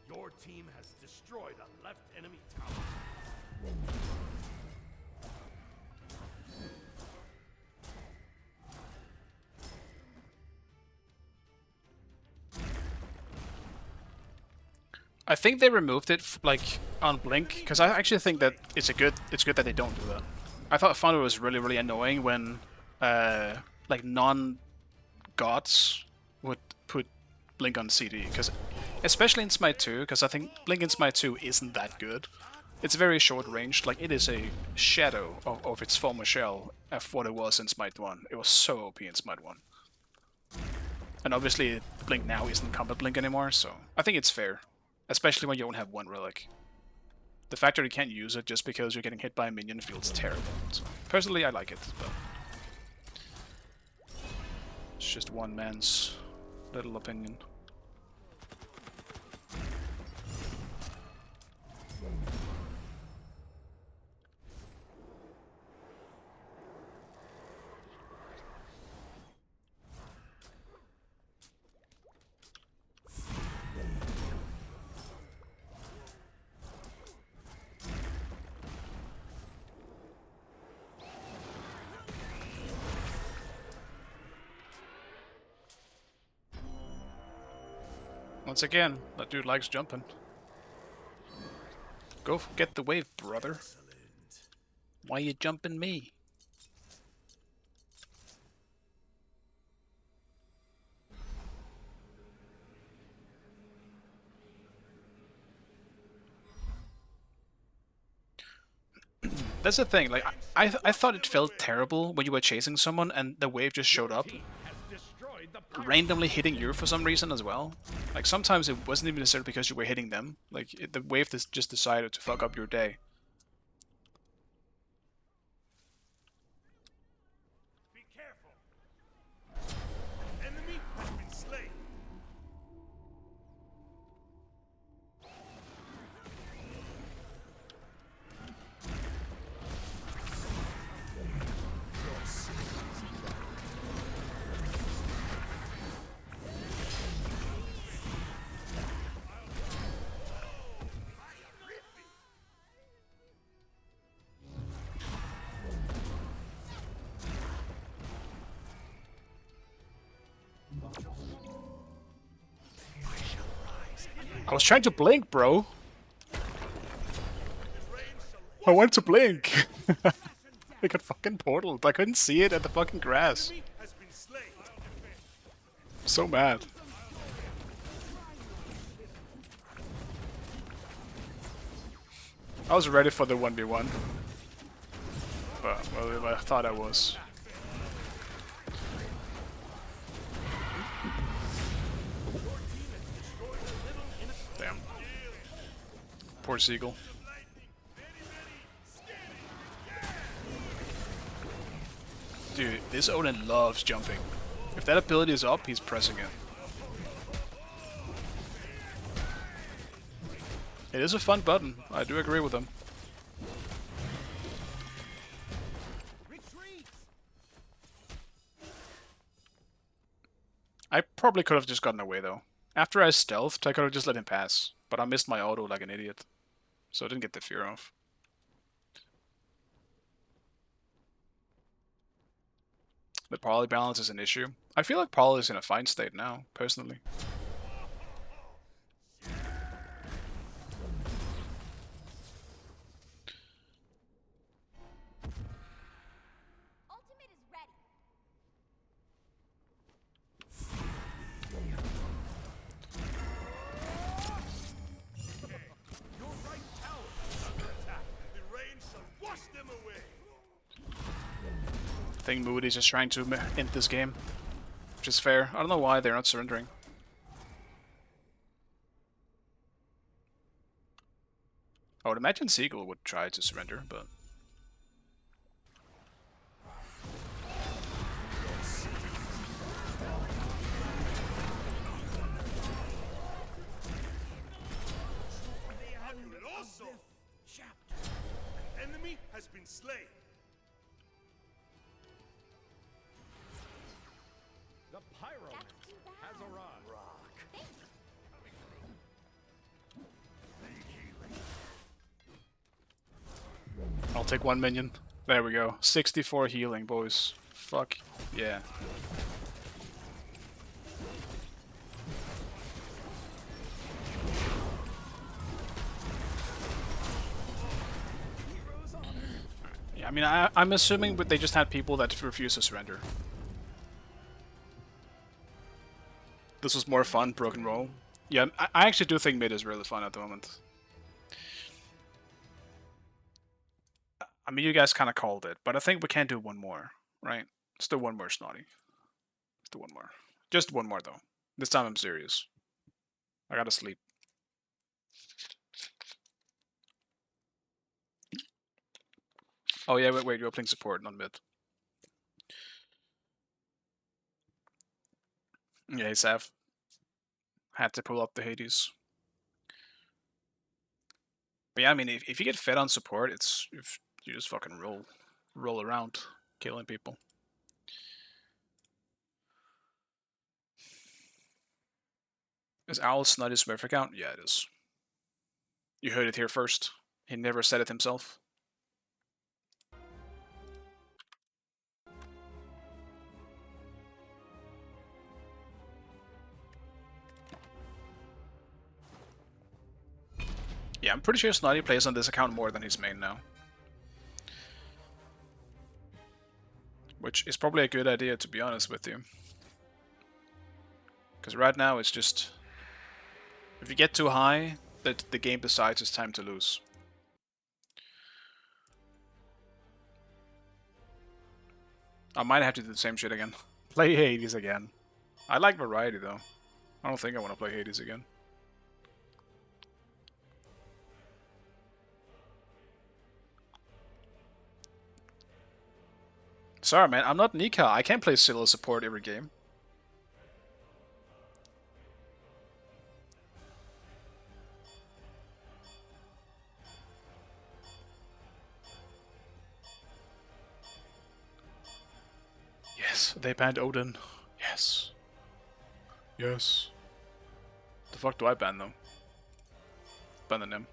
Speaker 3: Your team has destroyed a left enemy tower.
Speaker 1: I think they removed it like on Blink because I actually think that it's good that they don't do that. I found it was really annoying when like non-gods would put Blink on CD, because especially in Smite 2, because I think Blink in Smite 2 isn't that good. It's very short ranged, like it is a shadow of its former shell of what it was in Smite 1. It was so OP in Smite 1. And obviously Blink now isn't combat Blink anymore, so I think it's fair. Especially when you don't have one relic. The fact that you can't use it just because you're getting hit by a minion feels terrible. So, personally, I like it, but it's just one man's little opinion. Once again, that dude likes jumping. Go get the wave, brother. Why you jumping me? That's the thing, like, I thought it felt terrible when you were chasing someone and the wave just showed up,
Speaker 3: Team has destroyed the pirate.
Speaker 1: randomly hitting you for some reason as well. Like, sometimes it wasn't even necessarily because you were hitting them. Like, the wave just decided to fuck up your day.
Speaker 3: Be careful. Enemy has been slain.
Speaker 1: I was trying to blink, bro. I went to blink. I got fucking portaled. I couldn't see it at the fucking grass.
Speaker 3: Has been slain.
Speaker 1: So mad. I was ready for the 1v1. But, well, I thought I was. Damn. Poor Seagull. Dude, this Odin loves jumping. If that ability is up, he's pressing it. It is a fun button. I do agree with him.
Speaker 7: Retreat!
Speaker 1: I probably could have just gotten away though. After I stealthed, I could have just let him pass. But I missed my auto like an idiot. So I didn't get the fear off. The poly balance is an issue. I feel like poly is in a fine state now, personally.
Speaker 2: Ultimate is ready.
Speaker 3: Your right tower is under attack. The rain shall wash them away.
Speaker 1: I think Moody's just trying to end this game. Which is fair. I don't know why they're not surrendering. I would imagine Seagull would try to surrender, but...
Speaker 3: And also, an enemy has been slain. The pyromancer has arrived.
Speaker 1: I'll take 1 minion. There we go. 64 healing, boys. Fuck. Yeah. Yeah, I mean, I'm assuming but they just had people that refuse to surrender. This was more fun, broken roll. Yeah, I actually do think mid is really fun at the moment. I mean, you guys kind of called it, but I think we can do one more, right? Let's do one more, Snotty. Let's do one more. Just one more, though. This time I'm serious. I gotta sleep. Oh yeah, wait, you're playing support, not mid. Yeah, Sav. Had to pull up the Hades. But yeah, I mean, if you get fed on support, if you just fucking roll around, killing people. Is Owl Snotty's Smurf account? Yeah, it is. You heard it here first. He never said it himself. Yeah, I'm pretty sure Snotty plays on this account more than his main now. Which is probably a good idea, to be honest with you. Because right now it's just... if you get too high, the game decides it's time to lose. I might have to do the same shit again. Play Hades again. I like variety though. I don't think I want to play Hades again. Sorry man, I'm not Nika. I can't play Scylla support every game. Yes, they banned Odin. Yes. Yes. The fuck do I ban though? Ban him.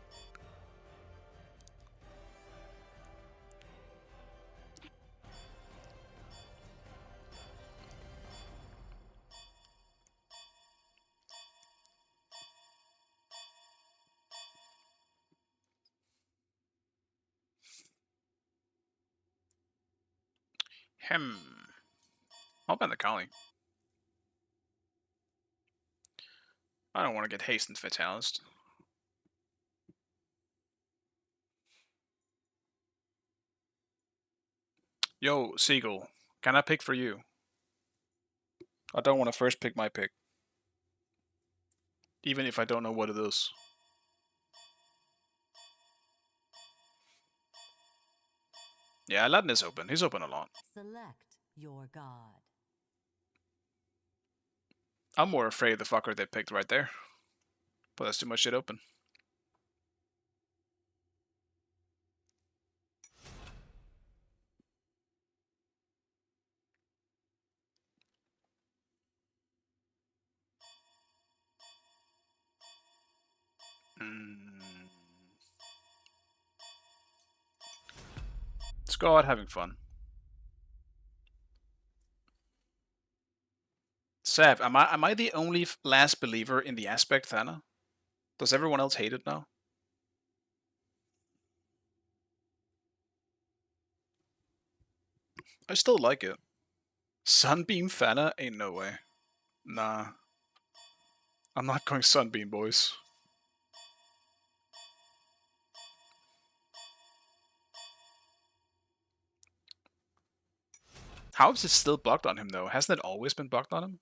Speaker 1: I'll ban the Kali. I don't want to get hastened Fatalist. Yo, Seagull, can I pick for you? I don't want to first pick my pick. Even if I don't know what it is. Yeah, Aladdin is open. He's open a lot.
Speaker 9: Select
Speaker 2: your god.
Speaker 1: I'm more afraid of the fucker they picked right there. But that's too much shit open. Let's go out having fun. Sav, am I the only last believer in the aspect Thana? Does everyone else hate it now? I still like it. Sunbeam Thana? Ain't no way. Nah. I'm not going Sunbeam, boys. How is it still bugged on him, though? Hasn't it always been bugged on him?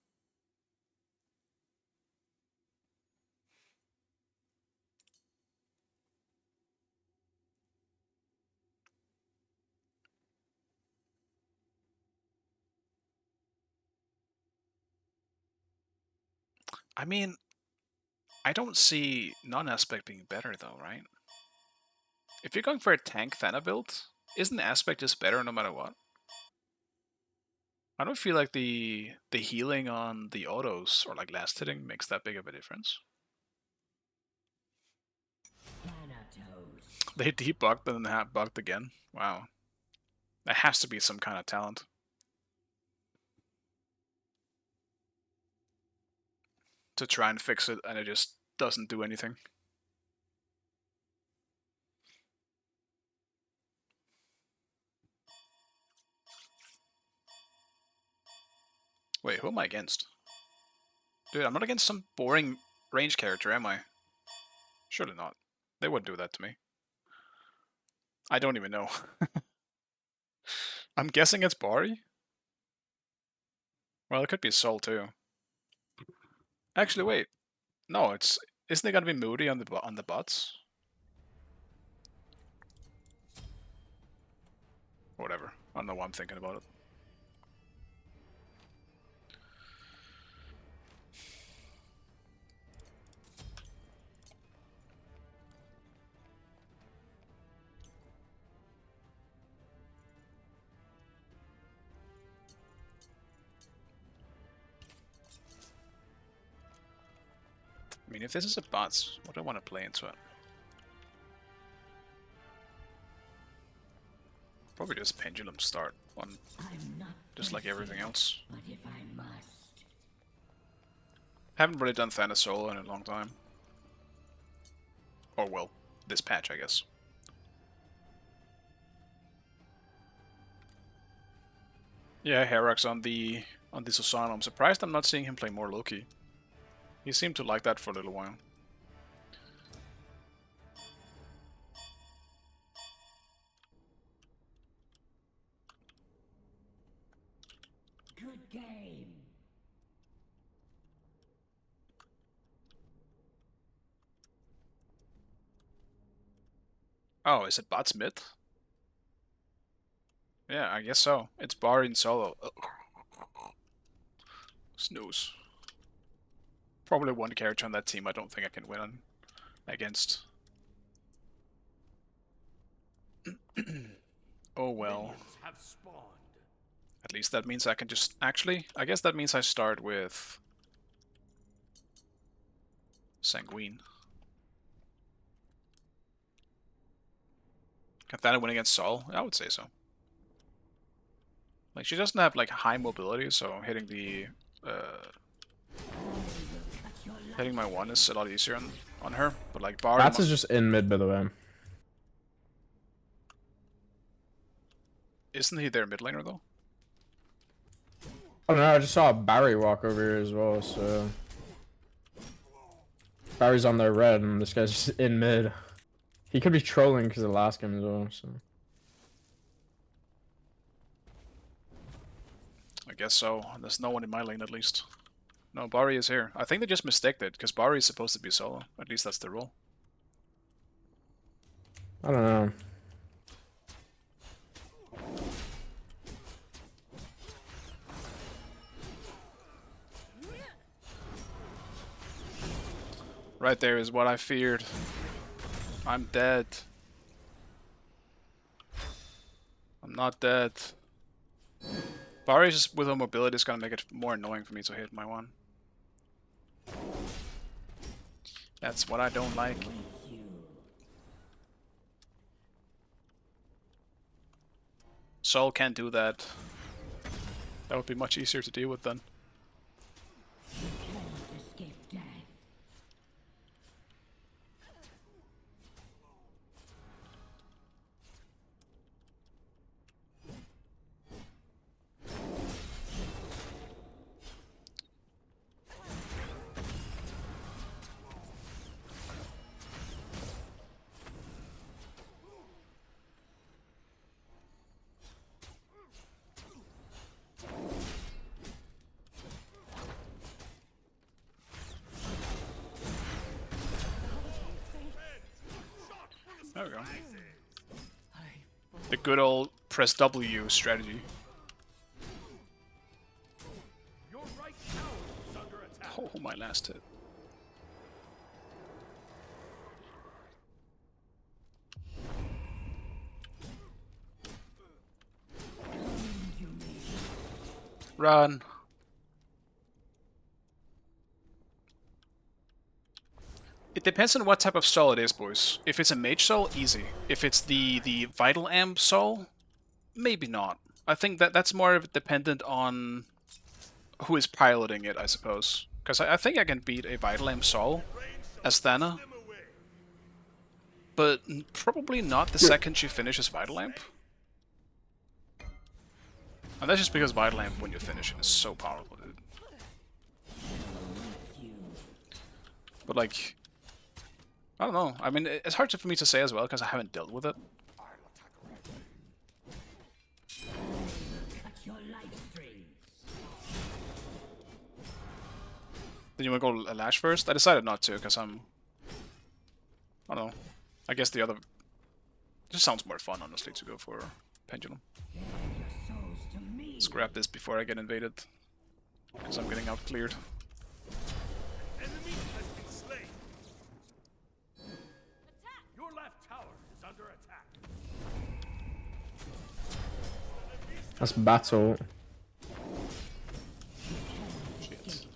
Speaker 1: I mean, I don't see non-aspect being better, though, right? If you're going for a tank Thana build, isn't aspect just better no matter what? I don't feel like the healing on the autos or like last hitting makes that big of a difference. They debugged and then bugged again. Wow. That has to be some kind of talent. To try and fix it and it just doesn't do anything. Wait, who am I against? Dude, I'm not against some boring range character, am I? Surely not. They wouldn't do that to me. I don't even know. I'm guessing it's Bari? Well, it could be Sol too. Actually, wait. No, isn't it gonna be Moody on the bots? Whatever. I don't know why I'm thinking about it. I mean, if this is a bots, what do I want to play into it? Probably just Pendulum start on, just like everything else.
Speaker 9: But if I must.
Speaker 1: Haven't really done Thana solo in a long time. Or well, this patch, I guess. Yeah, Herox on the Susano. I'm surprised I'm not seeing him play more Loki. He seemed to like that for a little while.
Speaker 9: Good game.
Speaker 1: Oh, is it bots mid? Yeah, I guess so. It's Bar in solo. Snooze. Probably one character on that team I don't think I can win on against. Oh well.
Speaker 3: Have spawned.
Speaker 1: At least that means I can just... Actually, I guess that means I start with... Sanguine. Can Thana win against Sol? I would say so. Like, she doesn't have, like, high mobility, so hitting the... hitting my one is a lot easier on her, but, like, Bar...
Speaker 10: Bats is just in mid, by the way.
Speaker 1: Isn't he their mid laner, though?
Speaker 10: Oh no, I just saw Barry walk over here as well, so... Barry's on their red, and this guy's just in mid. He could be trolling because of the last game as well, so...
Speaker 1: I guess so. There's no one in my lane, at least. No, Bari is here. I think they just mistaked it, because Bari is supposed to be solo. At least that's the rule.
Speaker 10: I don't know.
Speaker 1: Right there is what I feared. I'm dead. I'm not dead. Barry's with her mobility is gonna make it more annoying for me to hit my one. That's what I don't like. Sol can't do that. That would be much easier to deal with then.
Speaker 9: Escape death.
Speaker 1: There we go. The good old press W strategy.
Speaker 3: Your right tower is under attack.
Speaker 1: Oh, my last hit. Run. It depends on what type of soul it is, boys. If it's a mage soul, easy. If it's the vital amp soul, maybe not. I think that's more dependent on who is piloting it, I suppose. Because I think I can beat a vital amp soul as Thana, but probably not the second she finishes vital amp. And that's just because vital amp, when you finish it, is so powerful, dude. But like, I don't know. I mean, it's hard for me to say as well because I haven't dealt with it. Then you want to go Lash first? I decided not to because I don't know. I guess the other just sounds more fun, honestly, to go for Pendulum. Let's grab this before I get invaded because I'm getting out cleared.
Speaker 3: Enemy has been slain. Your left tower is under attack.
Speaker 10: That's battle.
Speaker 1: Shit.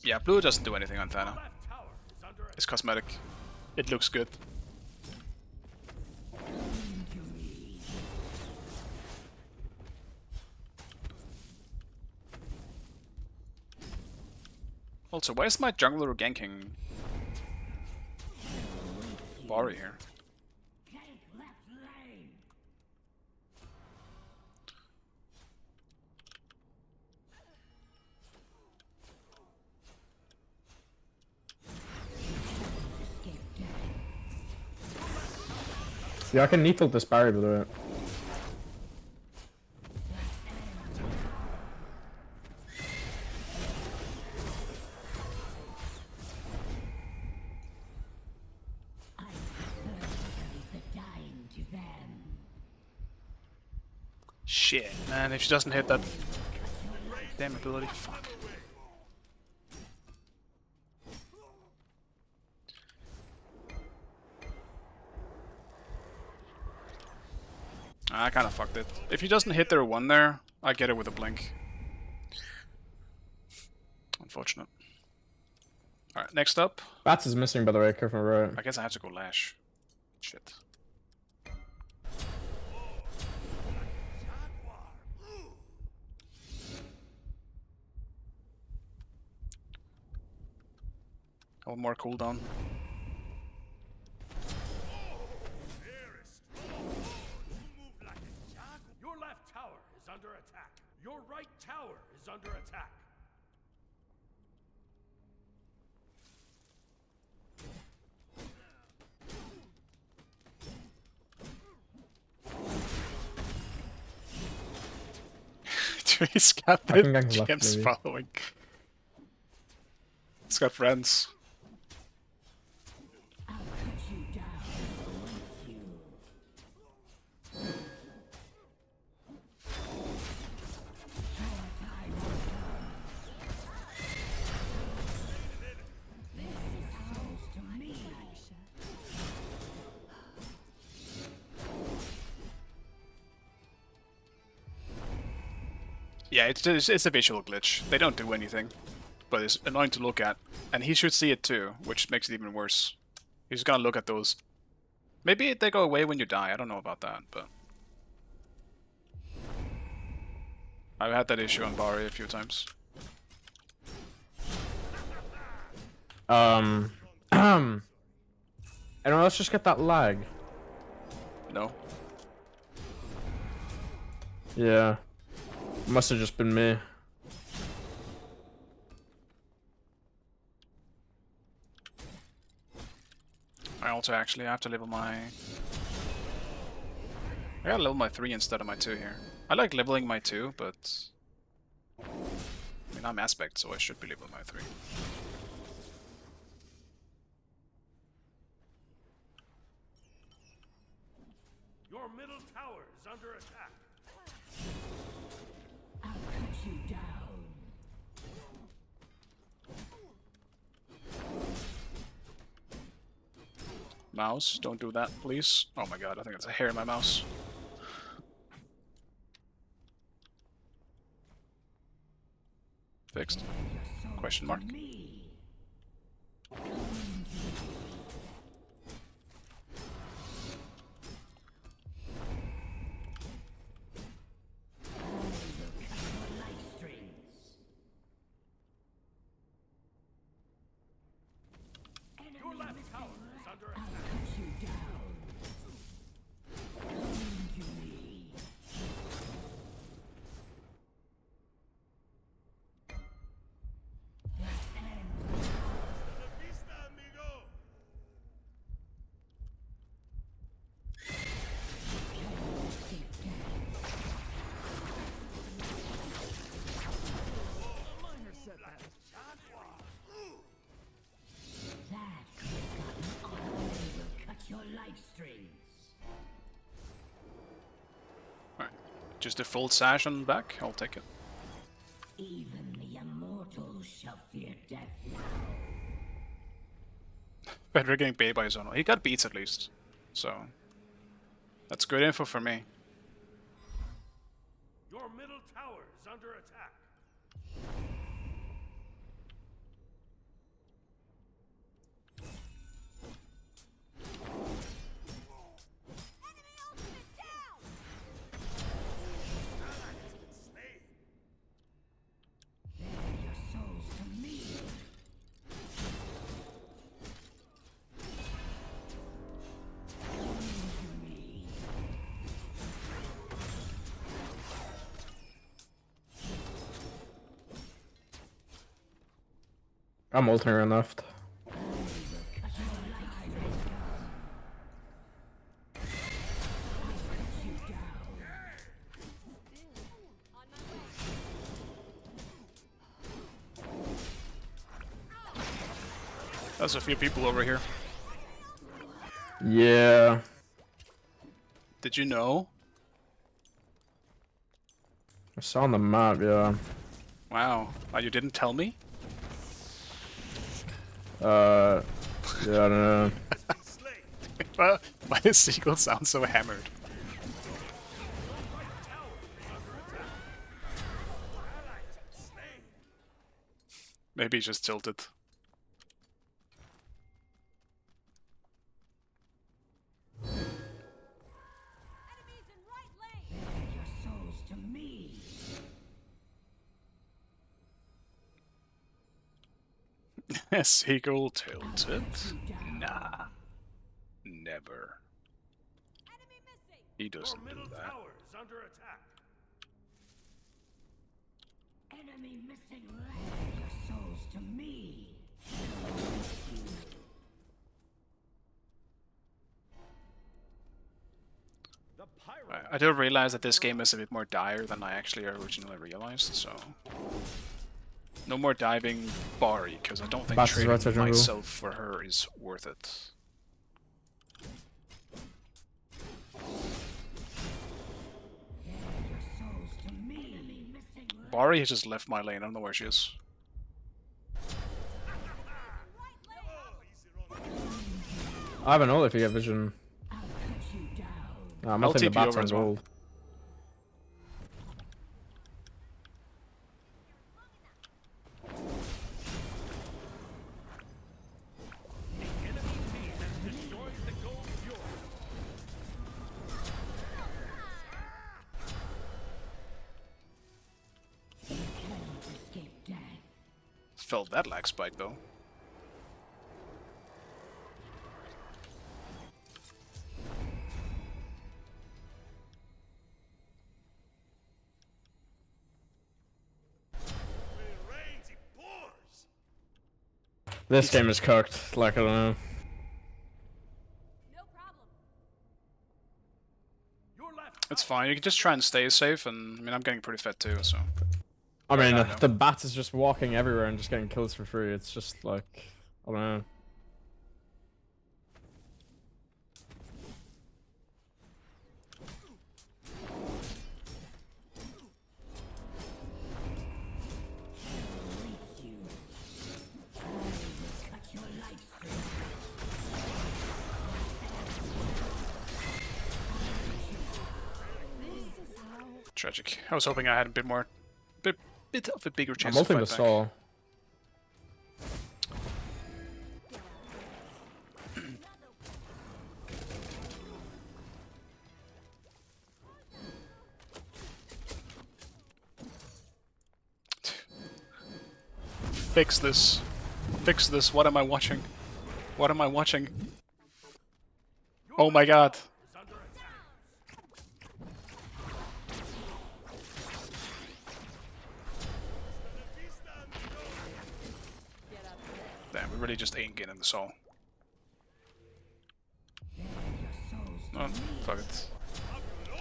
Speaker 1: Yeah, blue doesn't do anything on Thana. It's cosmetic. It looks good. Also, why is my jungler ganking Bari here?
Speaker 10: Yeah, I can needle this Barry, by the way.
Speaker 1: Shit, man, if she doesn't hit that damn ability, fuck. I kinda fucked it. If he doesn't hit their one there, I get it with a blink. Unfortunate. Alright, next up.
Speaker 10: Bats is missing, by the way, careful right.
Speaker 1: I guess I have to go Lash. Shit. One more cooldown.
Speaker 3: Your left tower is under attack. Your right tower is under attack.
Speaker 1: He's got
Speaker 10: I can
Speaker 1: the
Speaker 10: gank left,
Speaker 1: GM's
Speaker 10: maybe.
Speaker 1: following. He's got friends.
Speaker 9: I'll cut you down with you. Your time will come. This is souls to me.
Speaker 1: Yeah, it's a visual glitch. They don't do anything, but it's annoying to look at, and he should see it too, which makes it even worse. He's gonna look at those. Maybe they go away when you die. I don't know about that, but I've had that issue on Bari a few times.
Speaker 10: Anyone else just get that lag?
Speaker 1: No.
Speaker 10: Yeah. Must have just been me.
Speaker 1: I also actually have to level my... I gotta level my 3 instead of my 2 here. I like leveling my 2, but... I mean, I'm aspect, so I should be leveling my 3.
Speaker 3: Your middle tower is under attack.
Speaker 9: I'll cut you down.
Speaker 1: Mouse, don't do that, please. Oh my god, I think it's a hair in my mouse. Fixed? Question mark.
Speaker 9: Me.
Speaker 3: Your left tower is under attack.
Speaker 9: Cut you down. Come to me. That could have gotten all. Will cut your life strings.
Speaker 1: Alright. Just a full sash on the back, I'll take it.
Speaker 9: Even the immortals shall fear death now.
Speaker 1: Better getting baited by his own. He got beats at least. So... that's good info for me.
Speaker 3: Your middle tower is under attack.
Speaker 2: Enemy ultimate down!
Speaker 9: Bear your souls to me. Come to me.
Speaker 10: I'm ulting on left.
Speaker 2: On my way.
Speaker 1: There's a few people over here.
Speaker 10: Yeah.
Speaker 1: Did you know?
Speaker 10: I saw on the map, yeah.
Speaker 1: Wow. You didn't tell me?
Speaker 10: Yeah, I don't know.
Speaker 1: Why does Seagull sound so hammered? Maybe he's just tilted.
Speaker 2: Enemies in right lane!
Speaker 9: Bear your souls to me.
Speaker 1: Seagull tilted? Nah. Never.
Speaker 2: Enemy missing!
Speaker 1: He
Speaker 3: Your
Speaker 1: doesn't do
Speaker 3: middle
Speaker 1: that.
Speaker 3: tower is under attack.
Speaker 9: Enemy missing left. Bear your souls to me.
Speaker 3: The pyro.
Speaker 1: I do realize that this game is a bit more dire than I actually originally realized, so... No more diving Bari, because I don't think
Speaker 10: Bats is right
Speaker 1: trading
Speaker 10: side jungle.
Speaker 1: myself for her is worth it. Bari has just left my lane, I don't know where she is.
Speaker 10: I have an ult if you get vision. Nah, I'm
Speaker 1: I'll
Speaker 10: not taking
Speaker 1: TP
Speaker 10: the bats
Speaker 1: over
Speaker 10: on
Speaker 1: as well.
Speaker 10: gold.
Speaker 3: Destroys the gold fjord.
Speaker 1: Felt that lag spike though.
Speaker 10: This game is cooked. Like, I don't know.
Speaker 2: No problem.
Speaker 3: Your left
Speaker 1: It's fine, you can just try and stay safe, and I mean, I'm getting pretty fed too, so...
Speaker 10: I mean,
Speaker 1: I know.
Speaker 10: the bats is just walking everywhere and just getting kills for free. It's just like, I don't know.
Speaker 1: Tragic. I was hoping I had a bit more... bit of a bigger
Speaker 10: I'm
Speaker 1: chance to
Speaker 10: ulting the
Speaker 1: fight back.
Speaker 10: stall.
Speaker 1: Fix this. Fix this. What am I watching? What am I watching? Oh my god.
Speaker 3: is under attack.
Speaker 1: Damn, we really just ain't getting the soul. Oh, fuck it.
Speaker 4: You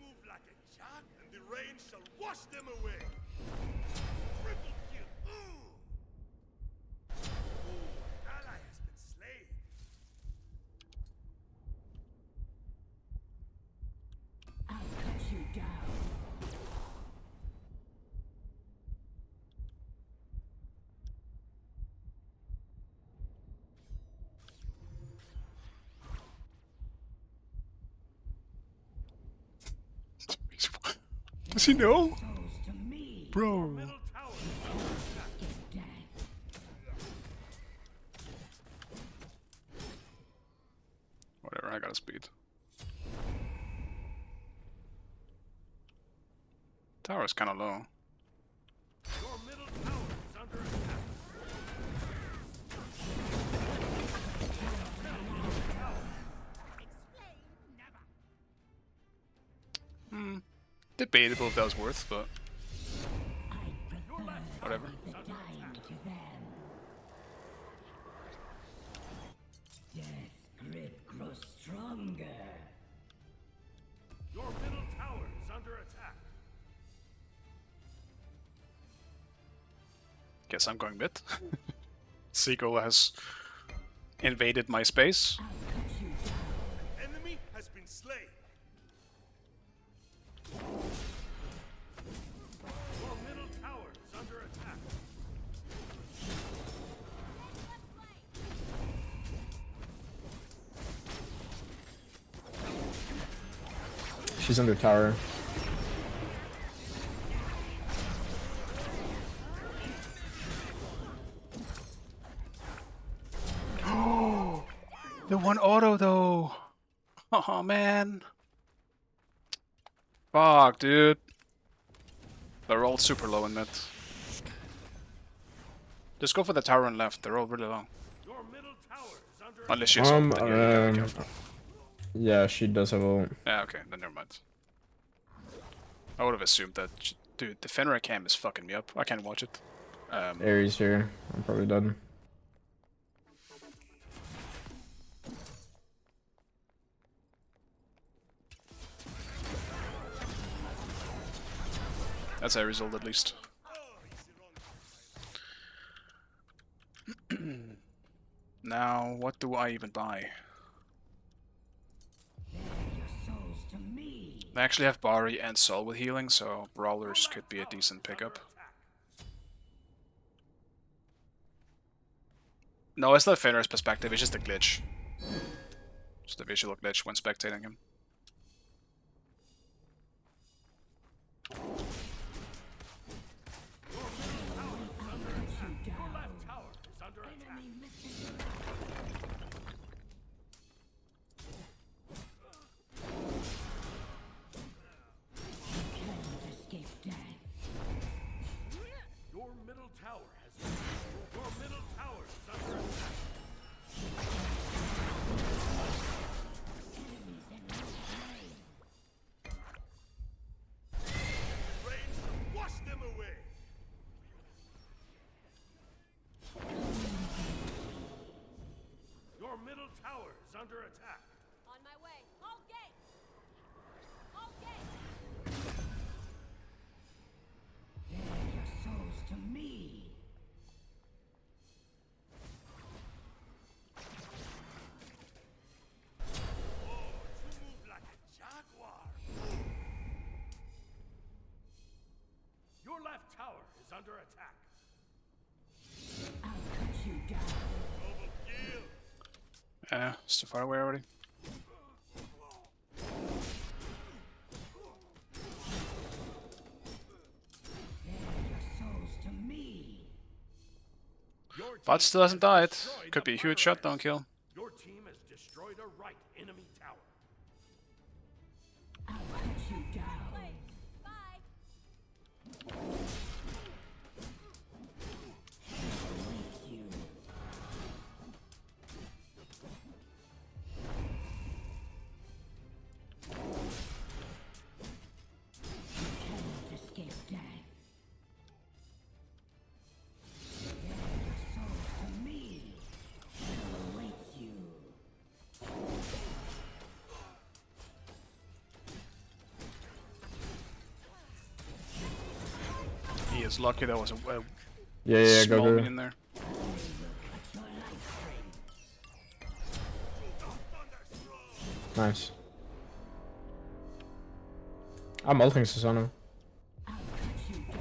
Speaker 4: move like a shot, and the rain shall wash them away. Triple kill. Ally has been slain.
Speaker 9: I'll cut you down.
Speaker 1: Does he know?
Speaker 9: Souls to me.
Speaker 1: Bro.
Speaker 3: Middle tower is under attack.
Speaker 9: Death.
Speaker 1: Whatever, I got a speed. Tower's kinda low.
Speaker 3: Your middle tower is under attack.
Speaker 1: Debatable if that was worth, but
Speaker 9: I prefer
Speaker 1: whatever.
Speaker 9: the dying to them. Death grip grows stronger.
Speaker 3: Your middle tower is under attack.
Speaker 1: Guess I'm going mid. Seagull has invaded my space.
Speaker 9: I'll cut you down.
Speaker 4: Enemy has been slain.
Speaker 3: Your middle tower is under attack.
Speaker 10: She's under tower.
Speaker 1: The one auto though. Oh man. Fuck, dude. They're all super low in mid. Just go for the tower and left. They're all really low.
Speaker 3: Your middle tower is under
Speaker 1: Unless she's ult, then yeah, you gotta be careful.
Speaker 10: Yeah, she does have ult.
Speaker 1: Yeah, okay, then never mind. I would have assumed that. Dude, the Fenrir cam is fucking me up. I can't watch it.
Speaker 10: Ares here. I'm probably done.
Speaker 1: That's a result at least. Now, what do I even buy? They actually have Bari and Sol with healing, so Brawlers could be a decent pickup. No, it's not Fenrir's perspective, it's just a glitch. Just a visual glitch when spectating him.
Speaker 3: Under attack.
Speaker 2: On my way. Hold gate. Hold gate.
Speaker 9: Bear your souls to me.
Speaker 3: Oh, you move like a jaguar. Your left tower is under attack.
Speaker 9: I'll cut you down.
Speaker 3: Double kill.
Speaker 1: It's too far away already. But still hasn't died. Could be a huge shutdown kill.
Speaker 3: Your team has destroyed a right enemy tower.
Speaker 9: I'll cut you down.
Speaker 2: Bye.
Speaker 9: Escape death. Bear your souls to me. Hell awaits you.
Speaker 1: He is lucky there was a
Speaker 10: Yeah,
Speaker 1: small
Speaker 10: go.
Speaker 1: minion there.
Speaker 10: Nice. I'm ulting Susanoo.
Speaker 9: I'll cut you down.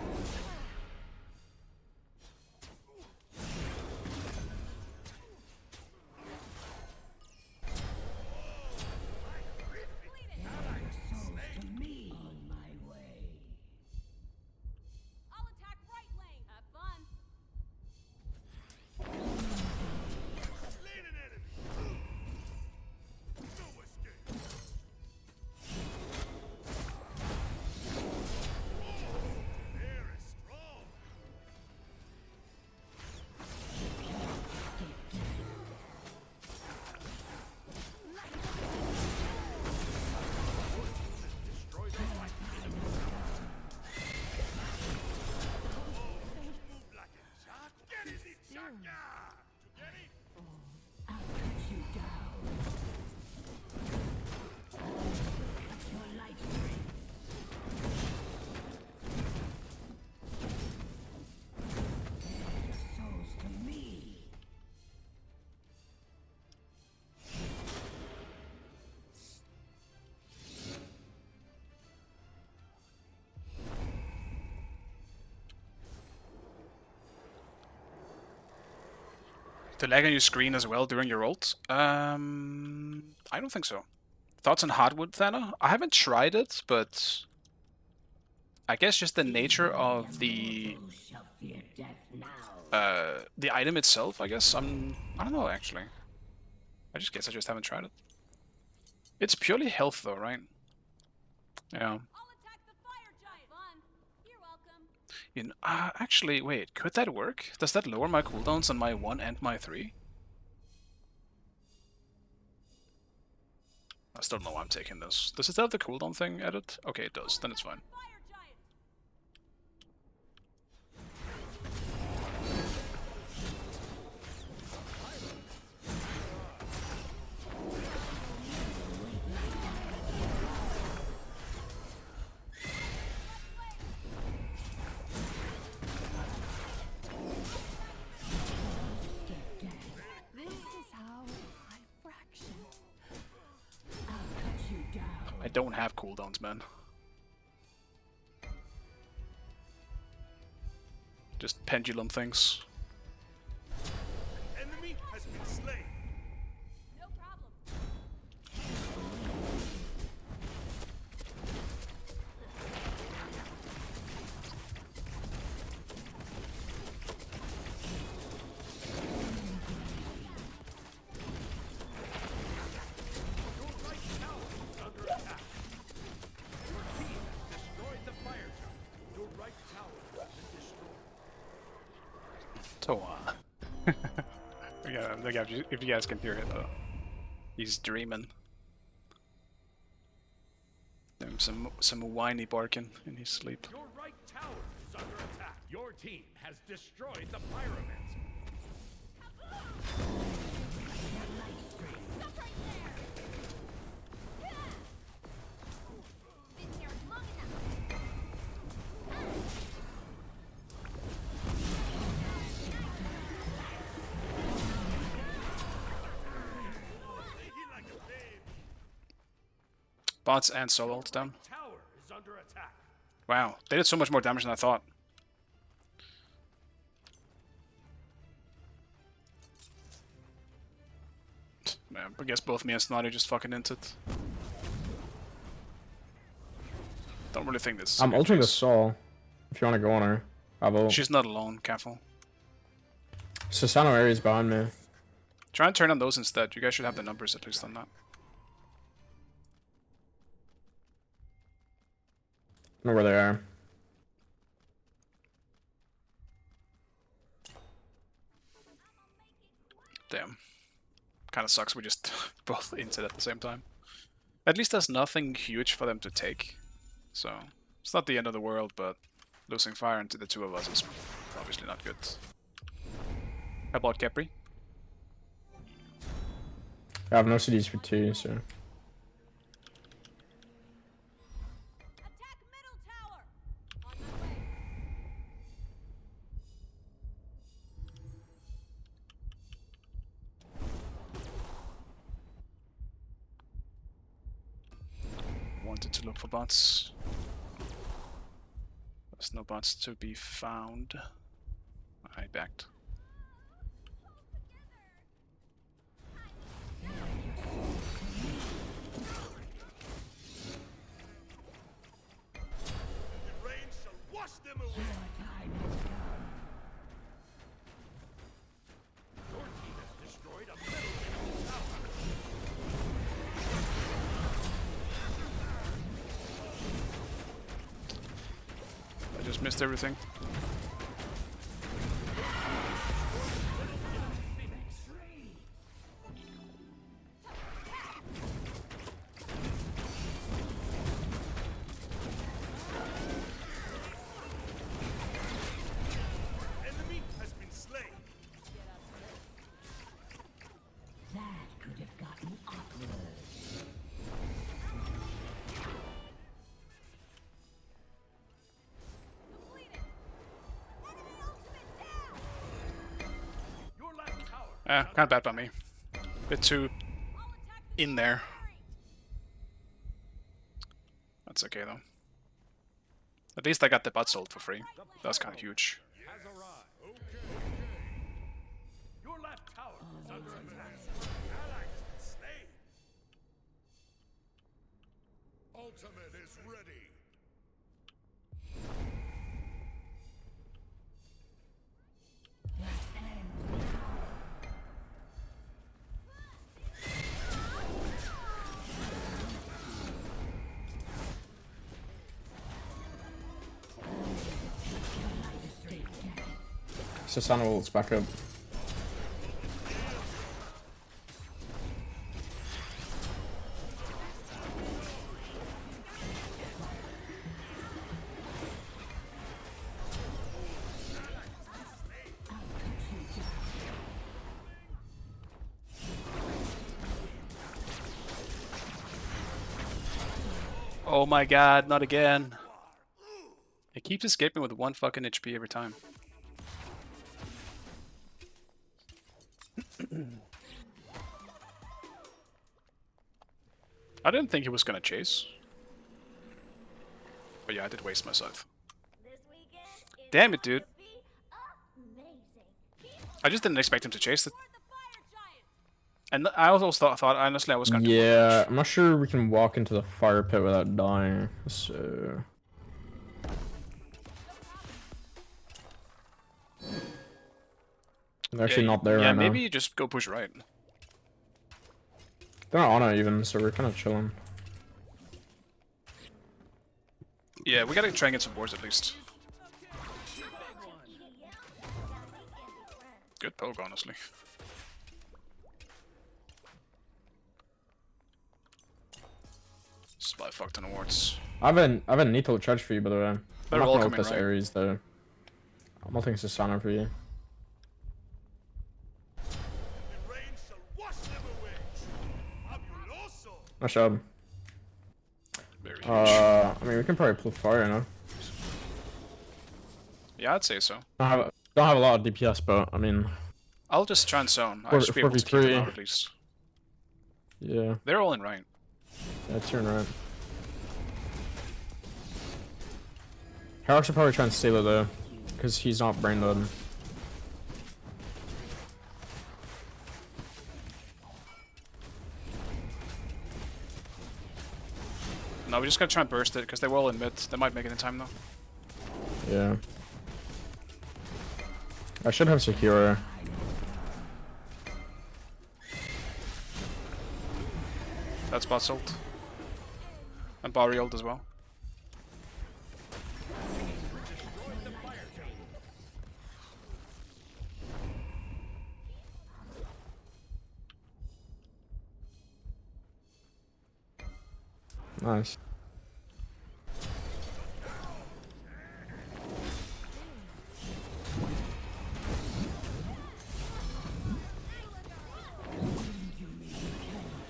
Speaker 9: Bear your souls to me. On my way.
Speaker 2: I'll attack right lane. Have fun.
Speaker 4: Slain an enemy. No escape. Air is strong.
Speaker 3: Destroyed a right enemy tower.
Speaker 4: Move like a jaguar. Get it, jaguar. You get it?
Speaker 9: I'll cut you down. Cut your life string. Bear your souls to me.
Speaker 1: To lag on your screen as well during your ult? I don't think so. Thoughts on hardwood, Thana? I haven't tried it, but I guess just the nature of the
Speaker 9: Who shall fear death now?
Speaker 1: the item itself. I guess I don't know actually. I just haven't tried it. It's purely health though, right? Yeah.
Speaker 2: I'll attack the fire giant. Fun. You're welcome.
Speaker 1: You know, actually, wait. Could that work? Does that lower my cooldowns on my 1 and my 3? I still don't know why I'm taking this. Does it have the cooldown thing added? Okay, it does. Then it's fine.
Speaker 2: Fire giant.
Speaker 1: I don't have cooldowns, man. Just pendulum things.
Speaker 4: Enemy has been slain.
Speaker 2: No problem.
Speaker 3: Your right tower is under attack. Your team has destroyed the fire tower. Your right tower has been destroyed.
Speaker 1: So, yeah, if you guys can hear it, he's dreaming. Some whiny barking in his sleep.
Speaker 3: Your right tower is under attack. Your team has destroyed the pyramids.
Speaker 2: Stop right there. Yeah. Been here long enough.
Speaker 4: He like a babe.
Speaker 1: Bots and solo ults down.
Speaker 3: Tower is under attack.
Speaker 1: Wow, they did so much more damage than I thought. Man, I guess both me and Snotty just fucking inted. Don't really think this is
Speaker 10: I'm
Speaker 1: a good
Speaker 10: ulting the
Speaker 1: chase.
Speaker 10: Sol. If you want to go on her, I will.
Speaker 1: She's not alone, careful.
Speaker 10: Susano Ares behind me.
Speaker 1: Try and turn on those instead. You guys should have the numbers at least on that.
Speaker 10: I don't know where they are.
Speaker 1: Damn. Kind of sucks we just both inted at the same time. At least there's nothing huge for them to take. So, it's not the end of the world, but losing fire into the two of us is obviously not good. How about Capri?
Speaker 10: I have no CDs for 2, so.
Speaker 2: Attack middle tower. On my way.
Speaker 1: Wanted to look for bots. There's no bots to be found. I backed.
Speaker 4: The rain shall wash them away.
Speaker 3: Your team has destroyed a middle tower.
Speaker 1: I just missed everything.
Speaker 4: Enemy has been slain.
Speaker 9: That could have gotten awkward.
Speaker 2: Completed. Enemy ultimate down.
Speaker 3: Your left tower.
Speaker 1: Kind of bad by me. Bit too
Speaker 2: I'll attack the
Speaker 1: in there.
Speaker 2: clearing.
Speaker 1: That's okay though. At least I got the bot sold for free. That's kind of huge.
Speaker 3: Has arrived. Your left tower is under attack.
Speaker 4: Ally has been slain.
Speaker 8: Ultimate is ready.
Speaker 10: Susano ults back up.
Speaker 1: Oh my god, not again. It keeps escaping with 1 fucking HP every time. I didn't think he was gonna chase. But yeah, I did waste my scythe.
Speaker 2: This weekend is
Speaker 1: Damn it,
Speaker 2: going
Speaker 1: dude.
Speaker 2: to be amazing. People
Speaker 1: I just didn't expect him to chase it.
Speaker 2: support the fire giant.
Speaker 1: And I also thought honestly, I was gonna do more
Speaker 10: Yeah,
Speaker 1: damage.
Speaker 10: I'm not sure we can walk into the fire pit without dying. So they're actually not there
Speaker 1: Yeah,
Speaker 10: right
Speaker 1: maybe
Speaker 10: now.
Speaker 1: you just go push right.
Speaker 10: They're not on it even, so we're kind of chilling.
Speaker 1: Yeah, we gotta try and get some boards at least. Good poke, honestly. Spy fucked on awards.
Speaker 10: I have a neat little charge for you, by the way. I'm
Speaker 1: They're
Speaker 10: not
Speaker 1: all
Speaker 10: gonna
Speaker 1: coming
Speaker 10: ult this
Speaker 1: right.
Speaker 10: Ares though. I'm ulting Susana for you.
Speaker 4: The rain shall wash them away. Fabuloso!
Speaker 10: Nice job.
Speaker 1: Very huge.
Speaker 10: I mean, we can probably pull fire now.
Speaker 1: Yeah, I'd say so.
Speaker 10: Don't have a lot of DPS, but I mean,
Speaker 1: I'll just try and zone. I should be able to keep them out at least.
Speaker 10: yeah,
Speaker 1: They're all in right.
Speaker 10: that's your right. Herrick should probably try and steal it though, because he's not brain dead.
Speaker 1: No, we just gotta try and burst it, because they were all in mid. They might make it in time though.
Speaker 10: Yeah. I should have secure.
Speaker 1: That's bot ult. And Barry ult as well.
Speaker 10: Nice.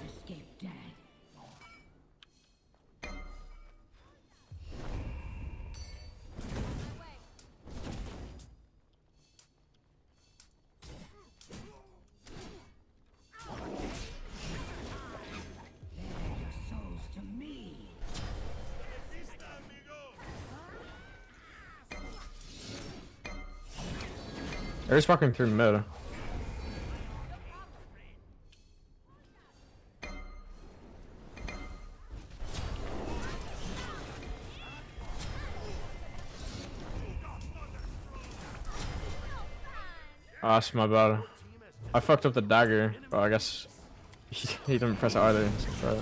Speaker 9: Escape death. Your souls to me.
Speaker 10: They're just walking through mid. Oh, that's my bad. I fucked up the dagger, but I guess he didn't press it either. So try it.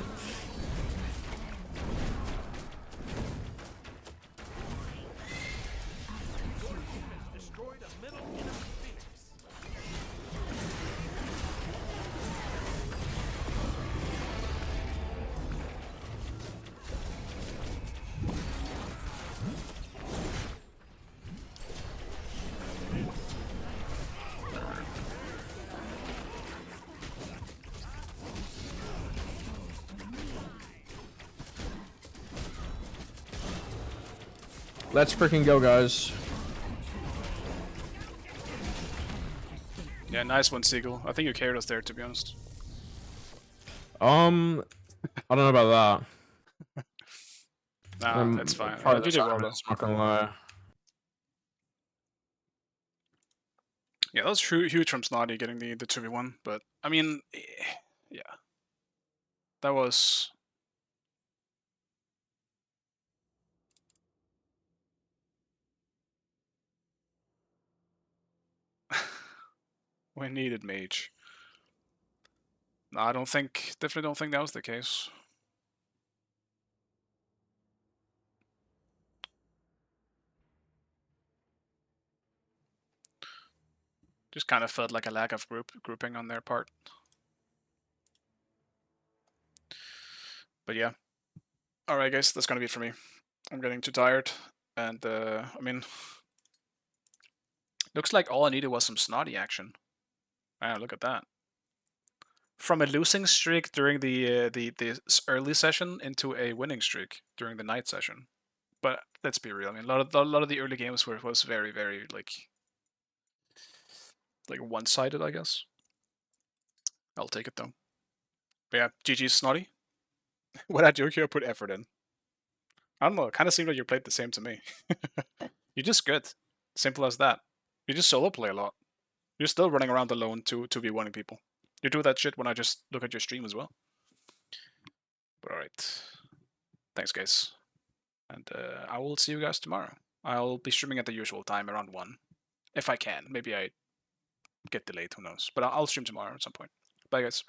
Speaker 3: Destroyed a middle enemy phoenix.
Speaker 10: Let's freaking go, guys.
Speaker 1: Yeah, nice one, Seagull. I think you carried us there, to be honest.
Speaker 10: I don't know about that.
Speaker 1: Nah, that's fine.
Speaker 10: Probably
Speaker 1: You did well, though.
Speaker 10: not gonna lie.
Speaker 1: Yeah, that was huge from Snotty getting the 2v1, but, I mean, yeah. That was... we needed mage. No, I don't think, definitely don't think that was the case. Just kind of felt like a lack of grouping on their part. But yeah. Alright guys, that's gonna be it for me. I'm getting too tired. And, I mean... looks like all I needed was some Snotty action. Wow, look at that. From a losing streak during the early session into a winning streak during the night session. But let's be real. I mean, a lot of the early games was very like one-sided, I guess. I'll take it though. But yeah, GG's Snotty. When I joke, you put effort in. I don't know. It kind of seemed like you played the same to me. You're just good. Simple as that. You just solo play a lot. You're still running around alone to be wanting people. You do that shit when I just look at your stream as well. But alright. Thanks, guys. And I will see you guys tomorrow. I'll be streaming at the usual time, around 1. If I can. Maybe I get delayed, who knows. But I'll stream tomorrow at some point. Bye, guys.